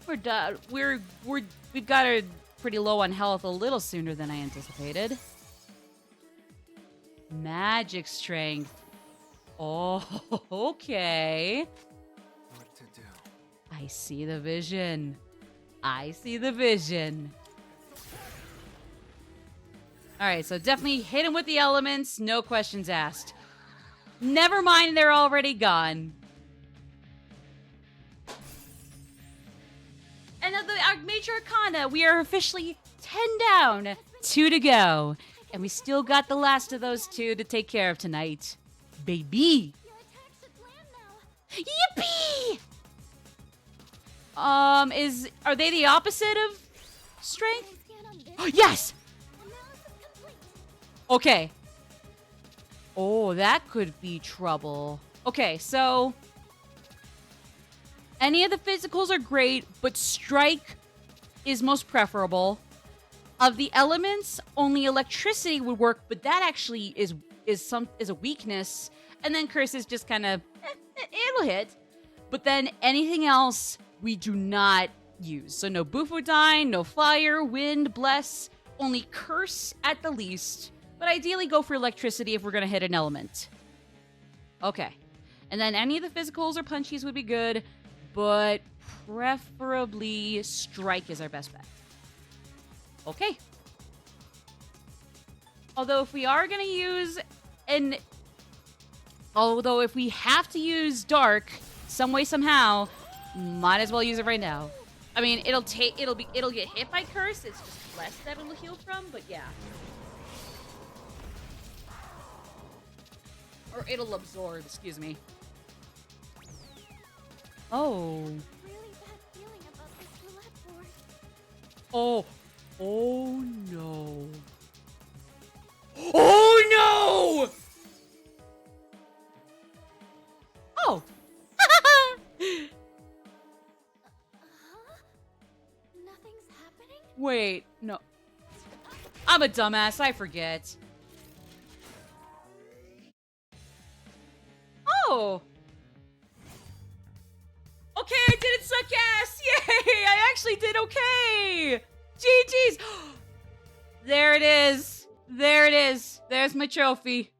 we're done. We've got her pretty low on health a little sooner than I anticipated. Magic strength. Oh, okay. What to do? I see the vision. I see the vision. All right, so definitely hit him with the elements. No questions asked. Never mind, they're already gone. And of the Major Arcana, we are officially 10 down, 2 to go. And we still got the last of those 2 to take care of tonight. Baby! Yippee! Are they the opposite of strength? Yes! Okay. Oh, that could be trouble. Okay, so any of the physicals are great, but strike is most preferable. Of the elements, only electricity would work, but that actually is a weakness. And then curse is just kind of it'll hit. But then anything else we do not use. So no Bufodine, no fire, wind, bless, only curse at the least. But ideally go for electricity if we're going to hit an element. Okay. And then any of the physicals or punchies would be good, but preferably strike is our best bet. Okay. Although if we are going to use although if we have to use dark some way somehow, might as well use it right now. I mean, it'll get hit by curse. It's just less that it'll heal from, but yeah. Or it'll absorb, excuse me. Oh. Really bad feeling about this roulette board. Oh. Oh no. Oh no! Oh. Nothing's happening? Wait, no. I'm a dumbass, I forget. Oh. Okay, I didn't suck ass! Yay! I actually did okay! GG's! There it is. There it is. There's my trophy.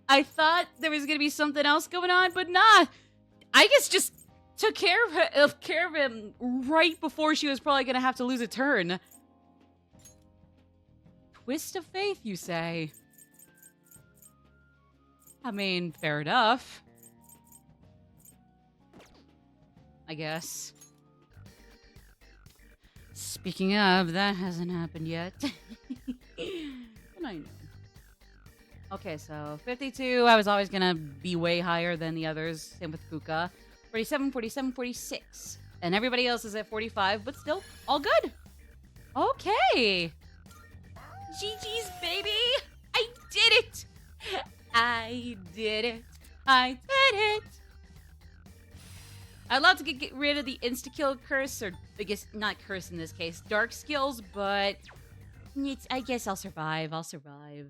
I thought there was gonna be something else going on, but nah. I guess just took care of him right before she was probably gonna have to lose a turn. Twist of fate, you say? I mean, fair enough. I guess. Speaking of, that hasn't happened yet. I know. Okay, so 52, I was always gonna be way higher than the others. Same with Fuka. 47, 47, 46. And everybody else is at 45, but still, all good. Okay. GG's, baby. I did it. I did it. I did it. I'd love to get rid of the insta-kill curse, or I guess not curse in this case, dark skills, but I guess I'll survive. I'll survive.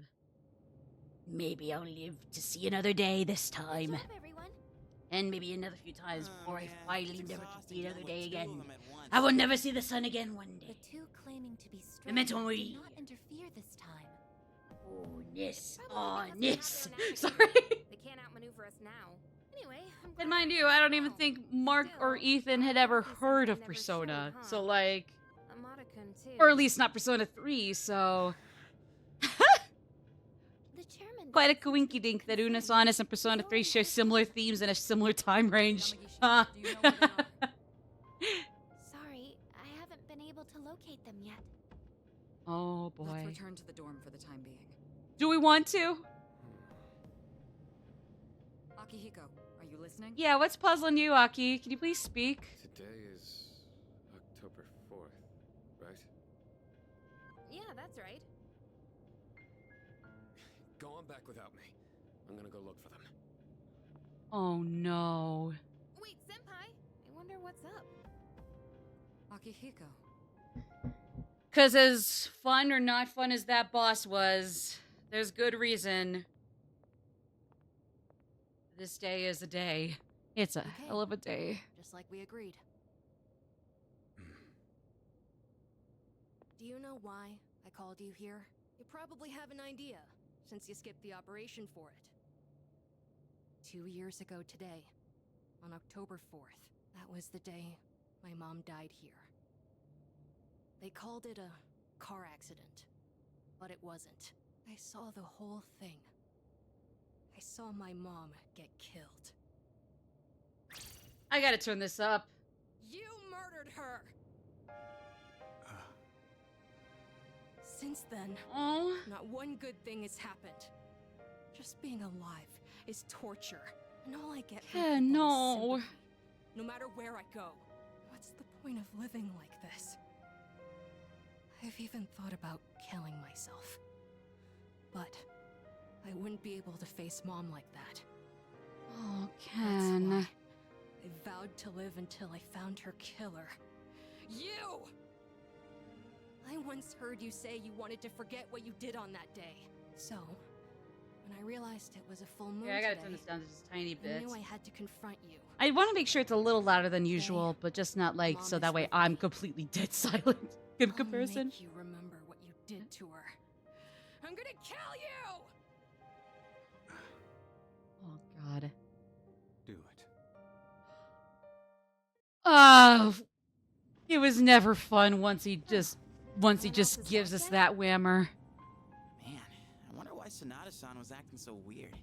Maybe I'll live to see another day this time. Good job, everyone. And maybe another few times before I finally never get to see another day again. I will never see the sun again one The day. two claiming to be strong Memento did mori. not interfere this time. Oh, Nis. Probably Oh, because they're Nis. not Sorry. They can't outmaneuver us now. Anyway, I'm And glad mind we you, I don't did even well. think Mark or Still, Ethan had I ever hope heard I of never Persona. showed, huh? So, like, Amada-kun, too. or at least not Persona 3, so quite a coinkydink that Unis Honest and Persona 3 share similar themes and a similar time range. Huh. Do you know where they are? Sorry, I haven't been able to locate them yet. Oh Let's boy. return to the dorm for the time being. Do we want to? Akihiko, are you listening? Yeah, what's puzzling you, Aki? Can you please speak? Today is October 4th, right? Yeah, that's right. Go on back without me. I'm gonna go look for them. Oh no. Wait, Senpai! I wonder what's up. Akihiko. Because as fun or not fun as that boss was, there's good reason. This day is a day. It's a hell of a day. Just like we agreed. Do you know why I called you here? You probably have an idea, since you skipped the operation for it. 2 years ago today, on October 4th, that was the day my mom died here. They called it a car accident, but it wasn't. I saw the whole thing. I saw my mom get killed. I gotta turn this up. You murdered her! Since then, Oh. not one good thing has happened. Just being alive is torture, and all I get from Yeah, people is no. sympathy, no matter where I go. What's the point of living like this? I've even thought about killing myself. But I wouldn't be able to face Mom like that. Oh, That's Ken. why I vowed to live until I found her killer. You! I once heard you say you wanted to forget what you did on that day. So, when I realized it was a full moon Yeah, I gotta today, turn this down just a tiny I bit. knew I had to confront you. I want to make sure it's a little louder than usual, but just not like Mom so is that way with I'm me. completely dead silent in I'll comparison. make you remember what you did to her. I'm gonna kill you! Oh God. Do it. It was never fun once he just gives us that whammer. Man, I wonder why Sonata-san was acting so weird.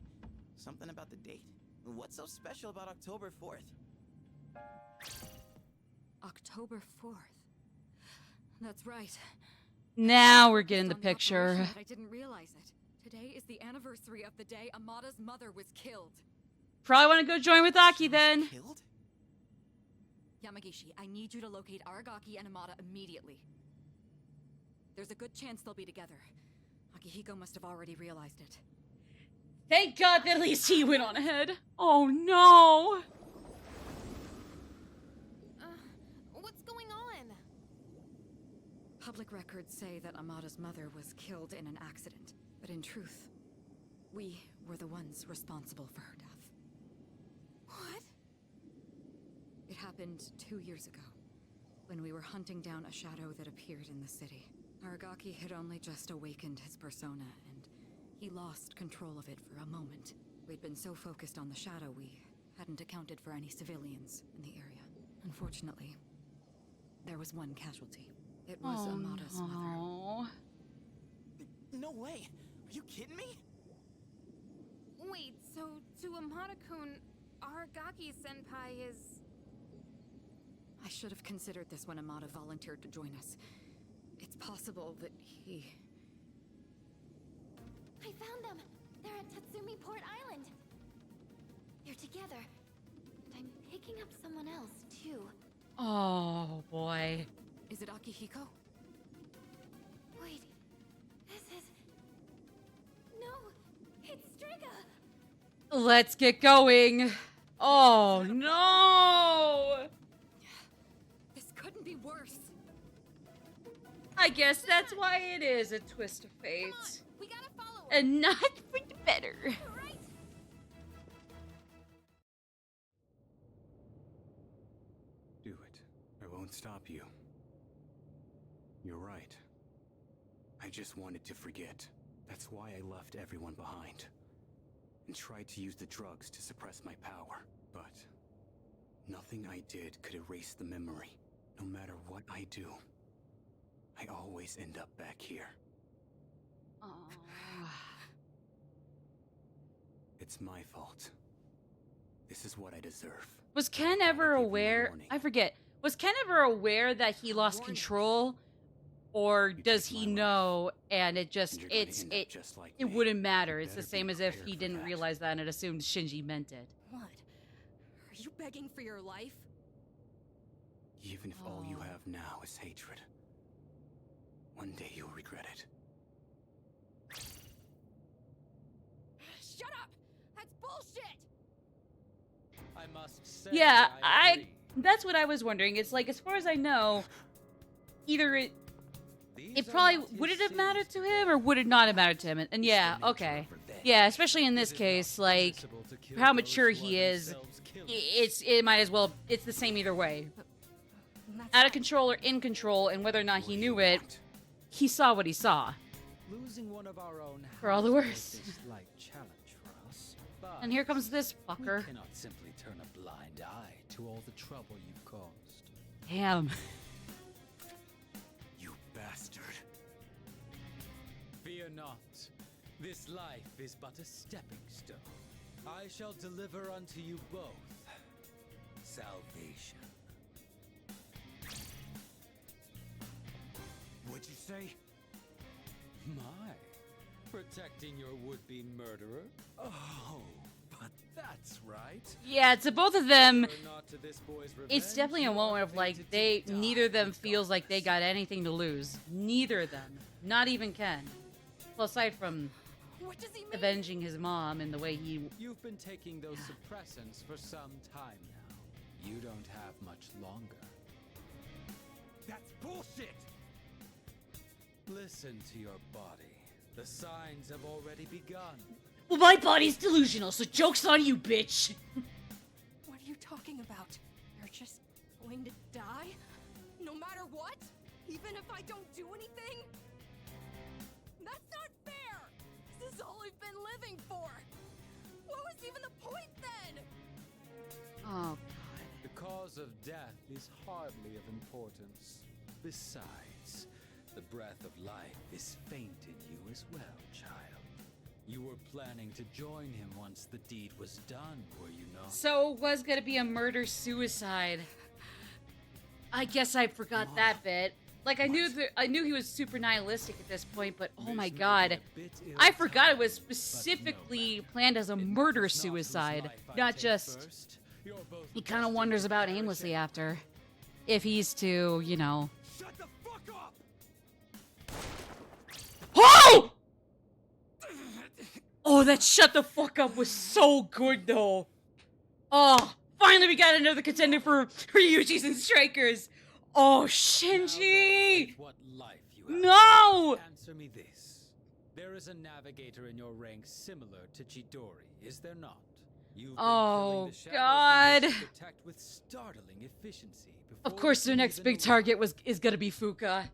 Something about the date? What's so special about October 4th? October 4th. That's right. Now we're getting the On operation, picture. but I didn't realize it. Today is the anniversary of the day Amada's mother was killed. Probably want to go join with Aki then. Killed? Yamagishi, I need you to locate Aragaki and Amada immediately. There's a good chance they'll be together. Akihiko must have already realized it. Thank God that at least he went on ahead. Oh no. What's going on? Public records say that Amada's mother was killed in an accident, but in truth, we were the ones responsible for her death. What? It happened 2 years ago, when we were hunting down a shadow that appeared in the city. Aragaki had only just awakened his persona, and he lost control of it for a moment. We'd been so focused on the shadow, we hadn't accounted for any civilians in the area. Unfortunately, there was one casualty. It was Amada's mother. no. No way. Are you kidding me? Wait, so to Amada-kun, Aragaki-senpai is... I should have considered this when Amada volunteered to join us. It's possible that he... I found them! They're at Tatsumi Port Island! They're together. And I'm picking up someone else, too. Oh boy. Is it Akihiko? Wait, this is... No, it's Strega! Let's get going. Oh no. This couldn't be worse. I guess that's why it is a twist of fate. Come on, we gotta follow her. And not for the better. Right? Do it. I won't stop you. You're right. I just wanted to forget. That's why I left everyone behind. And tried to use the drugs to suppress my power. But nothing I did could erase the memory. No matter what I do, I always end up back here. Oh. It's my fault. This is what I deserve. Was Ken ever aware? I forget. Was Ken ever aware that he lost control? Or does he know and it wouldn't matter. It's the same as if he didn't realize that and it assumed Shinji meant it. What? Are you begging for your life? Even if all you have now is hatred, one day you'll regret it. Shut up! That's bullshit! I must say, Yeah, I that's what I was wondering. It's like, as far as I know, either it probably, would it have mattered to him or would it not have mattered to him? And yeah, okay. Yeah, especially in this case, like, how mature he is, it might as well, it's the same either way. Out of control or in control, and whether or not he knew it, he saw what he saw. Losing one of our own For all the worse. is a slight challenge for us, but And here comes this fucker. we cannot simply turn a blind eye to all the trouble you've caused. Damn. You bastard. Fear not. This life is but a stepping stone. I shall deliver unto you both salvation. What'd you say? My, protecting your would-be murderer? Oh, but that's right. Yeah, to both of them, Or not to this boy's it's revenge, definitely a you moment are of like, fated to die neither of them with feels like they darkness. got anything to lose. Neither of them. Not even Ken. Well, aside from What does he mean? avenging his mom in the way he... You've been taking those suppressants for some time now. You don't have much longer. That's bullshit! Listen to your body. The signs have already begun. Well, my body's delusional, so joke's on you, bitch! What are you talking about? You're just going to die? No matter what? Even if I don't do anything? That's not fair! This is all I've been living for! What was even the point then? Oh, The cause of death is hardly of importance. Besides, the breath of life is faint in you as well, child. You were planning to join him once the deed was done, were you not? So it was gonna be a murder-suicide. I guess I forgot that bit. Like, I knew he was super nihilistic at this point, but oh my god. I forgot it was specifically planned as a murder-suicide, not just... He kind of wanders about aimlessly after. If he's to, you know... Shut the fuck up! Oh! Oh, that shut the fuck up was so good, though. Oh, finally we got another contender for Ryuji's and Strikers. Oh, Shinji! What life you have. No! Answer me this. There is a navigator in your ranks similar to Chidori, is there not? You've been Oh, killing the shadows God. they wish to protect with startling efficiency. Of before course, you their can next even big arrive. target is gonna be Fuka.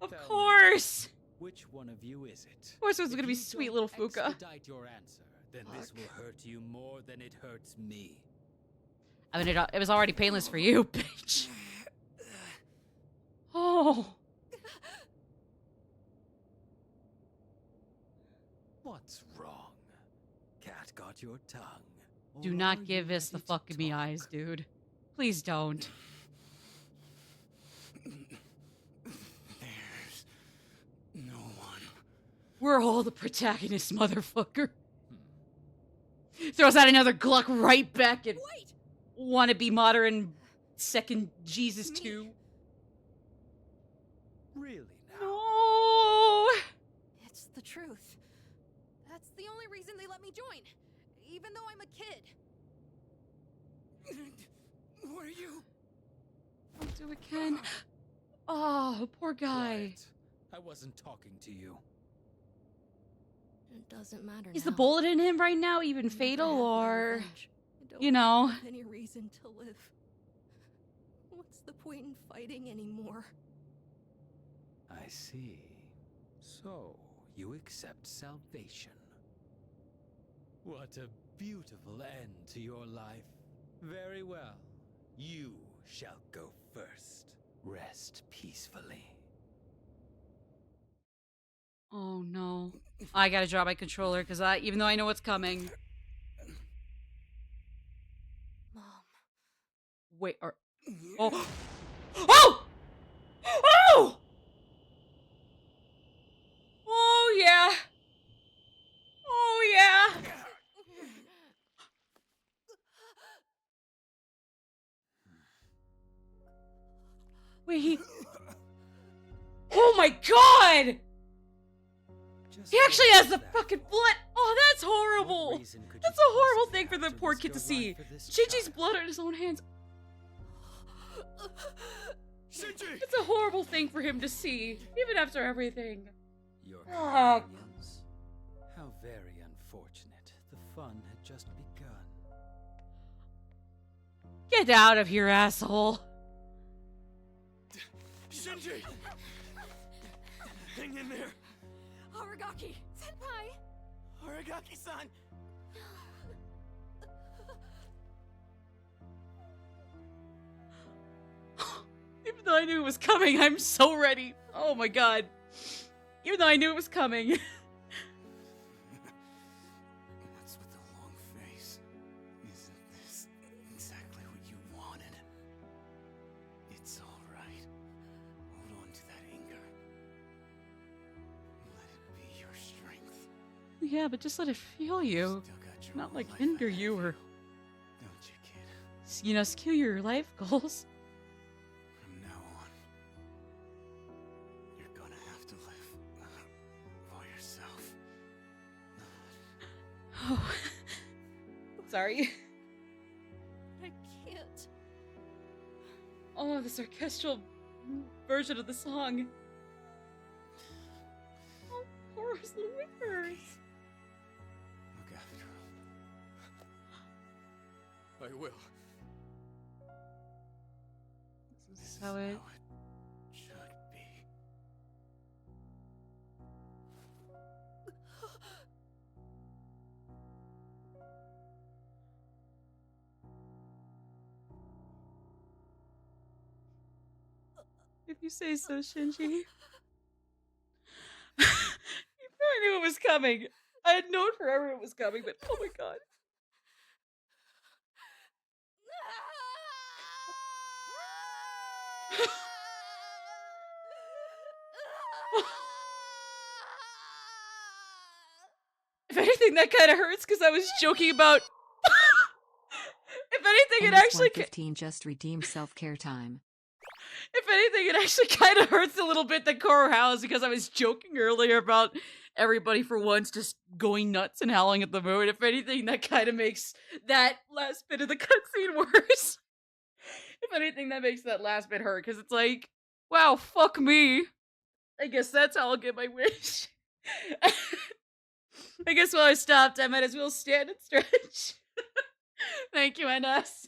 Of Tell me, course! Which one of you is it? Of course it was If gonna be you sweet don't little Fuka. expedite your answer, then this will hurt you more than it hurts me. I mean, it was already painless for you, bitch. Oh. What's wrong? Cat got your tongue. Do Or not are give you us the ready to fuck in me talk? eyes, dude. Please don't. There's no one. We're all the protagonists, motherfucker. Throws out another Gluck right back at Wait! wannabe modern second Jesus 2. Really now? No! It's the truth. That's the only reason they let me join. Even though I'm a kid. What are you? Don't do it, Ken. Oh, poor guy. Quiet. I wasn't talking to you. It doesn't matter Is now. the bullet in him right now even I never fatal, had my or... revenge. I don't you know. have any reason to live. What's the point in fighting anymore? I see. So, you accept salvation. What a beautiful end to your life. Very well. You shall go first. Rest peacefully. Oh, no. I gotta drop my controller, because even though I know what's coming, Wait, or oh, oh, oh, oh yeah, oh yeah. Wait, he. Oh my god! Just He actually what has is the that? fucking blood. Oh, that's What horrible. reason could That's you a horrible possibly thing for the have to poor risk kid to your see. life for this Shinji's child? blood on his own hands. Shinji! It's a horrible thing for him to see, even after everything. Your Oh. companions? How very unfortunate. The fun had just begun. Get out of here, asshole. Shinji! Hang in there! Aragaki! Senpai! Aragaki-san! Even though I knew it was coming, I'm so ready. Oh my god. Even though I knew it was coming. What's with the long face? Isn't this exactly what you wanted? It's all right. Hold on to that anger. Let it be your strength. Yeah, but just let it feel you. Still got your Not whole like life hinder ahead of you or, Don't you, kid? you know, skew your life goals. From now on, you're gonna have to live for yourself. Oh. Sorry. I can't. Oh, the orchestral version of the song. Oh, poor little whippers. Look after him. I will. This is how it... should be. If you say so, Shinji. You probably knew it was coming. I had known forever it was coming, but oh my god. If anything, that kind of hurts because I was joking about. If anything, it actually. 15 just redeemed self-care time. If anything, it actually kind of hurts a little bit that Koro howls because I was joking earlier about everybody for once just going nuts and howling at the moon. If anything, that kind of makes that last bit of the cutscene worse. If anything, that makes that last bit hurt because it's like, wow, fuck me. I guess that's how I'll get my wish. I guess while I stopped, I might as well stand and stretch. Thank you, NS.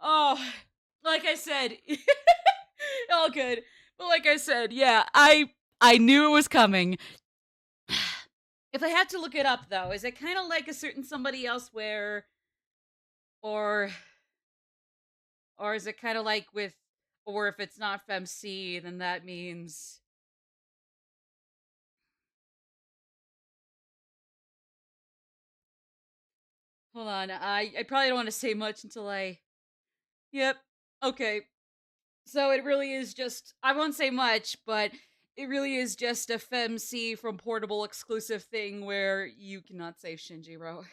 Oh, like I said, all good. But like I said, yeah, I knew it was coming. If I had to look it up, though, is it kind of like a certain somebody else where, or is it kind of like with, or if it's not FemC, then that means. Hold on, I probably don't want to say much until I. Yep. Okay. So it really is just, I won't say much, but it really is just a FemC from Portable exclusive thing where you cannot save Shinjiro.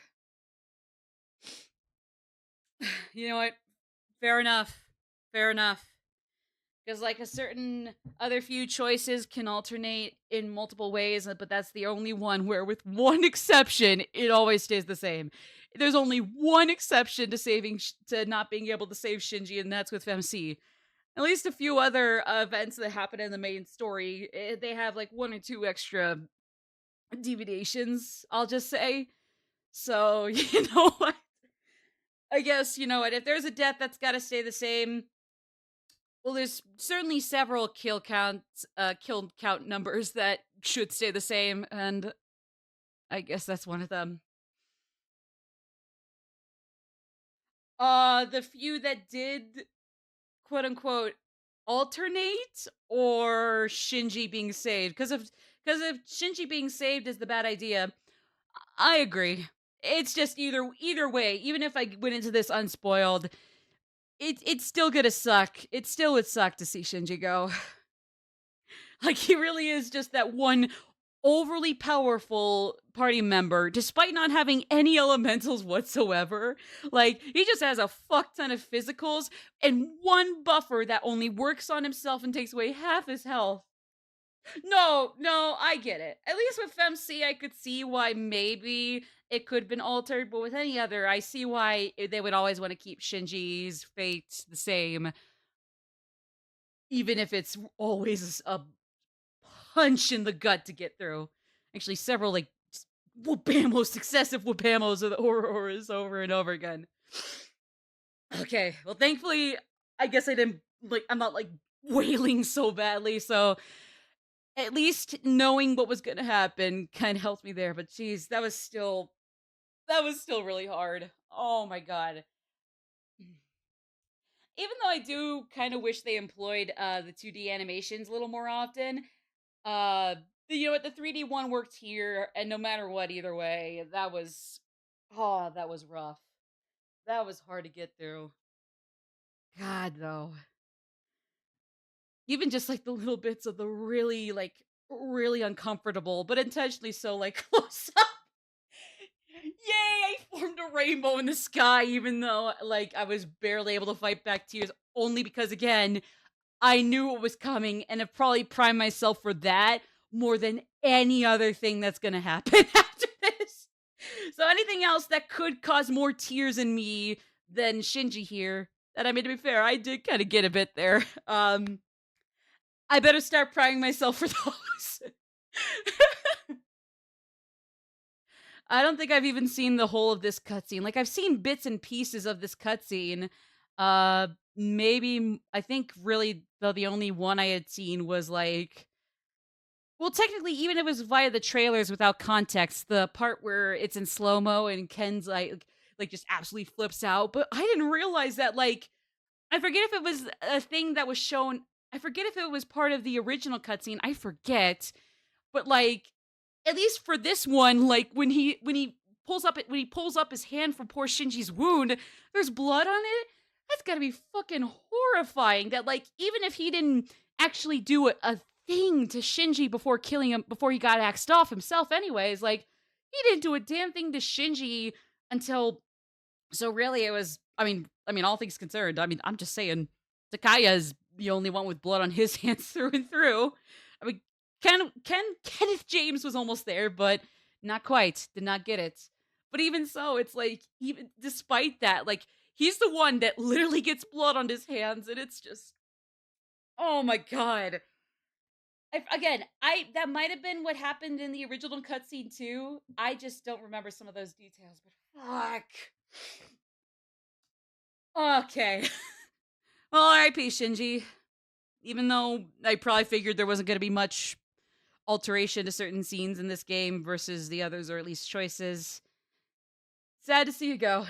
You know what? Fair enough. Fair enough. Because, like, a certain other few choices can alternate in multiple ways, but that's the only one where, with one exception, it always stays the same. There's only one exception to to not being able to save Shinji, and that's with FemC. At least a few other events that happen in the main story, they have like one or two extra deviations, I'll just say. So, you know what? I guess, you know what, if there's a death that's gotta stay the same, well, there's certainly several kill count numbers that should stay the same, and I guess that's one of them. The few that did quote unquote alternate, or Shinji being saved, because if Shinji being saved is the bad idea, I agree. It's just either way, even if I went into this unspoiled, it's still gonna suck. It still would suck to see Shinji go. Like, he really is just that one overly powerful party member, despite not having any elementals whatsoever. Like, he just has a fuck ton of physicals and one buffer that only works on himself and takes away half his health. No, I get it. At least with FemC, I could see why maybe it could have been altered, but with any other, I see why they would always want to keep Shinji's fate the same, even if it's always a punch in the gut to get through. Actually, several, like, whoopamos, successive whoopamos of the Auroras over and over again. Okay, well, thankfully, I guess I'm not, like, wailing so badly, so at least knowing what was gonna happen kind of helped me there, but geez, that was still really hard. Oh my god. Even though I do kind of wish they employed the 2D animations a little more often, uh you know what, the 3D one worked here, and no matter what, either way, that was rough. That was hard to get through. God, though. Even just like the little bits of the really, like, really uncomfortable, but intentionally so, like, close up. Yay, I formed a rainbow in the sky, even though, like, I was barely able to fight back tears, only because, again, I knew what was coming and have probably primed myself for that more than any other thing that's gonna happen after this. So anything else that could cause more tears in me than Shinji here, that, I mean, to be fair, I did kind of get a bit there. I better start priming myself for those. I don't think I've even seen the whole of this cutscene. Like, I've seen bits and pieces of this cutscene. I think really the only one I had seen was like, well, technically, even if it was via the trailers without context, the part where it's in slow mo and Ken's like just absolutely flips out. But I didn't realize that, like, I forget if it was a thing that was shown. I forget if it was part of the original cutscene. I forget, but like, at least for this one, like when he pulls up his hand from poor Shinji's wound, there's blood on it. That's gotta be fucking horrifying. That, like, even if he didn't actually do a thing to Shinji before killing him, before he got axed off himself, anyways, like, he didn't do a damn thing to Shinji until. So really, it was. I mean, all things considered. I mean, I'm just saying, Takaya is the only one with blood on his hands through and through. I mean, Kenneth James was almost there, but not quite. Did not get it. But even so, it's like, even despite that, like, he's the one that literally gets blood on his hands, and it's just, oh my god. That might have been what happened in the original cutscene too. I just don't remember some of those details. But fuck. Okay. Well, R.I.P. Shinji. Even though I probably figured there wasn't going to be much alteration to certain scenes in this game versus the others, or at least choices. Sad to see you go.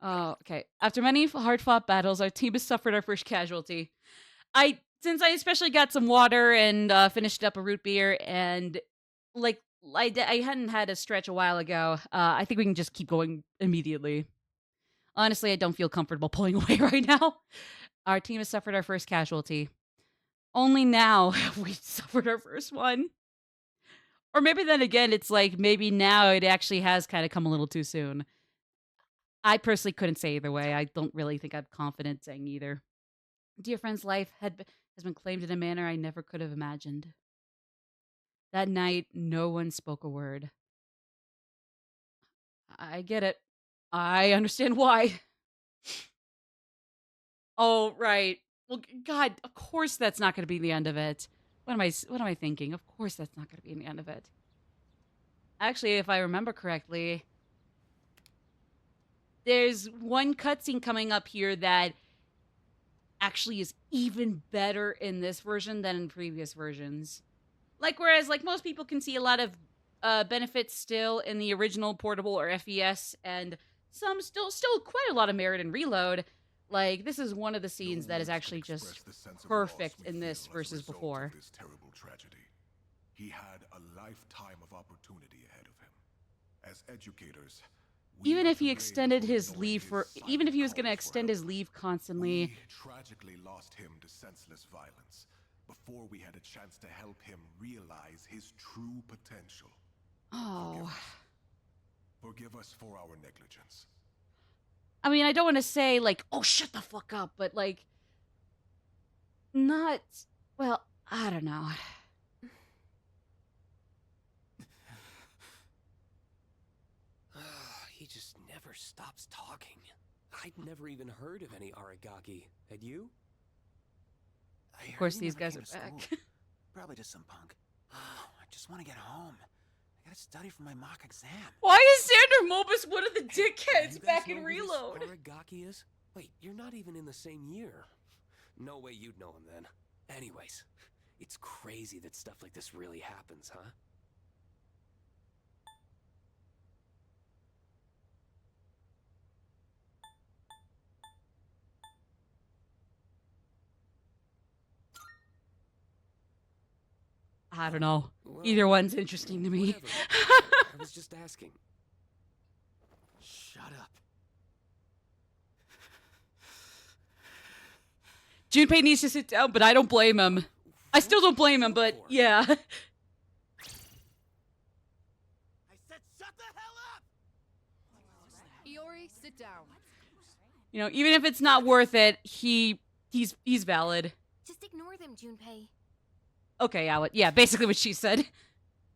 Oh, okay. After many hard-fought battles, our team has suffered our first casualty. Since I especially got some water and finished up a root beer, and like I hadn't had a stretch a while ago, I think we can just keep going immediately. Honestly, I don't feel comfortable pulling away right now. Our team has suffered our first casualty. Only now have we suffered our first one. Or maybe then again, it's like, maybe now it actually has kind of come a little too soon. I personally couldn't say either way. I don't really think I'm confident saying either. Dear friend's life has been claimed in a manner I never could have imagined. That night, no one spoke a word. I get it. I understand why. Oh, right. Well, God, of course that's not going to be the end of it. What am I thinking? Of course that's not going to be the end of it. Actually, if I remember correctly, there's one cutscene coming up here that actually is even better in this version than in previous versions. Like, whereas, like, most people can see a lot of benefits still in the original portable or FES, and some still quite a lot of merit in Reload. Like, this is one of the scenes that is actually just perfect in this versus before. He had a lifetime of opportunity ahead of him. As educators, we Even are if he to blame extended for his ignoring leave his for, silent even if he was going to calls for extend help. his leave constantly. We tragically lost him to senseless violence before we had a chance to help him realize his true potential. Oh. Forgive us for our negligence. I mean, I don't want to say, like, oh, shut the fuck up, but, like, not, well, I don't know. He just never stops talking. I'd never even heard of any Aragaki. Had you? Of course, these guys are back. Probably just some punk. I just want to get home. I gotta study for my mock exam. Why is Xander Mobus one of the dickheads You guys back know in who Reload? this Aragaki is? Wait, you're not even in the same year. No way you'd know him then. Anyways, it's crazy that stuff like this really happens, huh? I don't know. Well, Either one's interesting to me. whatever. I was just asking. Shut up. Junpei needs to sit down, but I don't blame him. I still don't blame him, but yeah. I said shut the hell up! Iori, sit down. You know, even if it's not worth it, he's valid. Just ignore them, Junpei. Okay, yeah, basically what she said.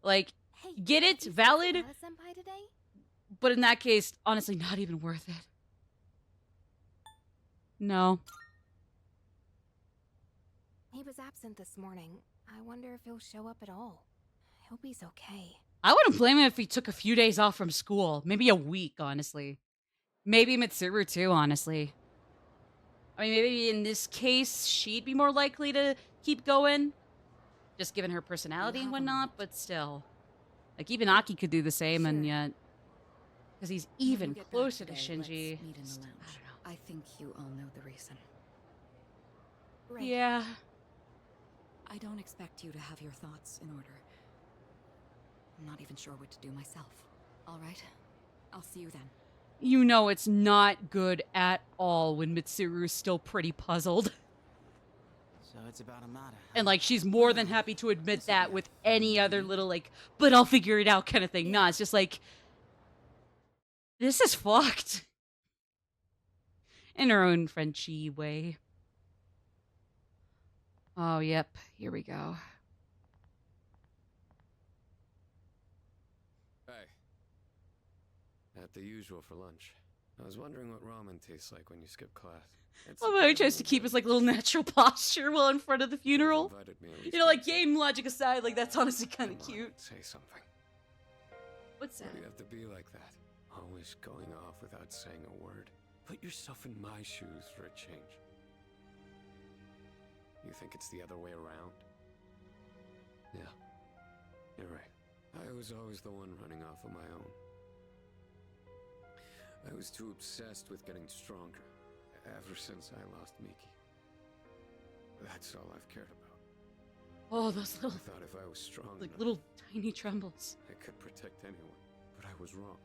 Like, Hey, get it, you see valid, Sonata-senpai today? but in that case, honestly, not even worth it. No. He was absent this morning. I wonder if he'll show up at all. I hope he's okay. I wouldn't blame him if he took a few days off from school. Maybe a week, honestly. Maybe Mitsuru, too, honestly. I mean, maybe in this case, she'd be more likely to keep going. Just given her personality and whatnot, but still. Like, even Aki could do the same, and yet... Because he's even closer to Shinji. Meet in the lounge. I think you all know the reason. Right. Yeah. I don't expect you to have your thoughts in order. I'm not even sure what to do myself. All right? I'll see you then. You know it's not good at all when Mitsuru's still pretty puzzled. So it's about Amada. And, like, she's more than happy to admit that with any other little, like, but I'll figure it out kind of thing. Nah, it's just like, this is fucked. In her own Frenchy way. Oh, yep. Here we go. Hey. At the usual for lunch. I was wondering what ramen tastes like when you skip class. Well, he tries to keep his, like, little natural posture while in front of the funeral. You know, like, game logic aside, like, that's honestly kind of cute. Say something. What's that? Why do you have to be like that? Always going off without saying a word. Put yourself in my shoes for a change. You think it's the other way around? Yeah, you're right. I was always the one running off on my own. I was too obsessed with getting stronger. Ever since I lost Miki. That's all I've cared about. Oh, those little... I thought if I was strong like, enough, little tiny trembles. I could protect anyone. But I was wrong.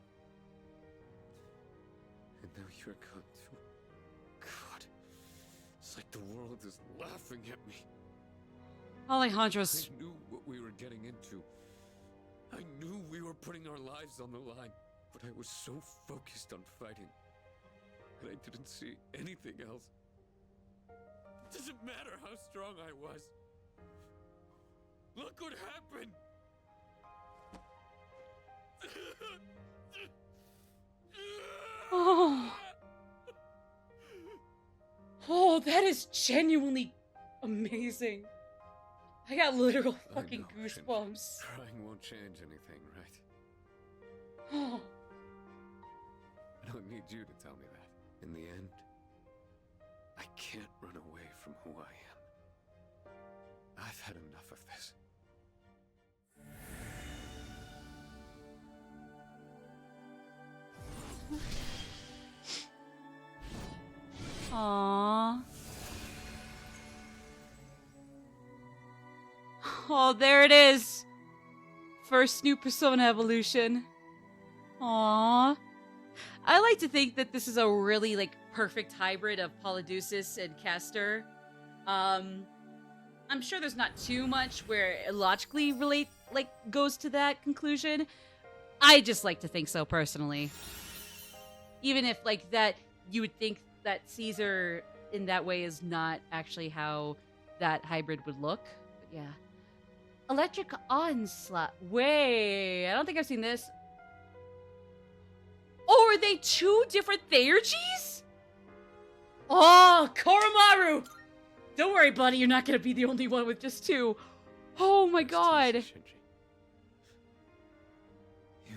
And now you're gone too. God. It's like the world is laughing at me. Alejandro's... I knew what we were getting into. I knew we were putting our lives on the line. But I was so focused on fighting. And I didn't see anything else. It doesn't matter how strong I was. Look what happened! Oh. Oh, that is genuinely amazing. I got literal fucking goosebumps. Crying won't change anything, right? Oh. I don't need you to tell me that. In the end, I can't run away from who I am. I've had enough of this. Aww. Oh, there it is. first new Persona evolution. Aww. I like to think that this is a really, like, perfect hybrid of Polydeuces and Castor. I'm sure there's not too much where it logically goes to that conclusion. I just like to think so, personally. Even if, like, that, you would think that Caesar in that way is not actually how that hybrid would look. But yeah. Electric Onslaught. Wait, I don't think I've seen this. Oh, are they two different Theurgies? Oh, Koromaru! Don't worry, buddy, you're not gonna be the only one with just two. Oh my god. You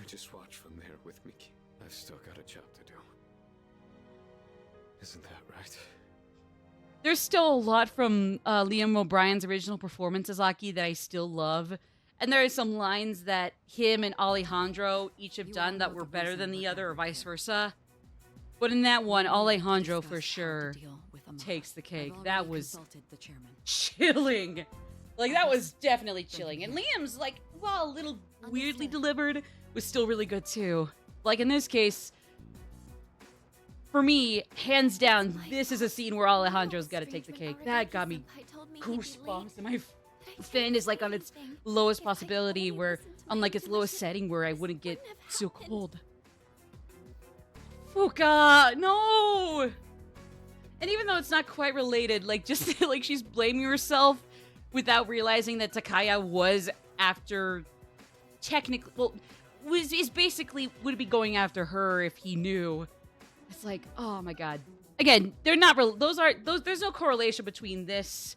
just watch from there with me. I've still got a job to do. Isn't that right? There's still a lot from Liam O'Brien's original performances, Aki, that I still love. And there are some lines that him and Alejandro each have done that were better than the other, or vice versa. But in that one, Alejandro for sure takes the cake. That was chilling. Like, that was definitely chilling. And Liam's, like, while a little weirdly delivered, was still really good too. Like, in this case, for me, hands down, this is a scene where Alejandro's got to take the cake. That got me goosebumps. And my fin is, like, on its lowest possibility, where, on, like, its lowest setting, where I wouldn't get so cold. Fuka, no! And even though it's not quite related, like, just, like, she's blaming herself without realizing that Takaya was after, technically, well, is basically, would be going after her if he knew. It's like, oh my god. Again, they're not real, there's no correlation between this,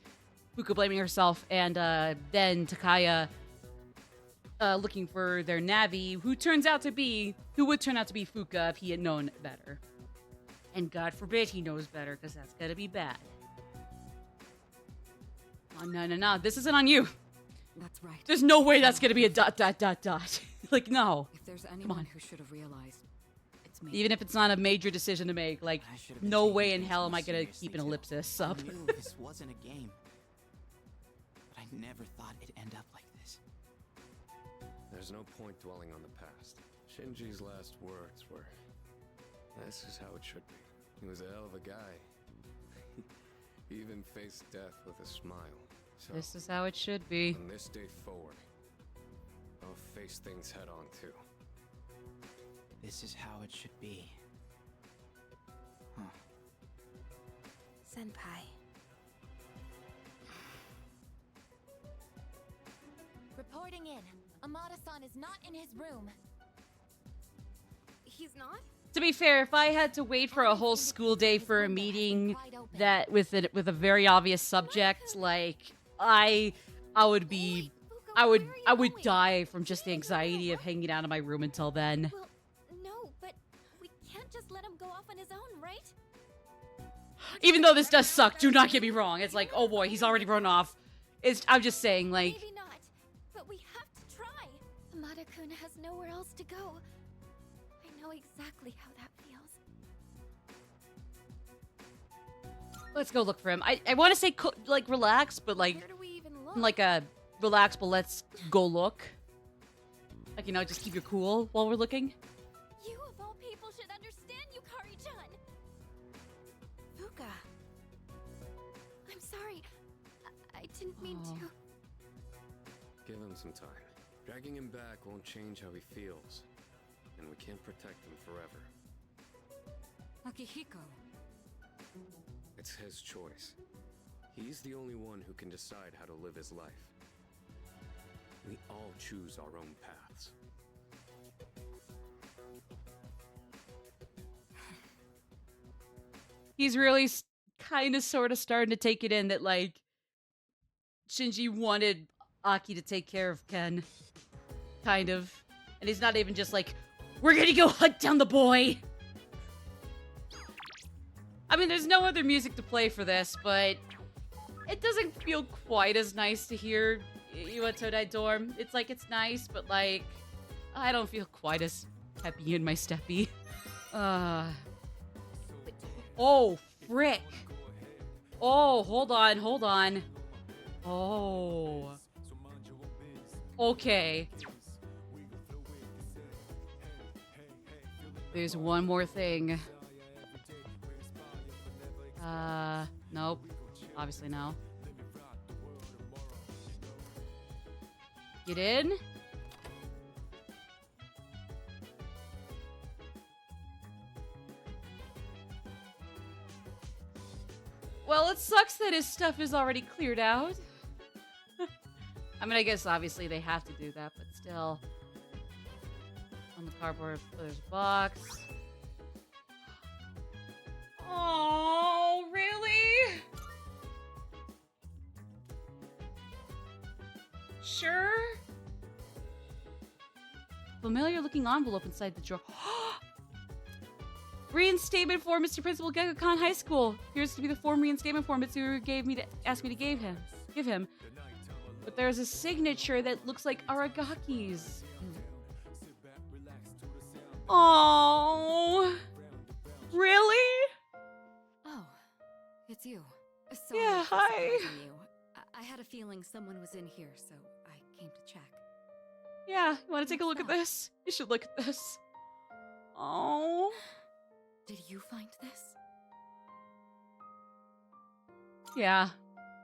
Fuka blaming herself, and, then Takaya, looking for their Navi, who would turn out to be Fuka if he had known better. And God forbid he knows better, because that's gonna be bad. Oh, no, this isn't on you. That's right. There's no way that's gonna be a ... Like, no. If there's anyone who should have realized, it's me. Even if it's not a major decision to make, like, no way in hell am I gonna keep an ellipsis up. I knew this wasn't a game. But I never thought it'd end up like this. There's no point dwelling on the past. Shinji's last words were, "This is how it should be." He was a hell of a guy. He even faced death with a smile. So, This is how it should be. from this day forward, I'll face things head on too. This is how it should be. Huh. Senpai. Reporting in. Amada-san is not in his room. He's not? To be fair, if I had to wait for a whole school day for a meeting that with a very obvious subject, like I would die from just the anxiety of hanging out in my room until then. Well, no, but we can't just let him go off on his own, right? Even though this does suck, do not get me wrong. It's like, oh boy, he's already run off. I'm just saying, like, Maybe not, but we have to try. Amada-kun has nowhere else to go. I know exactly how that feels. let's go look for him. I want to say like relax, but like Where do we even look? like a relax, but let's go look. Like, you know, just keep your cool while we're looking. You of all people should understand, Yukari-chan. Fuka. I'm sorry. I didn't mean to. Give him some time. Dragging him back won't change how he feels. And we can't protect him forever. Akihiko. It's his choice. He's the only one who can decide how to live his life. We all choose our own paths. He's really kind of sort of starting to take it in that, like, Shinji wanted Aki to take care of Ken. Kind of. And he's not even just like, we're gonna go hunt down the boy! I mean, there's no other music to play for this, but it doesn't feel quite as nice to hear Iwatodai Dorm. It's like, it's nice, but like, I don't feel quite as peppy in my steppy. Oh, frick. Oh, hold on. Oh. Okay. There's one more thing. Nope. Obviously no. Get in. Well, it sucks that his stuff is already cleared out. I mean, I guess obviously they have to do that, but still. On the cardboard, there's a box. Oh, really? Sure. Familiar looking envelope inside the drawer. Reinstatement form, Mr. Principal, Gekko-kan High School. Appears to be the form reinstatement form Mitsuru gave me to ask me to give him. But there's a signature that looks like Aragaki's. Oh, really? Oh, it's you. Sorry Yeah, for hi. surprising you. I had a feeling someone was in here, so I came to check. Yeah, you want to take a look at this? You should look at this. Oh. Did you find this? Yeah.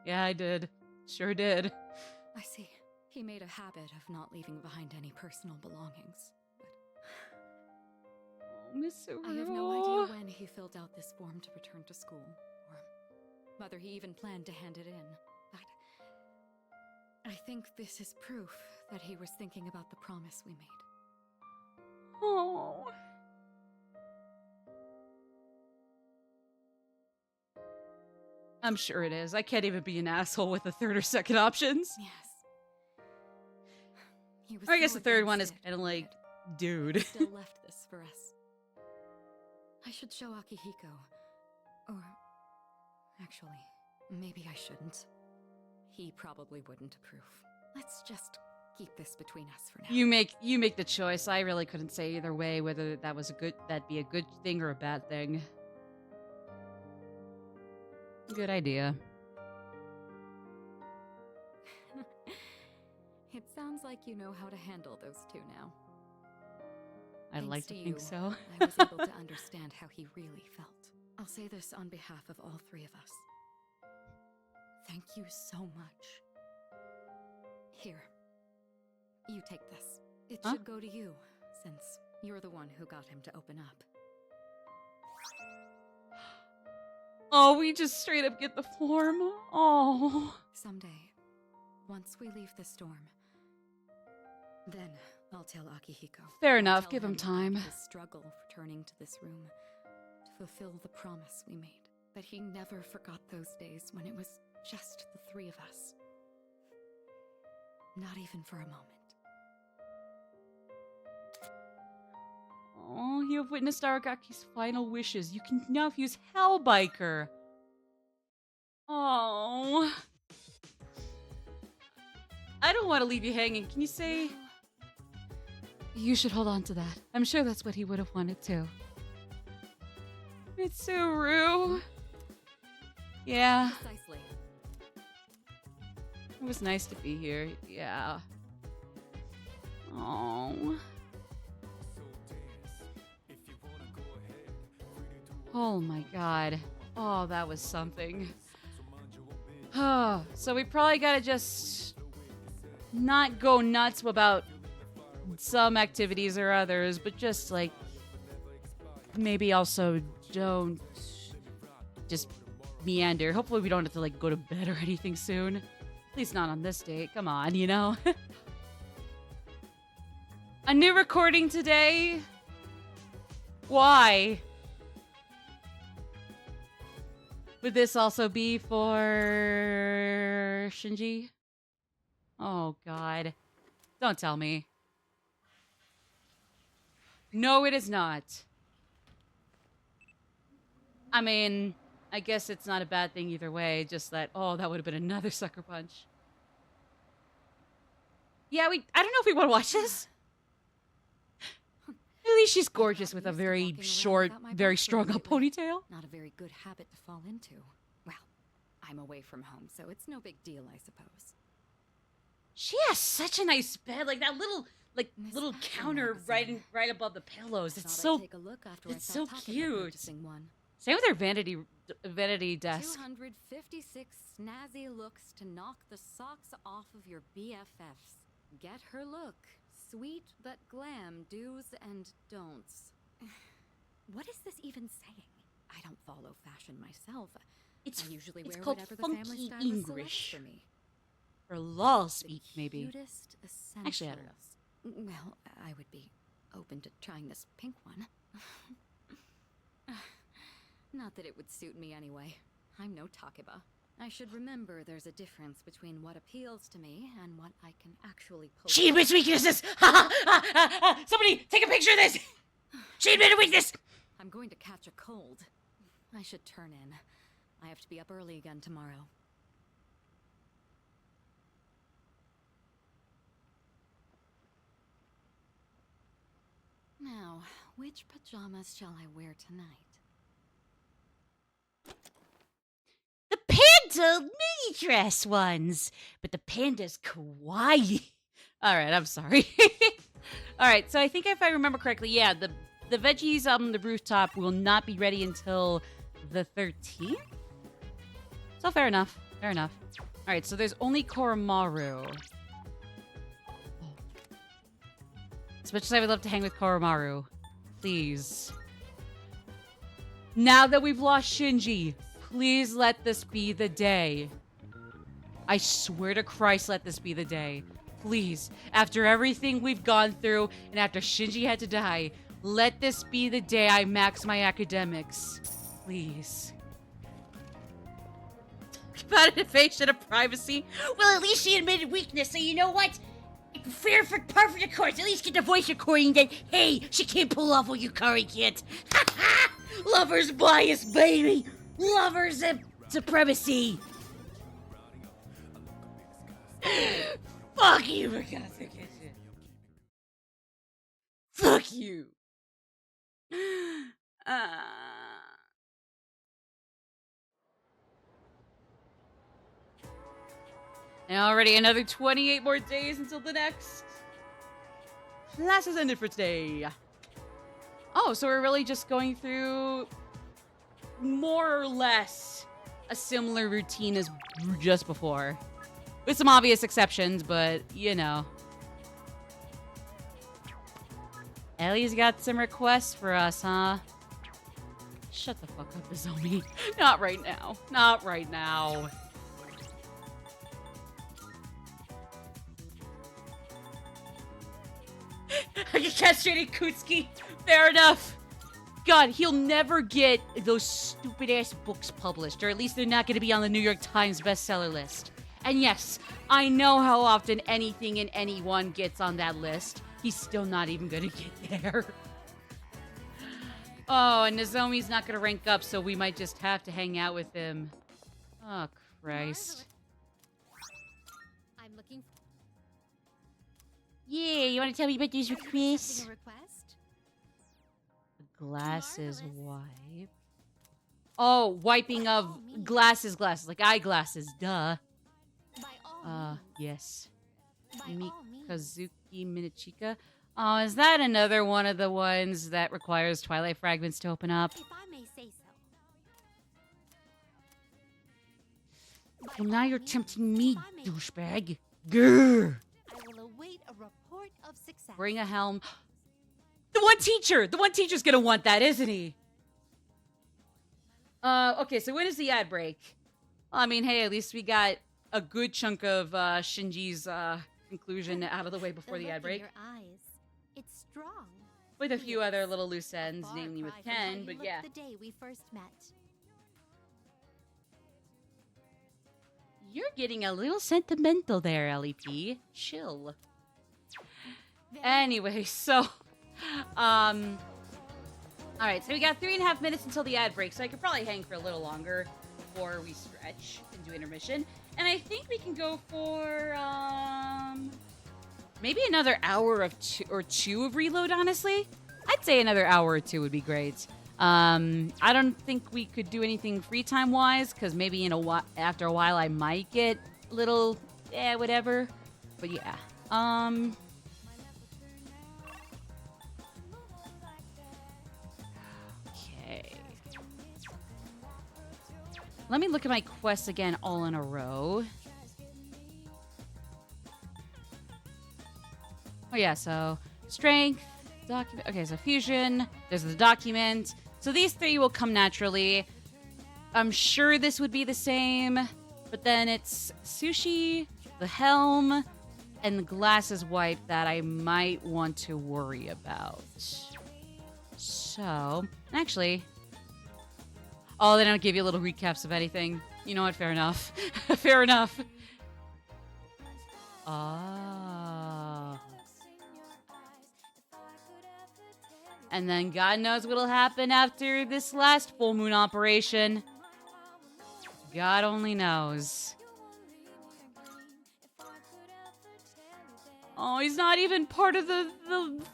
Yeah, I did. Sure did. I see. He made a habit of not leaving behind any personal belongings. Oh, Miss Saru. I have no idea when he filled out this form to return to school, or whether he even planned to hand it in. But I think this is proof that he was thinking about the promise we made. Oh. I'm sure it is. I can't even be an asshole with the third or second options. Yes. He was Or I guess so the third one against is it, kind of like, but dude. he still left this for us. I should show Akihiko. Or actually, maybe I shouldn't. He probably wouldn't approve. Let's just keep this between us for now. You make the choice. I really couldn't say either way whether that'd be a good thing or a bad thing. Good idea. It sounds like you know how to handle those two now. I'd Thanks like to think you, so. I was able to understand how he really felt. I'll say this on behalf of all three of us. Thank you so much. Here. You take this. It Huh? should go to you, since you're the one who got him to open up. Oh, we just straight up get the form. Oh. Someday, once we leave the storm, then I'll tell Akihiko. Fair I'll enough. tell Give him about time. His struggle returning to this room to fulfill the promise we made. That he never forgot those days when it was just the three of us. Not even for a moment. Oh, you have witnessed Aragaki's final wishes. You can now use Hellbiker. Oh. I don't want to leave you hanging. Can you say... You should hold on to that. I'm sure that's what he would have wanted too. Mitsuru. Yeah. Precisely. It was nice to be here. Yeah. Oh. Oh my god. Oh, that was something. Oh, so we probably gotta just not go nuts about some activities or others, but just like maybe also don't just meander. Hopefully we don't have to like go to bed or anything soon. At least not on this date. Come on, you know? A new recording today? Why? Would this also be for Shinji? Oh, God. Don't tell me. No, it is not. I mean, I guess it's not a bad thing either way, just that, oh, that would have been another sucker punch. Yeah, I don't know if we want to watch this. At least she's gorgeous with a very short, very strung up ponytail. Not a very good habit to fall into. Well, I'm away from home, so it's no big deal, I suppose. She has such a nice bed, like that little like little counter right above the pillows. It's so take a look after it's I so felt pocket cute. purchasing one. Same with their vanity desk. 256 snazzy looks to knock the socks off of your BFFs. Get her look. Sweet but glam do's and don'ts. What is this even saying? I don't follow fashion myself. I usually wear called whatever the funky family stylist selects English. for me. Or lol speak, maybe. Cutest essentials. Actually, I don't know. Well, I would be open to trying this pink one. Not that it would suit me anyway. I'm no Takeba. I should remember there's a difference between what appeals to me and what I can actually pull She admits weaknesses! Somebody take a picture of this! She admitted weakness! I'm going to catch a cold. I should turn in. I have to be up early again tomorrow. Now, which pajamas shall I wear tonight? The panda mini dress ones! But the panda's kawaii. Alright, I'm sorry. Alright, so I think if I remember correctly, yeah, the veggies on the rooftop will not be ready until the 13th? So fair enough. Fair enough. Alright, so there's only Koromaru. As much as I would love to hang with Koromaru. Please. Now that we've lost Shinji, please let this be the day. I swear to Christ, let this be the day. Please. After everything we've gone through, and after Shinji had to die, let this be the day I max my academics. Please. About an invasion of privacy? Well, at least she admitted weakness, so you know what? Fair for par for the course. At least get the voice recording that, hey, she can't pull off what you curry can't. Ha ha! Lover's bias, baby! Lover's supremacy! Fuck you, for God's sake. Fuck you! And already another 28 more days until the next class has ended for today. Oh, so we're really just going through more or less a similar routine as just before. With some obvious exceptions, but you know. Ellie's got some requests for us, huh? Shut the fuck up, Izomi. Not right now. Not right now. I get castrated Kutsuki. Fair enough. God, he'll never get those stupid-ass books published, or at least they're not going to be on the New York Times bestseller list. And yes, I know how often anything and anyone gets on that list. He's still not even going to get there. Oh, and Nozomi's not going to rank up, so we might just have to hang out with him. Oh, Christ. I'm looking. Yeah, you want to tell me about these requests? A request? The glasses wipe. Oh, wiping of glasses. Like eyeglasses, duh. Yes. Mikazuki Minichika. Oh, is that another one of the ones that requires Twilight Fragments to open up? If I may say so. Well, now you're tempting me, douchebag. Grrr. I will await a report of success. Bring a helm. The one teacher! The one teacher's gonna want that, isn't he? Okay, so when is the ad break? Well, I mean, hey, at least we got a good chunk of Shinji's conclusion out of the way before the ad break. Your eyes. It's strong. With a few other little loose ends, namely with Ken, but yeah. The day we first met. You're getting a little sentimental there, LEP. Chill. Anyway, so, alright, so we got 3.5 minutes until the ad break, so I could probably hang for a little longer before we stretch and do intermission. And I think we can go for, maybe another hour of two of reload, honestly. I'd say another hour or two would be great. I don't think we could do anything free time wise, because maybe after a while I might get a little, whatever. But yeah. let me look at my quests again all in a row. Oh yeah, so strength, document. Okay, so fusion, there's the document. So these three will come naturally. I'm sure this would be the same, but then it's sushi, the helm, and the glasses wipe that I might want to worry about. So, actually... Oh, they don't give you little recaps of anything. You know what? Fair enough. Fair enough. Ah. And then God knows what'll happen after this last full moon operation. God only knows. Oh, he's not even part of the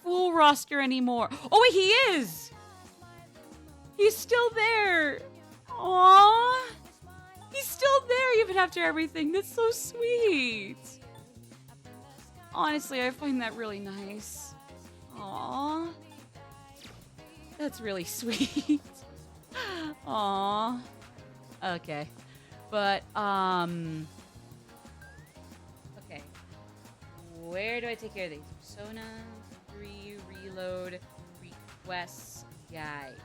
full roster anymore. Oh, wait, he is! He's still there! Aww! He's still there even after everything. That's so sweet. Honestly, I find that really nice. Aww. That's really sweet. Aww. Okay. But, okay. Where do I take care of these? Persona 3 reload requests guide.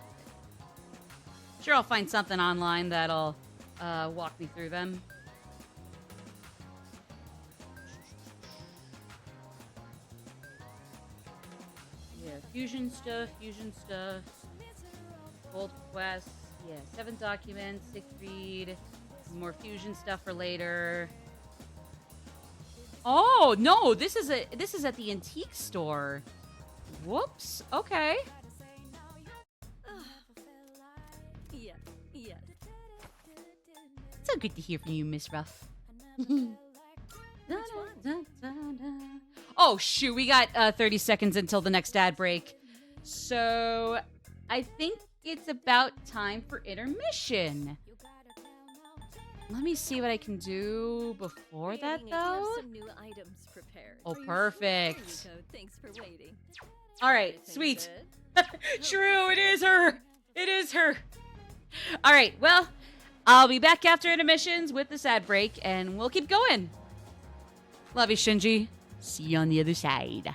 Sure, I'll find something online that'll walk me through them. Yeah, fusion stuff. Gold quests. Yeah, 7 documents, 6 read. More fusion stuff for later. Oh no, this is at the antique store. Whoops. Okay. Yeah. So good to hear from you, Miss Ruff. Oh shoot, we got 30 seconds until the next ad break. So I think it's about time for intermission. Let me see what I can do before that, though. Some new items prepared. Oh, perfect. Here you go. Thanks for waiting. All right, sweet. True, it is her. It is her. All right, well, I'll be back after intermissions with this ad break, and we'll keep going. Love you, Shinji. See you on the other side.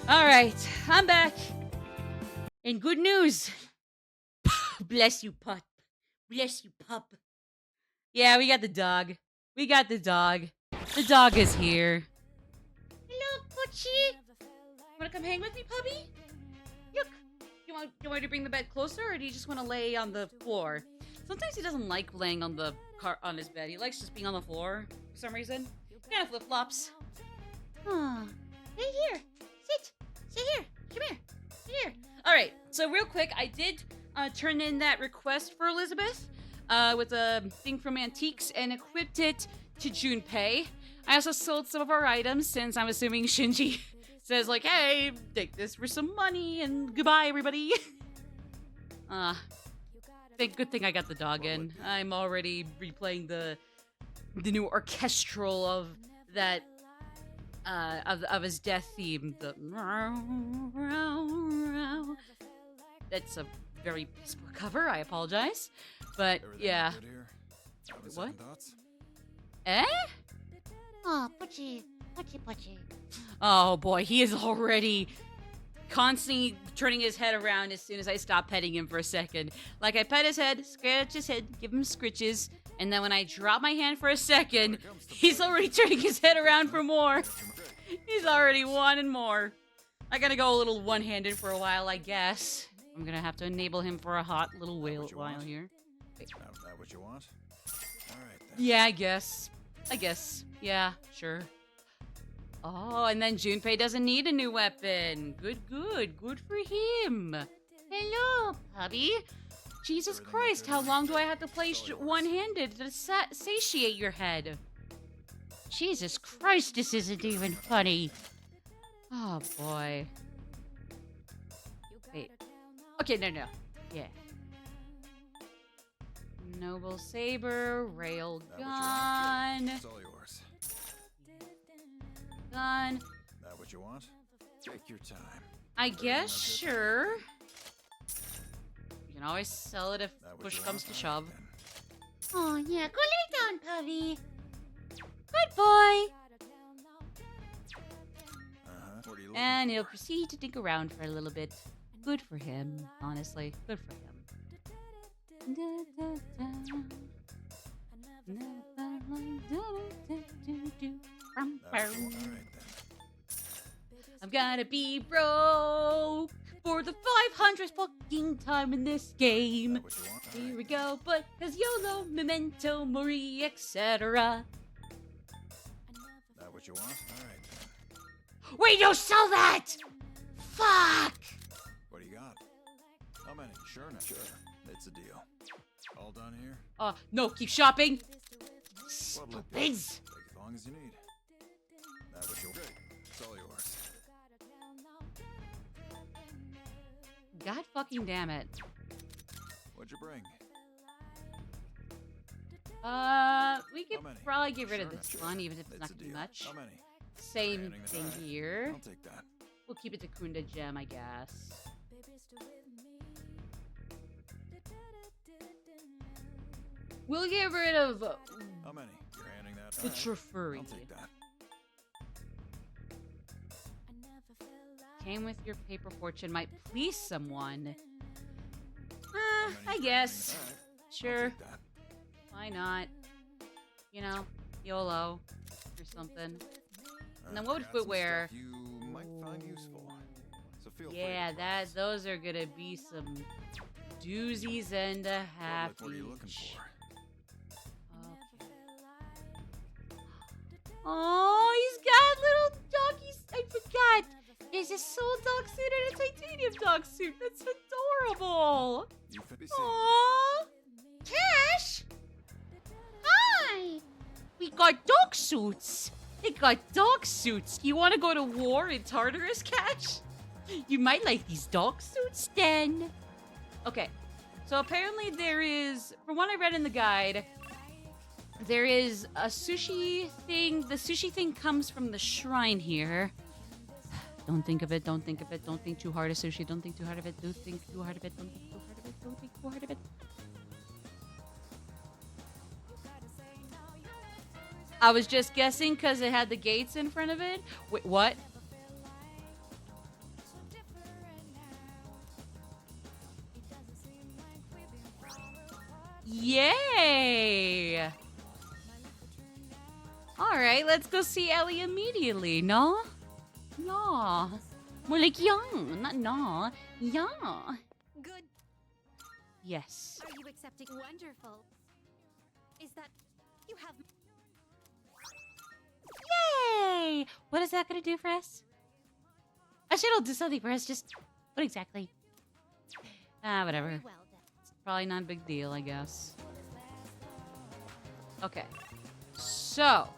Alright, I'm back. And good news. Bless you, pup. Bless you, pup. Yeah, we got the dog. We got the dog. The dog is here. Hello, Poochie. Wanna come hang with me, puppy? Look. You want me to bring the bed closer, or do you just want to lay on the floor? Sometimes he doesn't like laying on the on his bed. He likes just being on the floor for some reason. Kind of flip-flops. Aw. Hey, here. Sit. Sit here. Come here. Sit here. Alright, so real quick, I did turn in that request for Elizabeth with a thing from Antiques and equipped it to Junpei. I also sold some of our items since I'm assuming Shinji says like, hey, take this for some money and goodbye, everybody. Good thing I got the dog in. I'm already replaying the new orchestral of that of his death theme. That's a very piss poor cover. I apologize, but yeah. What? Eh? Oh, Poochie. Poochie, Poochie. Oh boy, he is already constantly turning his head around as soon as I stop petting him for a second. Like I pet his head, scratch his head, give him scritches, and then when I drop my hand for a second, he's already turning his head around for more. He's already wanting more. I gotta go a little one-handed for a while, I guess. I'm gonna have to enable him for a hot little while here. Wait. That what you want? All right then. Yeah, I guess. Yeah, sure. Oh, and then Junpei doesn't need a new weapon. Good for him. Hello, puppy. Jesus Christ, how long do I have to play one-handed to satiate your head? Jesus Christ, this isn't even funny. Oh, boy. Wait. Okay, no. Yeah. Noble Saber, Rail Gun. It's all yours. Gun. That what you want? Take your time. I guess, sure. You can always sell it if push comes to shove. Oh, yeah, go lay down, puppy. Good boy. And he'll proceed to dig around for a little bit. Good for him, honestly. Good for him. I'm gonna be broke for the 500th fucking time in this game. Here we go, but cause YOLO, Memento Mori, etc. That what you want? All right then. Wait, don't sell that! Fuck! What do you got? How many? Sure, it's a deal. All done here? No, keep shopping. Stupids. Take as long as you need. That what you want? It's all yours. God fucking damn it. What'd you bring? We could probably get rid of this one, even if it's not too much. How many? Same thing here. I'll take that. We'll keep it to Kunda Gem, I guess. We'll get rid of how many? You're handing that? The Trifuri. I'll take that. Came with your paper fortune might please someone. I guess. Sure. Why not? You know, YOLO or something. And then what would footwear? You might find useful. So feel yeah, those are gonna be some doozies and a half. What are you looking for? Okay. Oh, he's got little doggies. I forgot. There's a soul dog suit and a titanium dog suit. That's adorable. Aww. Cash? Hi. We got dog suits. They got dog suits. You want to go to war in Tartarus, Cash? You might like these dog suits then. Okay. So apparently there is, from what I read in the guide, there is a sushi thing. The sushi thing comes from the shrine here. Don't think of it. Don't think of it. Don't think too hard of sushi. Don't think too hard of it. Don't think too hard of it. Don't think too hard of it. Don't think too hard of it. I was just guessing because it had the gates in front of it. Wait, what? Yay! Alright, let's go see Ellie immediately, no? Yeah. More like yeah, not no. Yeah. Good. Yes. Are you accepting? Wonderful. Is that you have? Yay! What is that gonna do for us? Actually, it'll do something for us. Just what exactly? Whatever. Very well then. It's probably not a big deal, I guess. Okay. So,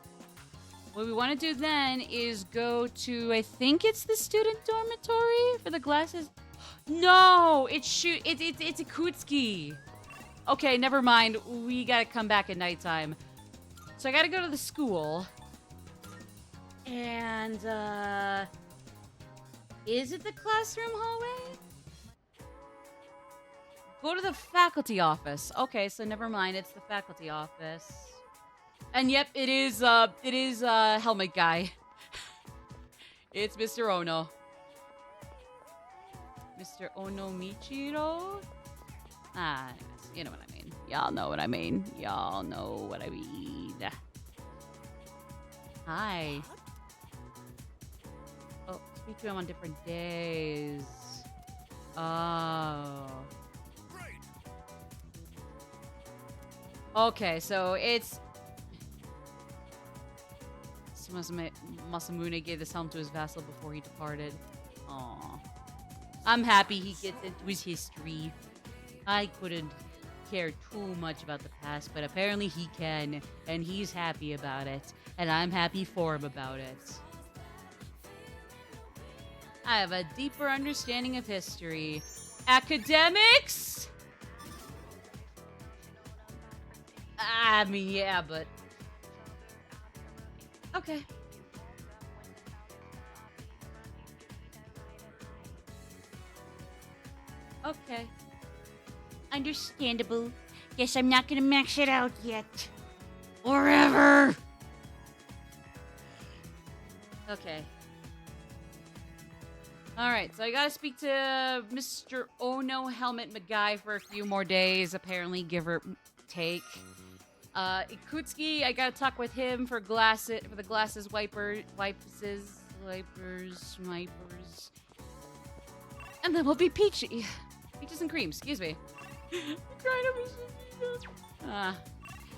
what we want to do then is go to, I think it's the student dormitory for the glasses. No, it's a Kutski. Okay, never mind. We gotta come back at nighttime. So I gotta go to the school. And, is it the classroom hallway? Go to the faculty office. Okay, so never mind. It's the faculty office. And yep, it is Helmet Guy. It's Mr. Ono. Mr. Ono Michiro? Ah, you know what I mean. Y'all know what I mean. Y'all know what I mean. Hi. Oh, speak to him on different days. Oh. Okay, so it's... Masamune gave this helm to his vassal before he departed. Aww. I'm happy he gets into his history. I couldn't care too much about the past, but apparently he can, and he's happy about it, and I'm happy for him about it. I have a deeper understanding of history. Academics? I mean, yeah, but... Okay. Okay. Understandable. Guess I'm not gonna max it out yet. Or ever. Okay. Alright, so I gotta speak to Mr. Ono Helmet McGuy for a few more days, apparently, give or take. Ikutsuki, I gotta talk with him for the glasses wipers. And then we'll be peachy. Peaches and cream, excuse me. Well,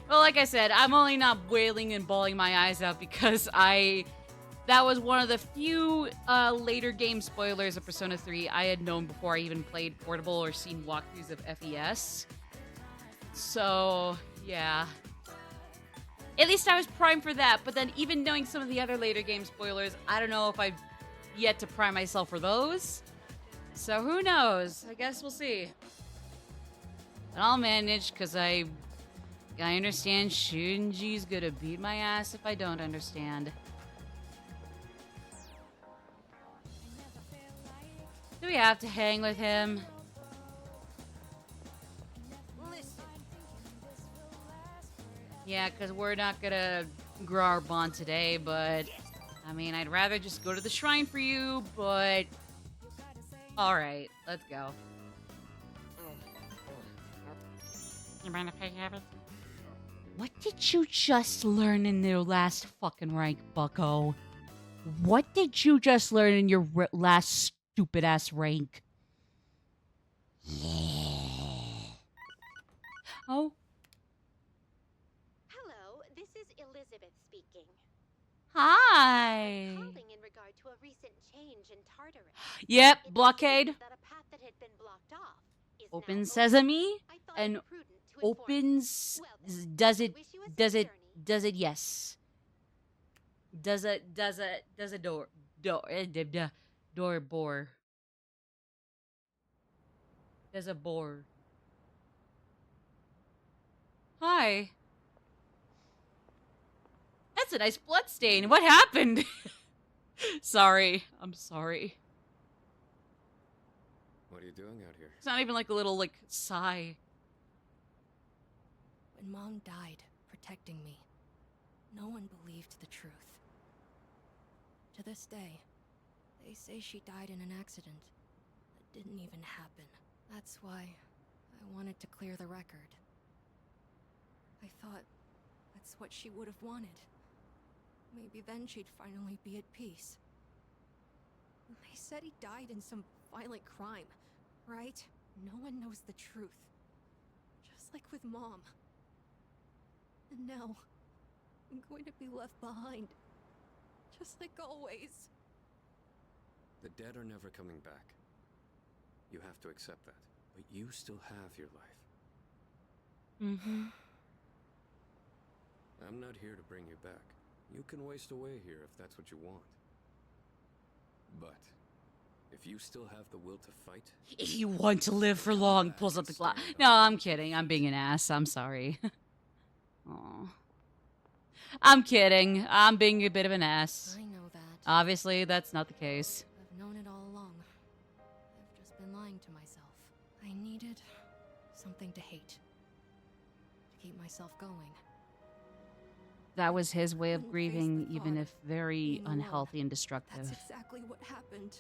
like I said, I'm only not wailing and bawling my eyes out because that was one of the few later game spoilers of Persona 3 I had known before I even played Portable or seen walkthroughs of FES. So, yeah. At least I was primed for that, but then even knowing some of the other later game spoilers, I don't know if I've yet to prime myself for those. So who knows? I guess we'll see. But I'll manage, because I understand Shinji's gonna beat my ass if I don't understand. Do we have to hang with him? Yeah, because we're not gonna grow our bond today, but... I mean, I'd rather just go to the shrine for you, but... Alright, let's go. You mind if I have it? What did you just learn in your last fucking rank, bucko? What did you just learn in your last stupid-ass rank? Yeah. Oh? Hello, this is Elizabeth speaking. Hi. Calling in regard to a recent change in Tartarus. Yep, It blockade. seems that a path that had been blocked off is Open now sesame open. and opens does it yes. Does a door bore. There's a bore. Hi. That's a nice blood stain. What happened? Sorry. I'm sorry. What are you doing out here? It's not even like a little, like, sigh. When Mom died, protecting me, no one believed the truth. To this day, they say she died in an accident that didn't even happen. That's why I wanted to clear the record. I thought that's what she would have wanted. Maybe then she'd finally be at peace. They said he died in some violent crime, right? No one knows the truth. Just like with Mom. And now, I'm going to be left behind. Just like always. The dead are never coming back. You have to accept that. But you still have your life. Mm-hmm. I'm not here to bring you back. You can waste away here if that's what you want. But if you still have the will to fight... If you want to live for long, pulls up the glass. No, I'm kidding. I'm being an ass. I'm sorry. Aw. I'm kidding. I'm being a bit of an ass. I know that. Obviously, that's not the case. I've known it all along. I've just been lying to myself. I needed something to hate. To keep myself going. That was his way of Couldn't face grieving, the even thought if of very being alone. unhealthy and destructive. That's exactly what happened.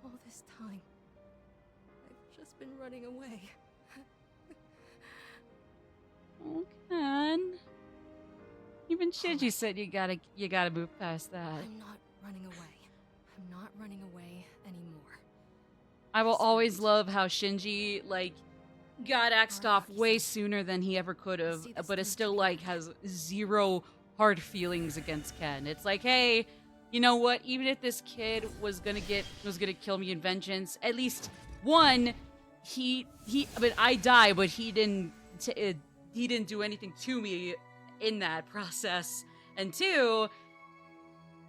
All this time, I've just been running away. Oh, Ken. Even Shinji said you gotta move past that. I'm not running away. I'm not running away anymore. I will always love how Shinji, like, got axed off way sooner than he ever could have, but is still, like, has zero hard feelings against Ken. It's like, hey, you know what? Even if this kid was gonna kill me in vengeance, at least one, I die, but he didn't do anything to me in that process. And two,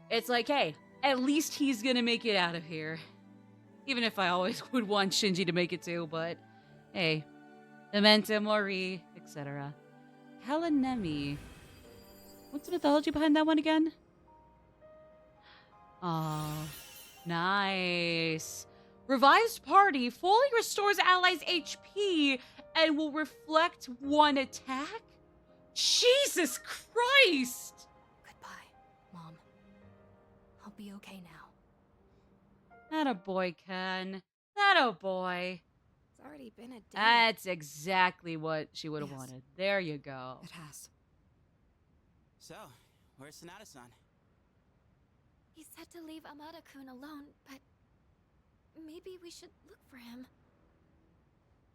it's like, hey, at least he's gonna make it out of here. Even if I always would want Shinji to make it too, but hey, Memento Mori, etc. Kalanemi. What's the mythology behind that one again? Oh, nice. Revised party fully restores allies' HP and will reflect one attack? Jesus Christ! Goodbye, Mom. I'll be okay now. Attaboy, Ken. Attaboy. It's already been a day. That's exactly what she would have wanted. There you go. It has. So, where's Sonata-san? He said to leave Amada-kun alone, but maybe we should look for him.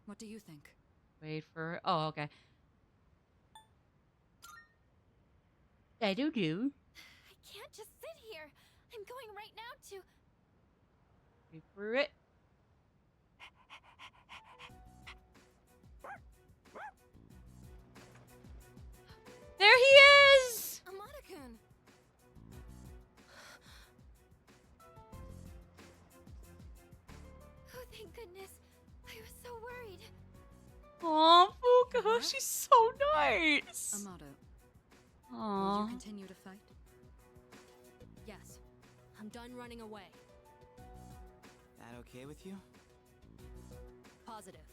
What do you think? Wait for... Oh, okay. I do. I can't just sit here. I'm going right now to... Wait for it. There he is! Amada-kun! Oh, thank goodness. I was so worried. Aw, Fuka, she's so nice! Amado, will Aw. you continue to fight? Yes. I'm done running away. That okay with you? Positive.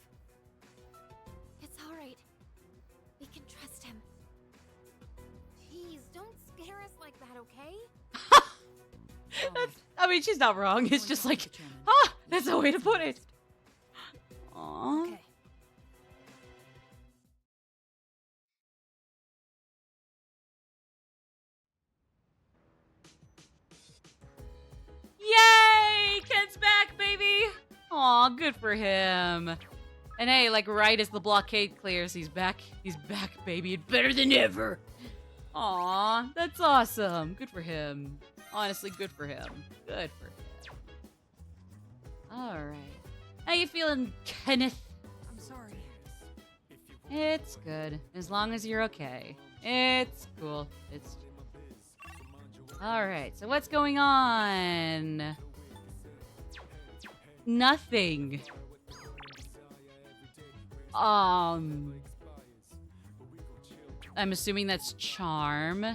It's all right. We can trust him. Jeez, don't scare us like that, okay? I mean, she's not wrong. It's just like, huh? That's the way to put it. Aww. Okay. Yay! Ken's back, baby! Aw, good for him. And hey, like right as the blockade clears, he's back. He's back, baby, and better than ever. Aw, that's awesome. Good for him. Honestly, good for him. Good for him. Alright. How you feeling, Kenneth? I'm sorry. It's good. As long as you're okay. It's cool. It's... Alright, so what's going on? Nothing. I'm assuming that's charm.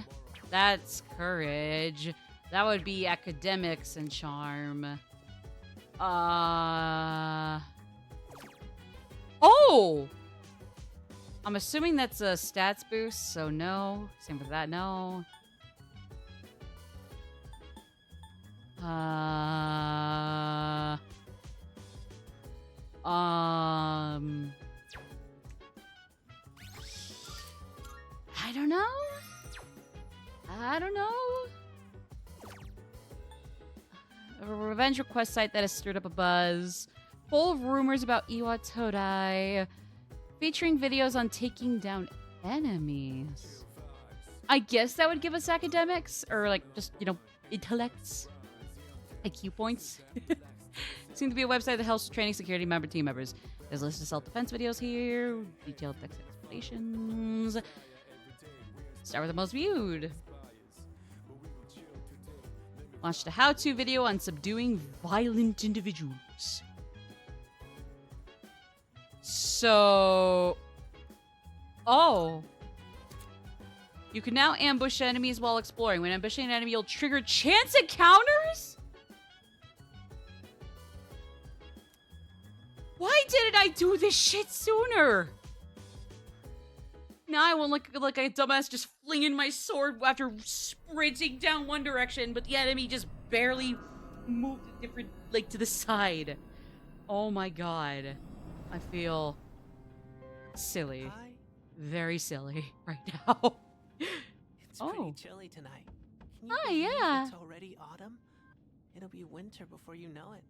That's courage. That would be academics and charm. Oh! I'm assuming that's a stats boost, so no. Same with that, no. don't know. I don't know. A revenge request site that has stirred up a buzz. Full of rumors about Iwa Todai. Featuring videos on taking down enemies. I guess that would give us academics. Or, like, just, you know, intellects. IQ points. Seems to be a website that helps training security team members. There's a list of self-defense videos here. Detailed text explanations. Start with the most viewed. Launched a how-to video on subduing violent individuals. So... Oh. You can now ambush enemies while exploring. When ambushing an enemy, you'll trigger chance encounters? Why didn't I do this shit sooner? Now I won't look like a dumbass just flinging my sword after sprinting down one direction, but the enemy just barely moved a different, like, to the side. Oh my god. I feel silly. Hi. Very silly right now. It's pretty chilly tonight. Can you Hi, believe yeah. It's already autumn. It'll be winter before you know it.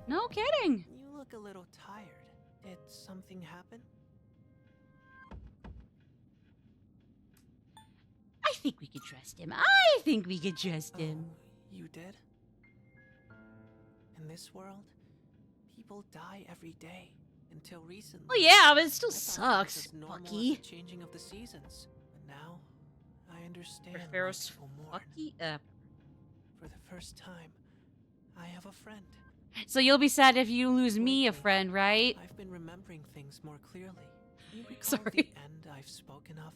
No kidding. You look a little tired. Did something happen? I think we could trust him. I think we could trust him. You did? In this world, people die every day until recently. Well, yeah, but it still I thought sucks, it was as normal as Bucky. the changing of the seasons. But now, I understand why Pharaoh's people mourn. fucky up. For the first time, I have a friend. So you'll be sad if you lose me, a friend, right? I've been remembering things more clearly. You recall Sorry. the end I've spoken of?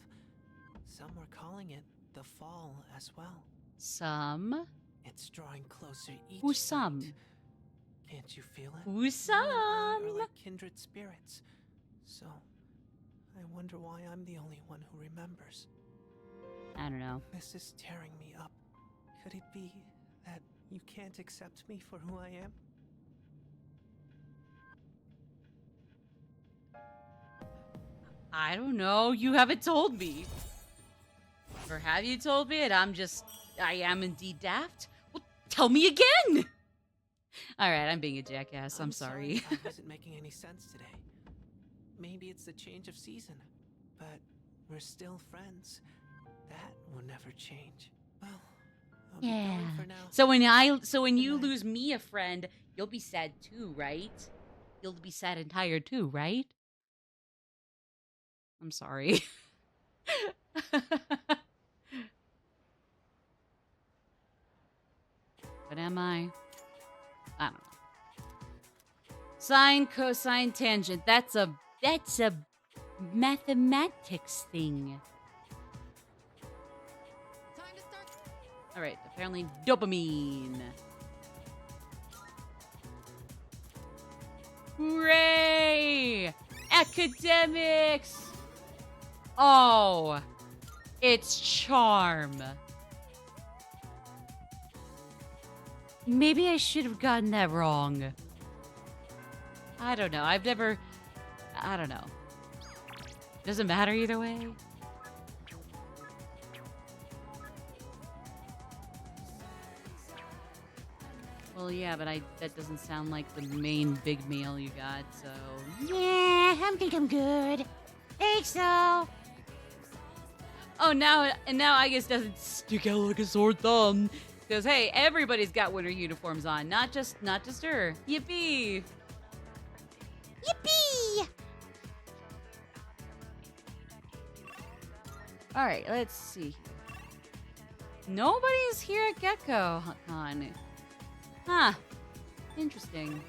Some were calling it the fall as well. Some? It's drawing closer each Who's some? night. Can't you feel it? Who's You and I some? are like kindred spirits. So, I wonder why I'm the only one who remembers. I don't know. This is tearing me up. Could it be that you can't accept me for who I am? I don't know. You haven't told me. Or have you told me? And I am indeed daft? Well, tell me again! Alright, I'm being a jackass. I'm sorry. I wasn't making any sense today. Maybe it's the change of season, but we're still friends. That will never change. Well, I'll be Yeah. going for now. So when you lose me, a friend, you'll be sad too, right? You'll be sad and tired too, right? I'm sorry. But am I? I don't know. Sine, cosine, tangent. That's a mathematics thing. All right, apparently dopamine. Hooray! Academics! Oh, it's charm. Maybe I should have gotten that wrong. I don't know. I don't know. Doesn't matter either way. Well, yeah, but that doesn't sound like the main big meal you got, so... Yeah, I think I'm good. Think so. Oh, now I guess it doesn't stick out like a sore thumb. Because, hey, everybody's got winter uniforms on, not just her. Yippee! Yippee! All right, let's see. Nobody's here at Gecko Con. Huh. Interesting.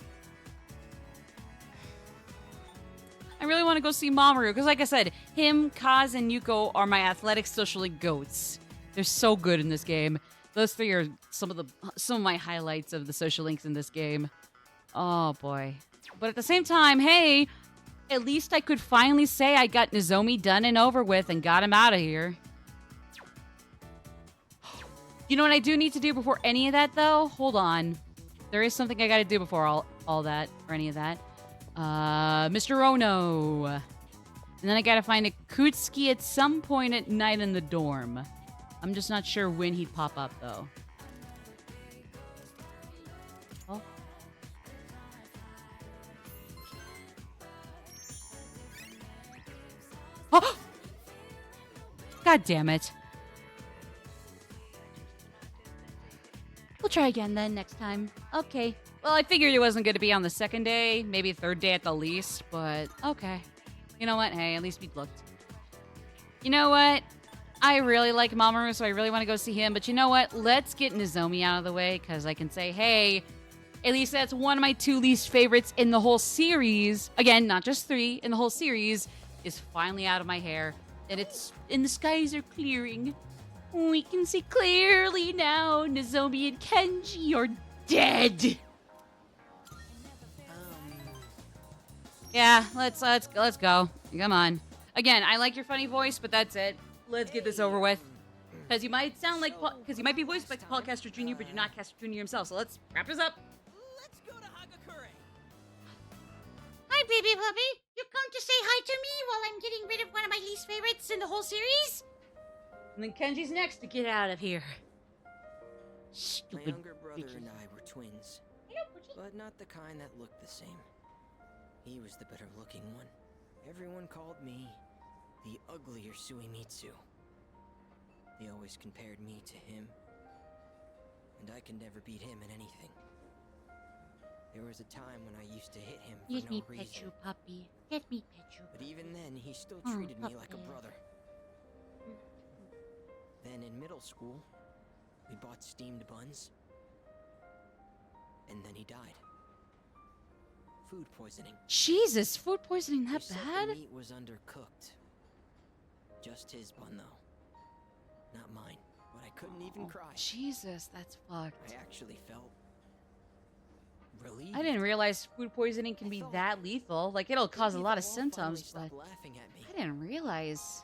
I really want to go see Mamoru, because like I said, him, Kaz, and Yuko are my athletic social link goats. They're so good in this game. Those three are some of my highlights of the social links in this game. Oh boy. But at the same time, hey, at least I could finally say I got Nozomi done and over with and got him out of here. You know what I do need to do before any of that, though? Hold on. There is something I gotta do before all that, or any of that. Mr. Ono. And then I gotta find a Kutski at some point at night in the dorm. I'm just not sure when he'd pop up, though. Oh. Oh! God damn it. We'll try again then next time. Okay. Well, I figured it wasn't going to be on the second day, maybe third day at the least, but okay. You know what? Hey, at least we looked. You know what? I really like Mamoru, so I really want to go see him, but you know what? Let's get Nozomi out of the way, because I can say, hey, at least that's one of my 2 least favorites in the whole series. Again, not just 3, in the whole series, is finally out of my hair. And the skies are clearing. We can see clearly now. Nozomi and Kenji are dead. Yeah, let's go. Come on. Again, I like your funny voice, but that's it. Let's get this over with. Because you might sound like because you might be voiced by Paul Castro Jr., but you're not Castro Jr. himself. So let's wrap this up. Let's go to Hagakure. Hi, baby puppy. You come to say hi to me while I'm getting rid of one of my least favorites in the whole series? And then Kenji's next to get out of here. Stupid My younger brother bitches. and I were twins, but not the kind that looked the same. He was the better looking one. Everyone called me the uglier Suimitsu. They always compared me to him, and I could never beat him in anything. There was a time when I used to hit him for Let no me reason. pet you, puppy. Let me pet you. But even then, he still Oh, treated me like a puppy. brother. Then in middle school, we bought steamed buns. And then he died. Food poisoning. Jesus, food poisoning that They said bad? the meat was undercooked. Just his bun, though. Not mine. But I couldn't even cry. Jesus, that's fucked. I actually felt relieved. I didn't realize food poisoning can be that lethal. Like, it'll cause a lot of symptoms, but laughing at me. I didn't realize.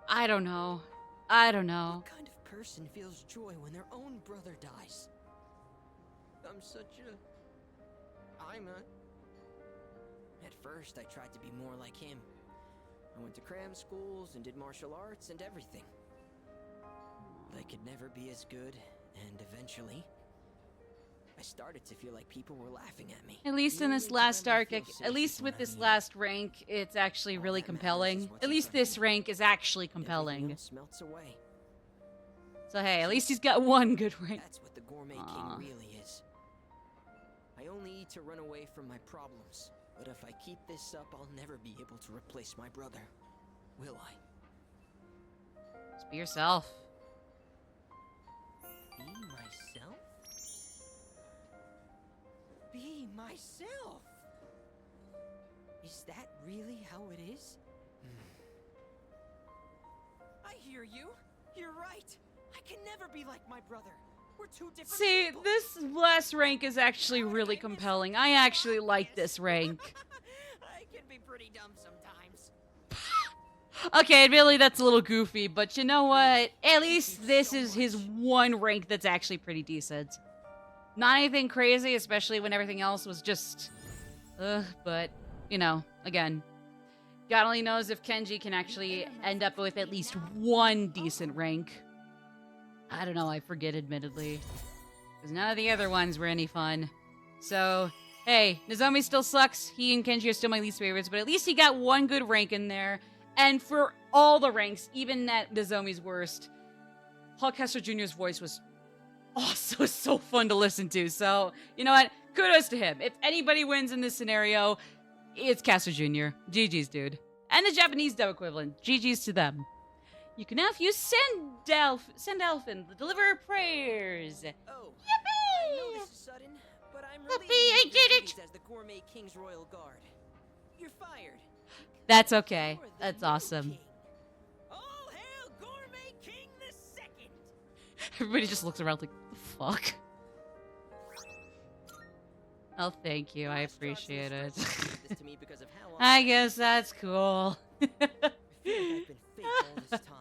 I don't know. What kind of person feels joy when their own brother dies? I'm such a... At first, I tried to be more like him. I went to cram schools and did martial arts and everything. But I could never be as good, and eventually, I started to feel like people were laughing at me. At least in this last arc, at least with this last rank, it's actually really compelling. At least this rank is actually compelling. Melts away. So hey, at least he's got one good rank. That's what the Gourmet King really is. I only eat to run away from my problems. But if I keep this up, I'll never be able to replace my brother. Will I? Just be yourself. Be myself? Be myself! Is that really how it is? I hear you. You're right. I can never be like my brother. We're two different See, people. this last rank is actually really compelling. I actually like this rank. I can be pretty dumb sometimes. Okay, admittedly that's a little goofy, but you know what? At least this is his one rank that's actually pretty decent. Not anything crazy, especially when everything else was just... but, you know, again, God only knows if Kenji can actually end up with at least one decent rank. I don't know, I forget admittedly. Because none of the other ones were any fun. So, hey, Nozomi still sucks. He and Kenji are still my least favorites, but at least he got one good rank in there. And for all the ranks, even at Nozomi's worst, Paul Kessler Jr.'s voice was also so fun to listen to. So, you know what? Kudos to him. If anybody wins in this scenario, it's Kessler Jr. GG's, dude. And the Japanese dub equivalent. GG's to them. You can now use Send Elfin, the deliverer of prayers. Oh, Yippee! I know this is sudden, but I'm Puppy, relieved I your did it! duties as the Gourmet King's Royal Guard. You're fired. That's okay. That's awesome. All hail Gourmet King the Second! Everybody just looks around like, the fuck? Oh, thank you. I appreciate it. This to me because of how I guess that's cool. I feel like I've been fake all this time.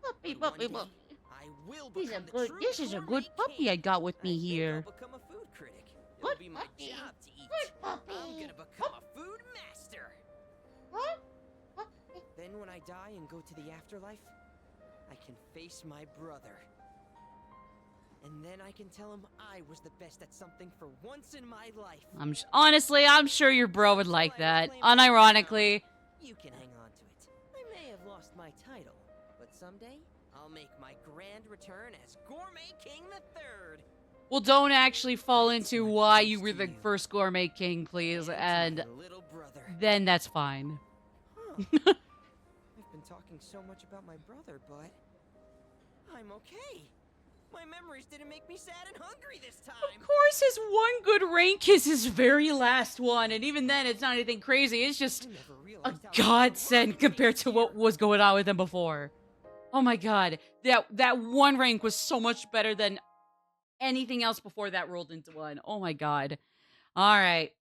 Puppy, But puppy, one day, puppy. I will He's a become the good. true This is a Gourmet good puppy King. I got with me I think here. I'll become a food critic. What be my puppy. job to eat. Good puppy. I'm gonna become a food master. What? Then when I die and go to the afterlife, I can face my brother. And then I can tell him I was the best at something for once in my life. Honestly, I'm sure your bro would like that. Unironically. You can hang on to it. I may have lost my title, but someday I'll make my grand return as Gourmet King III. Well, don't actually fall into why you were the first Gourmet King, please, and then that's fine. I've been talking so much about my brother, but I'm okay. My memories didn't make me sad and hungry this time. Of course, his one good rank is his very last one, and even then, it's not anything crazy. It's just a godsend compared to what was going on with him before. Oh my god, that one rank was so much better than anything else before that rolled into one. Oh my god. All right.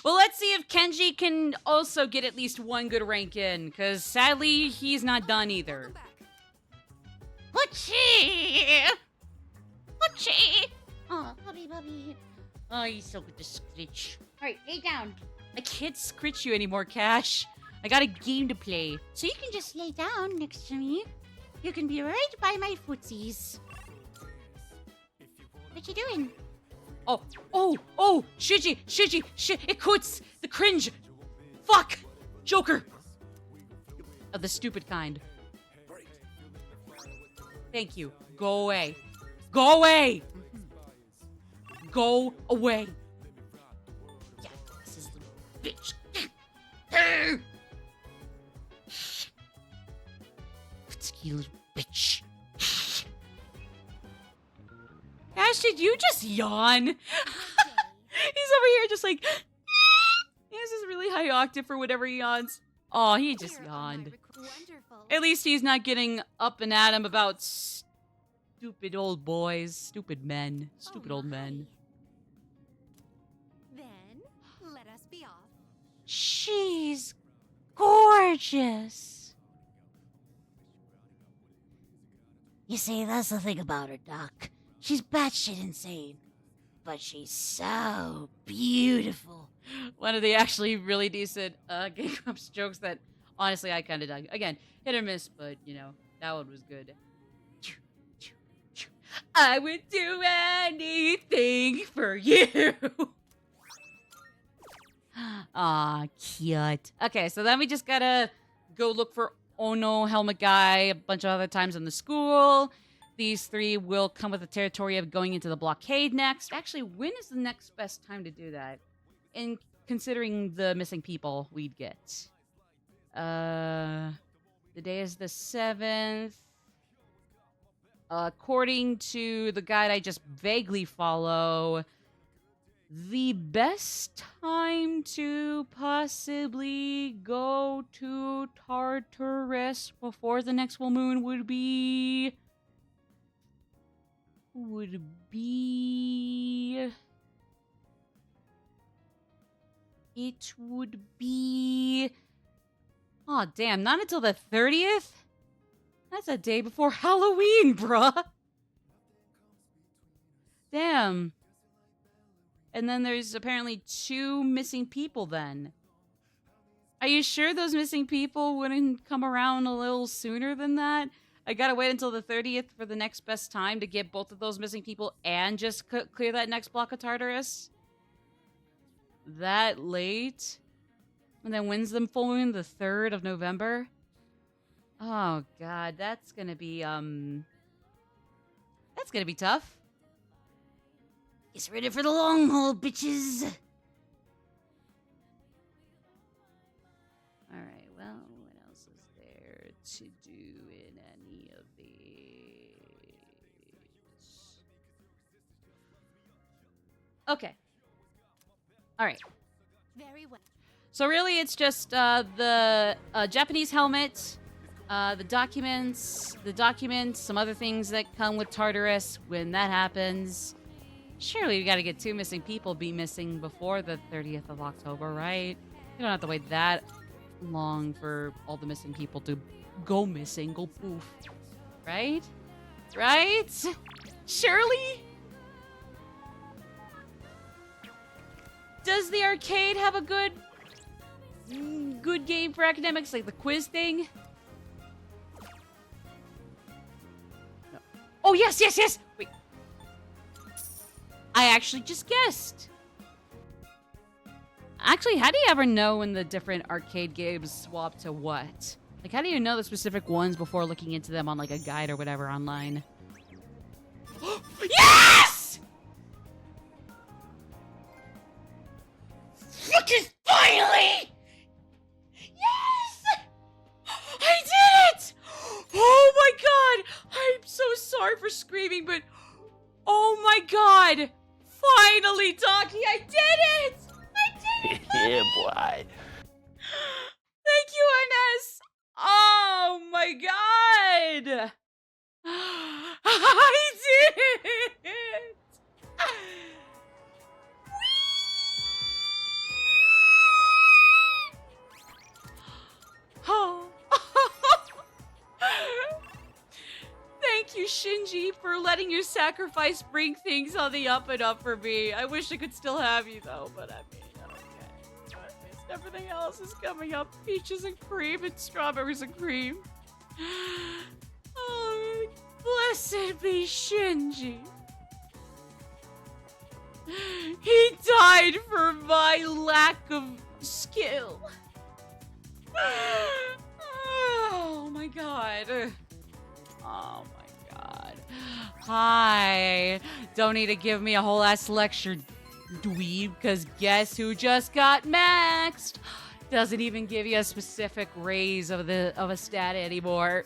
Well, let's see if Kenji can also get at least one good rank in, because sadly, he's not done either. Pucci! Pucci! Oh, puppy. Oh, he's so good to scritch. Alright, lay down. I can't scritch you anymore, Cash. I got a game to play. So you can just lay down next to me. You can be right by my footsies. What you doing? Oh, Shiji, it quits. The cringe. Fuck. Joker. Of the stupid kind. Thank you. Go away. Go away. Go away. Yeah, this is the bitch. You little bitch. Ash, did you just yawn? He's over here just like... He has this really high octave for whatever he yawns. Oh, he just yawned. At least he's not getting up and at him about stupid old boys, stupid men, stupid old men. Then, let us be off. She's gorgeous. You see, that's the thing about her, Doc. She's batshit insane. But she's so beautiful. One of the actually really decent Game Grumps jokes that, honestly, I kind of dug. Again, hit or miss, but, you know, that one was good. I would do anything for you. Aw, cute. Okay, so then we just gotta go look for Ono, Helmet Guy, a bunch of other times in the school. These three will come with the territory of going into the blockade next. Actually, when is the next best time to do that? In considering the missing people we'd get. The day is the 7th. According to the guide I just vaguely follow, the best time to possibly go to Tartarus before the next full moon would be... It would be... Aw, damn, not until the 30th? That's a day before Halloween, bruh. Damn. And then there's apparently 2 missing people then. Are you sure those missing people wouldn't come around a little sooner than that? I gotta wait until the 30th for the next best time to get both of those missing people and just clear that next block of Tartarus? That late? And then when's the full moon? The 3rd of November? Oh, God, that's gonna be tough. Get ready for the long haul, bitches. Alright, well, what else is there to do in any of these? Okay. Alright. Very well. So really, it's just the Japanese helmet, the documents, some other things that come with Tartarus when that happens. Surely we gotta get 2 missing people be missing before the 30th of October, right? You don't have to wait that long for all the missing people to go missing, go poof. Right? Right? Surely? Does the arcade have a good game for academics, like the quiz thing? No. Oh, yes, yes, yes! Wait. I actually just guessed. Actually, how do you ever know when the different arcade games swap to what? Like, how do you know the specific ones before looking into them on, like, a guide or whatever online? Yes! Fucking finally! Yes! I did it! Oh my god! I'm so sorry for screaming, but oh my god! Finally, Donkey, I did it! I did it! Yeah, boy. Thank you, Ines! Oh my god! I did it! Oh. Thank you, Shinji, for letting your sacrifice bring things on the up and up for me. I wish I could still have you, though, but I mean, okay. At least everything else is coming up. Peaches and cream and strawberries and cream. Oh, blessed be Shinji. He died for my lack of skill. Oh my god. Oh my god. Hi. Don't need to give me a whole ass lecture, dweeb, because guess who just got maxed? Doesn't even give you a specific raise of a stat anymore.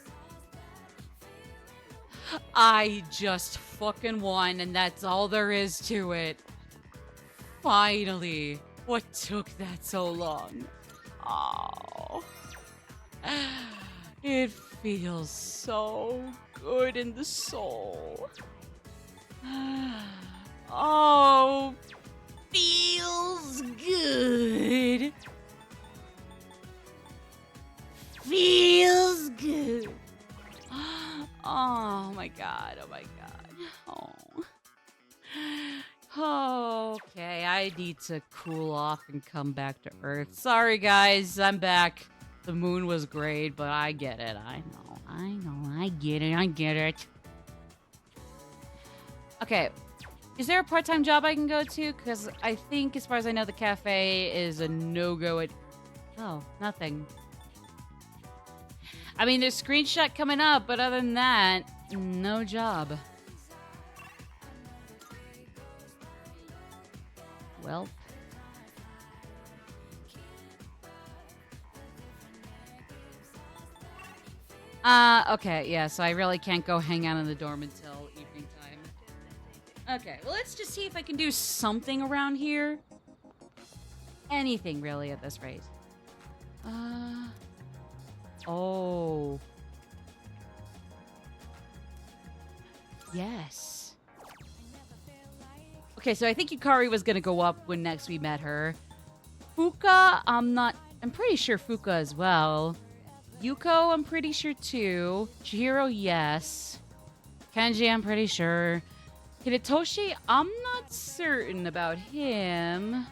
I just fucking won, and that's all there is to it. Finally. What took that so long? Oh. It feels so good in the soul. Oh, feels good. Feels good. Oh my god, oh my god. Oh. Okay, I need to cool off and come back to Earth. Sorry guys, I'm back. The moon was great, but I get it. I get it. Okay, is there a part-time job I can go to? Because I think, as far as I know, the cafe is a no-go at... Oh, nothing. I mean, there's screenshot coming up, but other than that, no job. Well. Okay, yeah, so I really can't go hang out in the dorm until evening time. Okay, well, let's just see if I can do something around here. Anything, really, at this rate. Oh. Yes. Okay, so I think Yukari was gonna go up when next we met her. Fuka, I'm pretty sure Fuka as well. Yuko, I'm pretty sure too. Chihiro, yes. Kenji, I'm pretty sure. Hidetoshi, I'm not certain about him.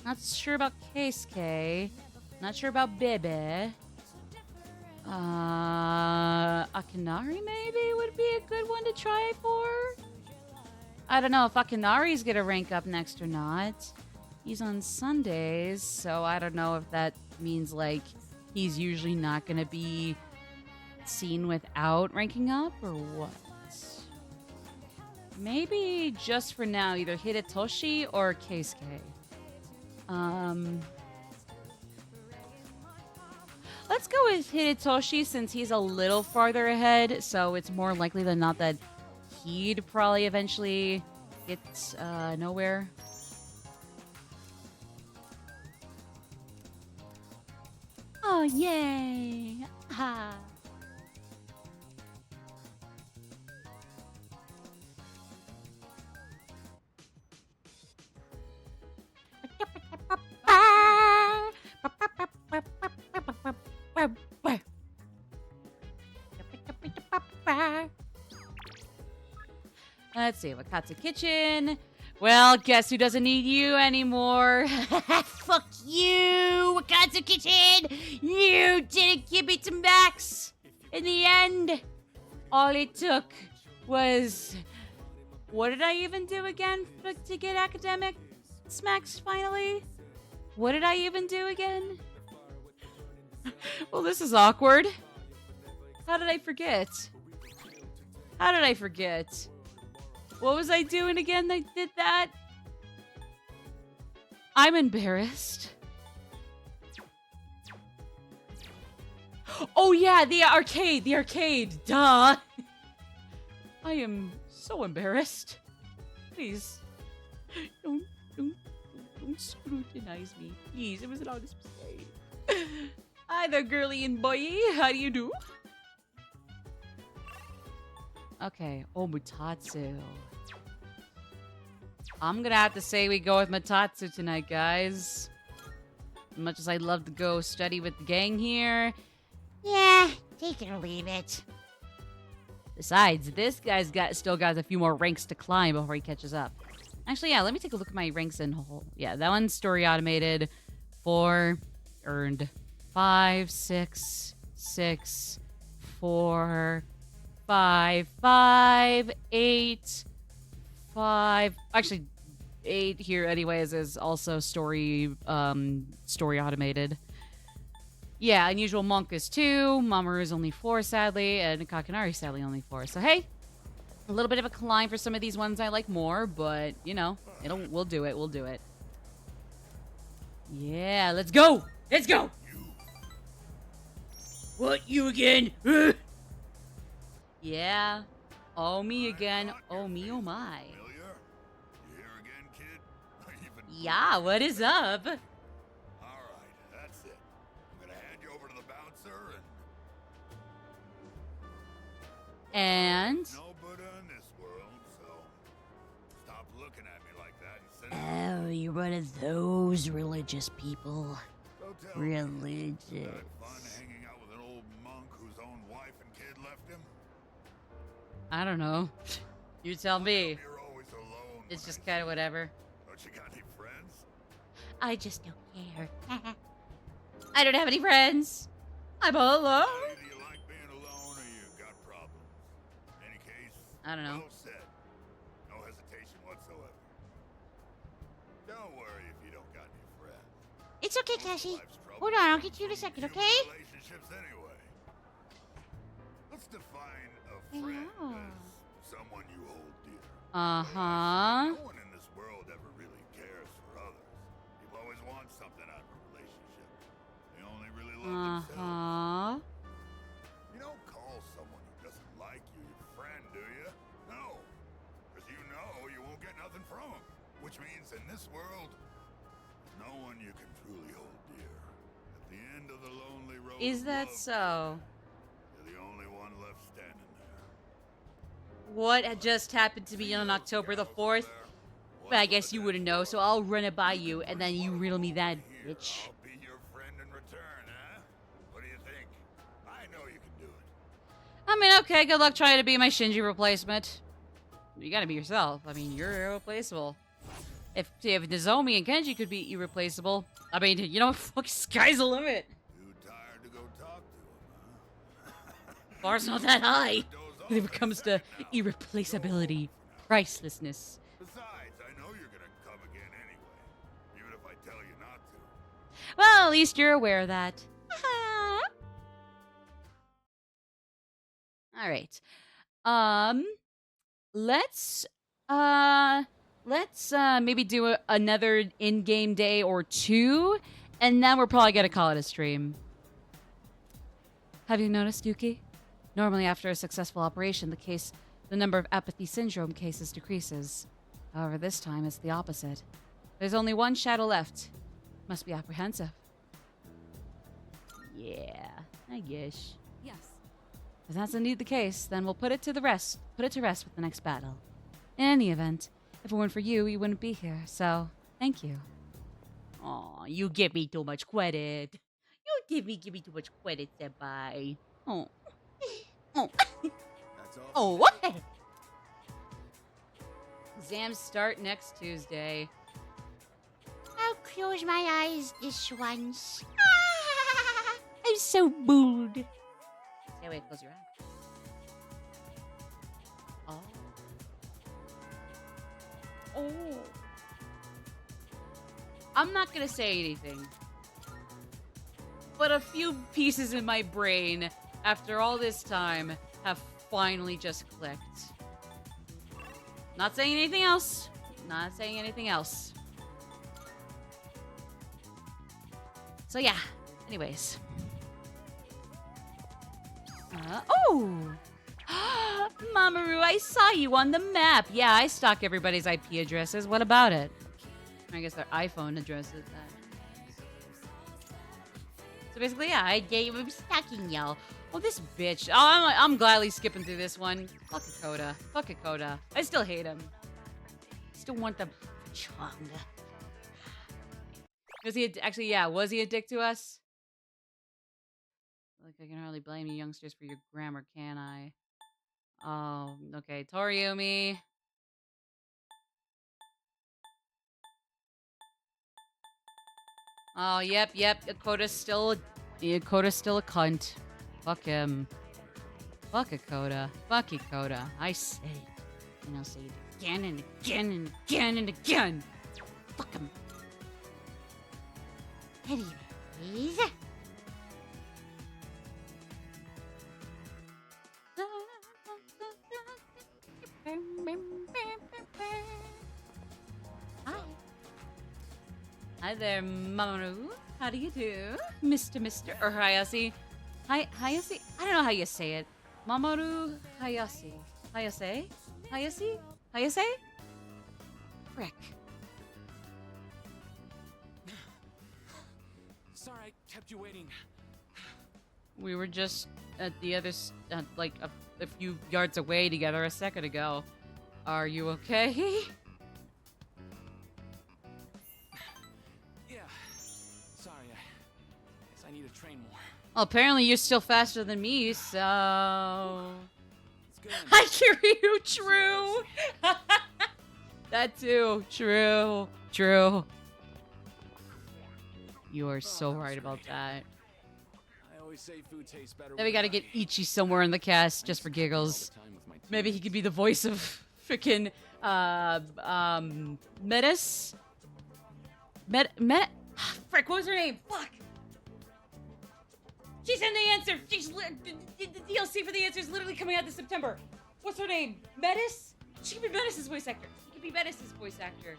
Not sure about Keisuke. Not sure about Bebe. Akinari maybe would be a good one to try for. I don't know if Akinari's gonna rank up next or not. He's on Sundays, so I don't know if that means, like, he's usually not gonna be seen without ranking up or what. Maybe just for now, either Hidetoshi or Keisuke. Let's go with Hidetoshi since he's a little farther ahead, so it's more likely than not that he'd probably eventually get nowhere. Oh, yay! Ha! Let's see, Wakatsu Kitchen. Well, guess who doesn't need you anymore? Fuck you, Wakatsu Kitchen! You didn't give me to Max! In the end, all it took was... What did I even do again to get academic smacks finally? What did I even do again? Well, this is awkward. How did I forget? How did I forget? What was I doing again that did that? I'm embarrassed. Oh yeah, the arcade, duh. I am so embarrassed. Please, don't scrutinize me. Please, it was an honest mistake. Hi there, girly and boy. How do you do? Okay, Mutatsu. I'm gonna have to say we go with Mutatsu tonight, guys. As much as I'd love to go study with the gang here. Yeah, take it or leave it. Besides, this guy's still got a few more ranks to climb before he catches up. Actually, yeah, let me take a look at my ranks in whole. Yeah, that one's story automated. 4 earned. 5, 6, 6, 4, 5, 5, 8, 5. Actually, 8 here anyways is also story automated. Yeah, Unusual Monk is 2, Mamoru is only 4, sadly, and Kakanari sadly only 4. So hey, a little bit of a climb for some of these ones I like more, but you know, we'll do it. We'll do it. Yeah, let's go. Let's go. What, you again? Yeah. Oh, me again. Oh, me, oh, my. Yeah, what is up? Alright, that's it. I'm gonna hand you over to the bouncer and... No Buddha in this world, so stop looking at me like that and send Oh, you're one of those religious people. Religious. fun hanging out with an old monk whose own wife and kid left him. I don't know. You tell me. You're always alone. It's just kind of whatever. Don't you got any friends? I just don't care. I don't have any friends. I'm all alone. Either you like being alone or you got problems. In any case, I don't know. well said. No hesitation whatsoever. Don't worry if you don't got any friends. It's okay, Cassie. Hold on, I'll get you in a second, okay? Relationships anyway. Let's define a friend as someone you hold dear. Uh-huh. No one in this world ever really cares for others. People always want something out of a relationship. They only really love themselves. You don't call someone who doesn't like you your friend, do you? No. Because you know you won't get nothing from them. Which means in this world, no one you can truly hold dear. At the end of the lonely road Is that so? you're the only one left standing there. What had just happened to me on October the 4th? But I guess you wouldn't know, so I'll run it by you, and then you riddle me that, bitch. I'll be your friend in return, huh? What do you think? I know you can do it. I mean, okay, good luck trying to be my Shinji replacement. You gotta be yourself. I mean, you're irreplaceable. If Nozomi and Kenji could be irreplaceable, I mean, you know, fuck, sky's the limit. Too tired to go talk to him, huh? Bar's not that high when it comes to irreplaceability, pricelessness. Besides, I know you're gonna come again anyway, even if I tell you not to. Well, at least you're aware of that. All right. Let's maybe do another in-game day or 2, and then we're probably gonna call it a stream. Have you noticed, Yuki? Normally, after a successful operation, the number of apathy syndrome cases decreases. However, this time it's the opposite. There's only one shadow left. Must be apprehensive. Yeah, I guess. Yes. If that's indeed the case, then we'll put it to rest with the next battle. In any event, if it weren't for you, you wouldn't be here, so thank you. Aw, you give me too much credit. You give me too much credit, senpai. Oh. Oh. That's all. Oh, what? Exams start next Tuesday. I'll close my eyes this once. Ah, I'm so bored. Stay away, close your eyes. Oh. Oh. I'm not gonna say anything. But a few pieces in my brain, after all this time, have finally just clicked. Not saying anything else. Not saying anything else. So yeah, anyways. Oh! Mamoru, I saw you on the map. Yeah, I stalk everybody's IP addresses. What about it? I guess their iPhone addresses. So basically, yeah, I gave him stalking y'all. Oh, this bitch. Oh, I'm gladly skipping through this one. Fuck Koda. Fuck Koda. I still hate him. Still want the chung. Was he actually? Yeah, was he a dick to us? Like I can hardly blame you youngsters for your grammar, can I? Oh, okay. Toriumi. Oh, yep. Koda's still a cunt. Fuck him. Fuck Koda. Fuck Koda. I say it. And I'll say it again and again and again and again. Fuck him. Anyways. Hi. Hi there, Mamoru. How do you do? Mr. Or Hayashi. Hayashi? I don't know how you say it. Mamoru Hayashi. Hayase? Hayashi? Hayase? Frick. Sorry, I kept you waiting. We were just at the other, like a few yards away together a second ago. Are you okay? Yeah. Sorry, I guess I need to train more. Well, apparently you're still faster than me, so... Hi, Kiryu! True! That too. True. You are so right about that. I always say food tastes better. Then we gotta get Ichi somewhere in the cast, just for giggles. Maybe he could be the voice of frickin' Metis? Frick, what was her name? Fuck! She's in the answer! The DLC for the answer is literally coming out this September. What's her name? Metis? She could be Metis' voice actor. He could be Metis' voice actor.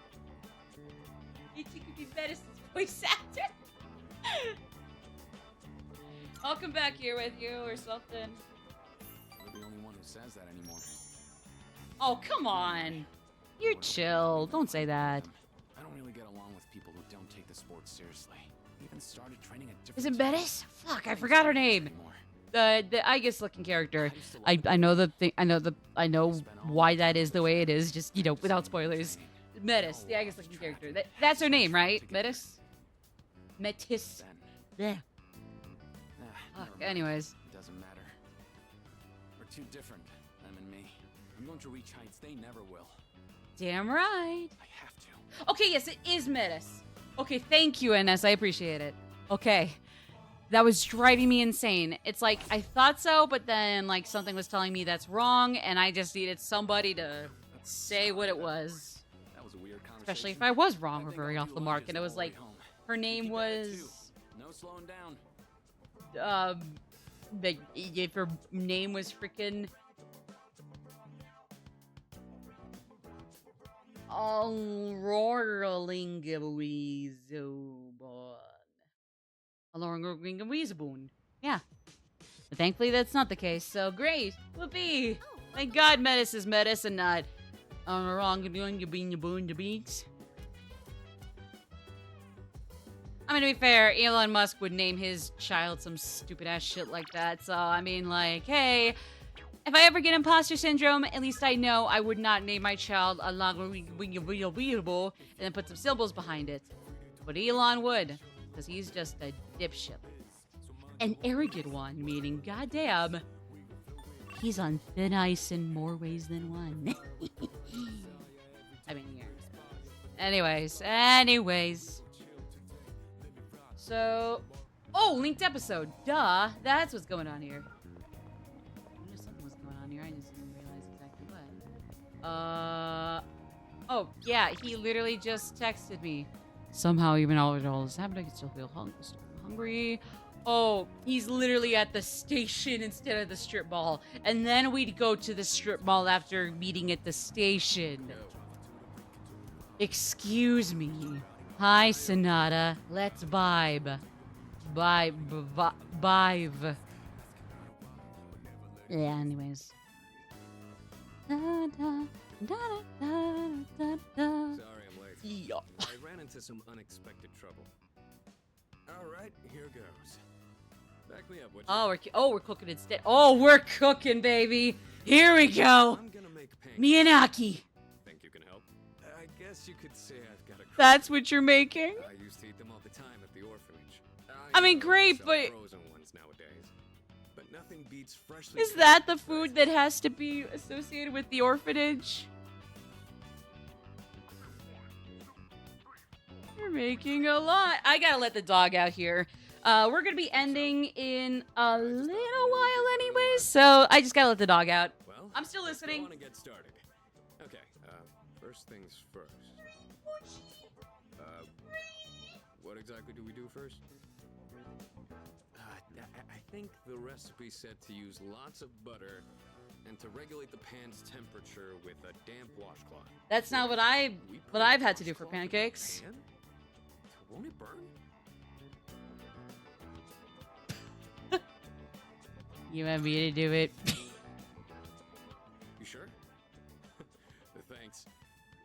Ichi could be Metis' voice actor. I'll come back here with you or something. You're the only one who says that anymore. Oh, come on. You're chill. Don't say that. I don't really get along with people who don't take the sport seriously. Even started training at different Is it Metis? Fuck, I forgot her name. The Aegis looking character. I know the thing. I know why that is the way it is. Just without spoilers. Metis, the Aegis looking character. That's her name, right? Metis. Yeah. Fuck. Anyways. It doesn't matter. We're too different, them and me. I'm going to reach heights they never will. Damn right. I have to. Okay, yes, it is Metis. Okay, thank you, NS. I appreciate it. Okay. That was driving me insane. It's like, I thought so, but then, like, something was telling me that's wrong, and I just needed somebody to say what it was. That was a weird conversation. Especially if I was wrong or very off the mark, and it was like, her name was... No slowing down. If her name was freaking... Alorangawizabun. Yeah. But thankfully that's not the case, so great. Whoopee! Thank God Metis is Metis and not Alorangawizabun. I mean, to be fair, Elon Musk would name his child some stupid ass shit like that, so I mean, like, hey, if I ever get imposter syndrome, at least I know I would not name my child Alorangawizabun and then put some symbols behind it. But Elon would, because he's just a dipshit. An arrogant one, meaning, goddamn, he's on thin ice in more ways than one. Anyways. So, oh, linked episode. Duh. That's what's going on here. I knew something was going on here. I just didn't realize exactly what. Oh, yeah. He literally just texted me. Somehow, even all this happened, I can still feel hungry. Oh, he's literally at the station instead of the strip mall. And then we'd go to the strip mall after meeting at the station. Excuse me. Hi, Sonata. Let's vibe. Vibe. Yeah, anyways. Sorry I'm late. Yeah. I ran into some unexpected trouble. Alright, here goes. Back me up, would you? We're cooking instead. Oh, we're cooking, baby. Here we go. I'm gonna make pancakes. Miyazaki. Think you can help? I guess you could say I've got a That's what you're making? I used to eat them all the time at the orphanage. I mean, know great, they but sell frozen ones nowadays. But nothing beats freshly is that the food that has to be associated with the orphanage? You're making a lot. I gotta let the dog out here. We're gonna be ending in a little while anyways, so I just gotta let the dog out. Well, I'm still listening. I want to get started. Okay, first things first. What exactly do we do first? I think the recipe said to use lots of butter and to regulate the pan's temperature with a damp washcloth. That's not what I've had to do for pancakes. Pan? Won't it burn? You want me to do it? You sure? Thanks.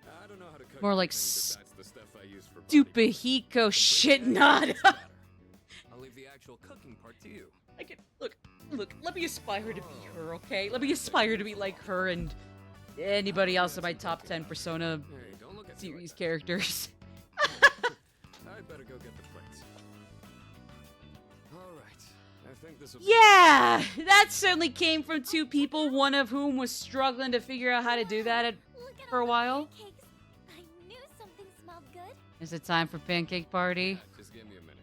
I don't know how to cook More like anything besides the stuff I use for Stupehiko shit nada. I'll leave the actual cooking part to you. I can look. Let me aspire to be her, okay? Let me aspire to be like her and anybody else in my top 10 Persona Hey, don't look at me series characters. I better go get the plates. All right. I think this will Yeah, that certainly came from two people, one of whom was struggling to figure out how to do that for a while. I knew something smelled good. Is it time for pancake party? Just give me a minute.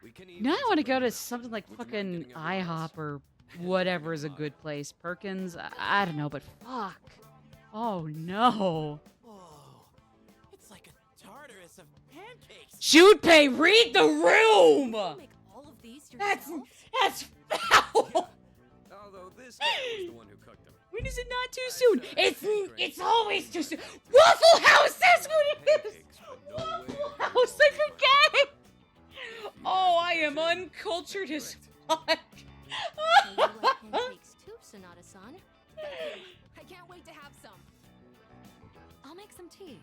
We can eat Now I want to go to something like fucking IHOP or whatever is a good place. Perkins? I don't know, but fuck. Oh no. Whoa. It's like a Tartarus of pancakes. Junpei, read the room! Make all of these That's yourself? foul! Although this guy was the one who cooked them. When is it not too soon? It's always too soon. Waffle House, that's what it is! Waffle House again! Oh, I am uncultured as fuck. You like pancakes too, Sonata-san. I can't wait to have some. I'll make some tea.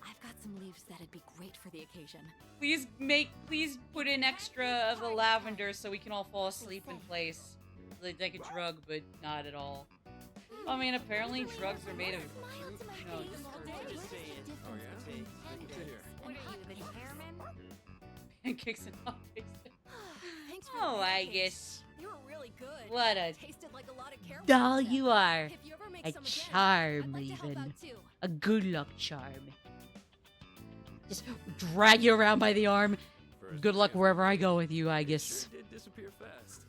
I've got some leaves that'd be great for the occasion. Please put in extra of the lavender so we can all fall asleep in place. Like a drug, but not at all. I mean, apparently drugs are made of fruit. No, Oh yeah? Good to hear. What are you, the chairman? pancakes and hot cakes. Thanks for Oh, the I pancakes. guess. You were really good. What a Tasted like a lot of caramel doll stuff. you are. If you ever make A some again, charm, I'd like to help even. out too. A good luck charm. Just drag you around by the arm. Good luck wherever I go with you, I guess. Sure did disappear fast.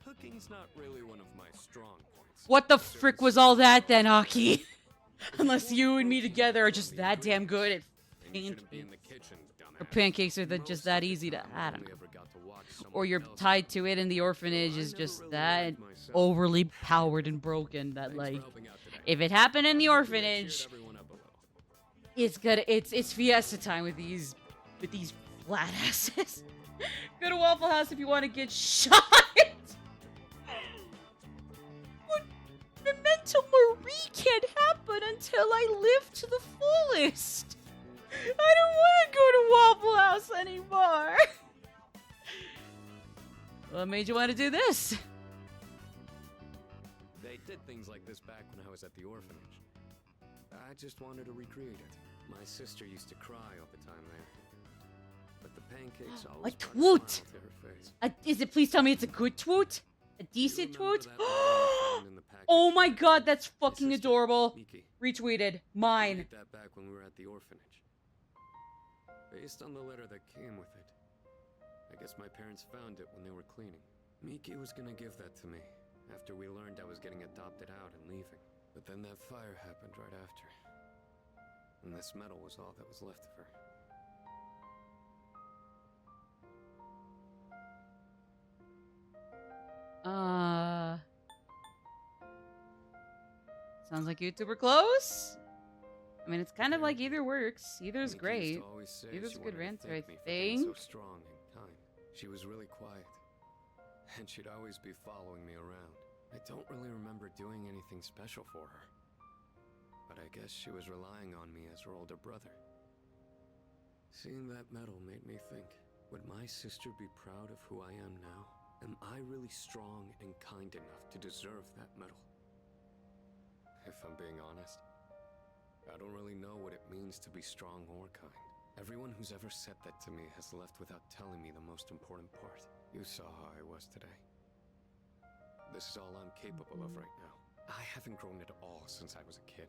Cooking's not really one of my strong points. What the frick was all that then, Aki? Unless you and me together are just that damn good at And you shouldn't be in pancakes. the kitchen, Or dumbass. pancakes are just that easy to, I don't know. Or you're tied to it and the orphanage is just that overly powered and broken that, like, if it happened in the orphanage, it's fiesta time with these flat asses. Go to Waffle House if you want to get shot. What? Memento Mori can't happen until I live to the fullest. I don't want to go to Waffle House anymore. What made you want to do this? They did things like this back when I was at the orphanage. I just wanted to recreate it. My sister used to cry all the time there. But the pancakes always A brought a smile twoot! to her face. Is it? Please tell me it's a good twoot. A decent remember quote? that letter you found in the package? Oh my god, that's fucking sister, adorable. Miki. Retweeted. We Mine. made that back when we were at the orphanage. Based on the letter that came with it. I guess my parents found it when they were cleaning. Miki was gonna give that to me after we learned I was getting adopted out and leaving. But then that fire happened right after. And this medal was all that was left of her. Sounds like you two were close. I mean, it's kind of like either works. Either's Miki great. used to always say Either's she a good wanted to answer, I thank me for being think. so strong and kind. She was really quiet. And she'd always be following me around. I don't really remember doing anything special for her. But I guess she was relying on me as her older brother. Seeing that medal made me think, would my sister be proud of who I am now? Am I really strong and kind enough to deserve that medal? If I'm being honest, I don't really know what it means to be strong or kind. Everyone who's ever said that to me has left without telling me the most important part. You saw how I was today. This is all I'm capable of right now. I haven't grown at all since I was a kid.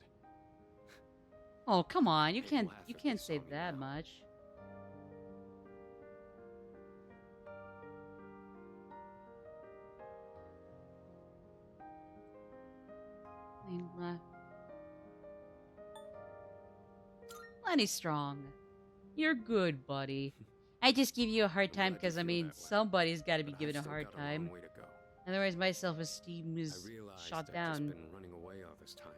Oh, come on. You People can't laugh you at can't this say on me that now. much. Plenty strong. You're good, buddy. I just give you a hard time because, I mean, somebody's got to be But given I've a still hard got a long time. way to go. Otherwise, my self-esteem is I realized shot I've down. just been running away all this time.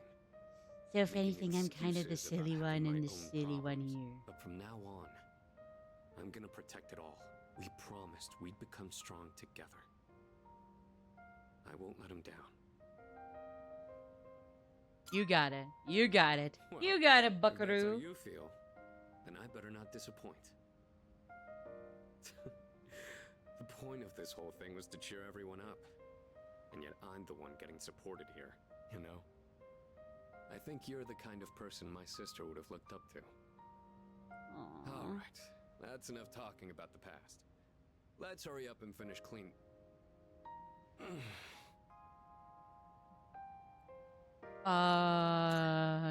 So if Making anything, I'm kind of the excuses about silly having one my and the own silly one problems. here. But from now on, I'm gonna protect it all. We promised we'd become strong together. I won't let him down. You got it. You got it. Well, You got it, if that's how buckaroo. you feel, then I better not disappoint. The point of this whole thing was to cheer everyone up. And yet I'm the one getting supported here, you know? I think you're the kind of person my sister would have looked up to. Alright, that's enough talking about the past. Let's hurry up and finish clean.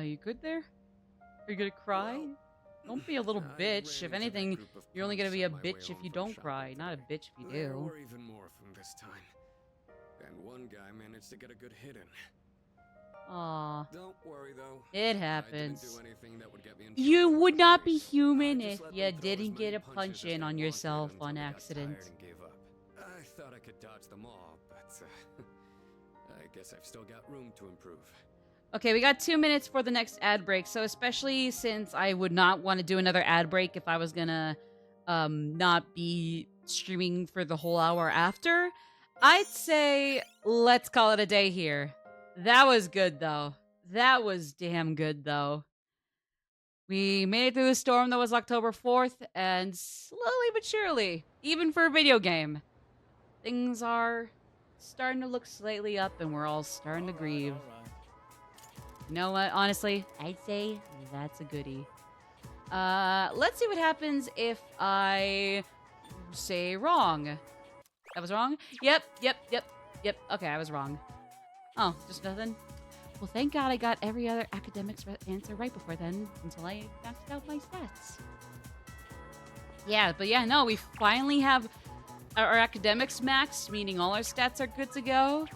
You good there? Are you gonna cry? Don't be a little bitch. If anything, you're only gonna be a bitch if you don't cry, not a bitch if you There do. were even more from this time. And one guy managed to get a good hit in. Aw. Don't worry though. It I happens. didn't do anything that would get me in You trouble would with not the be police. human I if just let you them throw as didn't many get a punches punch as in they on wanted yourself until on they got accident. tired and gave up. I thought I could dodge them all, but I guess I've still got room to improve. Okay, we got 2 minutes for the next ad break. So especially since I would not want to do another ad break if I was gonna not be streaming for the whole hour after, I'd say let's call it a day here. That was good though. That was damn good though. We made it through the storm that was October 4th, and slowly but surely, even for a video game, things are starting to look slightly up and we're all starting to grieve. You know what? Honestly, I'd say that's a goodie. Let's see what happens if I say wrong. That was wrong? Yep. Okay, I was wrong. Oh, just nothing? Well, thank God I got every other academics answer right before then, until I maxed out my stats. Yeah, but yeah, no, we finally have our academics maxed, meaning all our stats are good to go.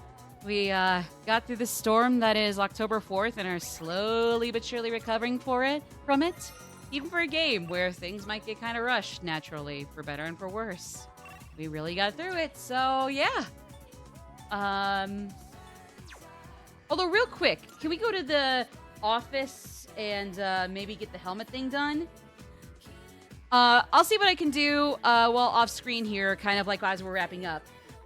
We got through the storm that is October 4th and are slowly but surely recovering from it. Even for a game where things might get kind of rushed naturally, for better and for worse. We really got through it, so yeah. Although real quick, can we go to the office and maybe get the helmet thing done? I'll see what I can do while off screen here, kind of like as we're wrapping up.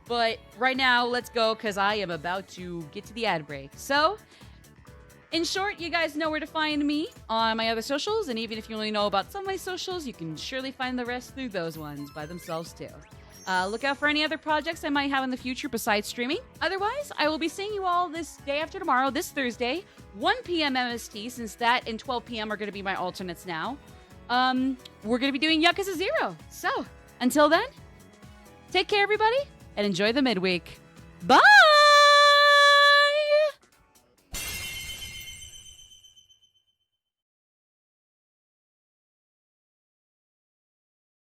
But right now, let's go because I am about to get to the ad break. So, in short, you guys know where to find me on my other socials. And even if you only know about some of my socials, you can surely find the rest through those ones by themselves too. Look out for any other projects I might have in the future besides streaming. Otherwise, I will be seeing you all this day after tomorrow, this Thursday, 1 p.m. MST, since that and 12 p.m. are going to be my alternates now. We're going to be doing Yakuza 0. So, until then, take care, everybody, and enjoy the midweek. Bye!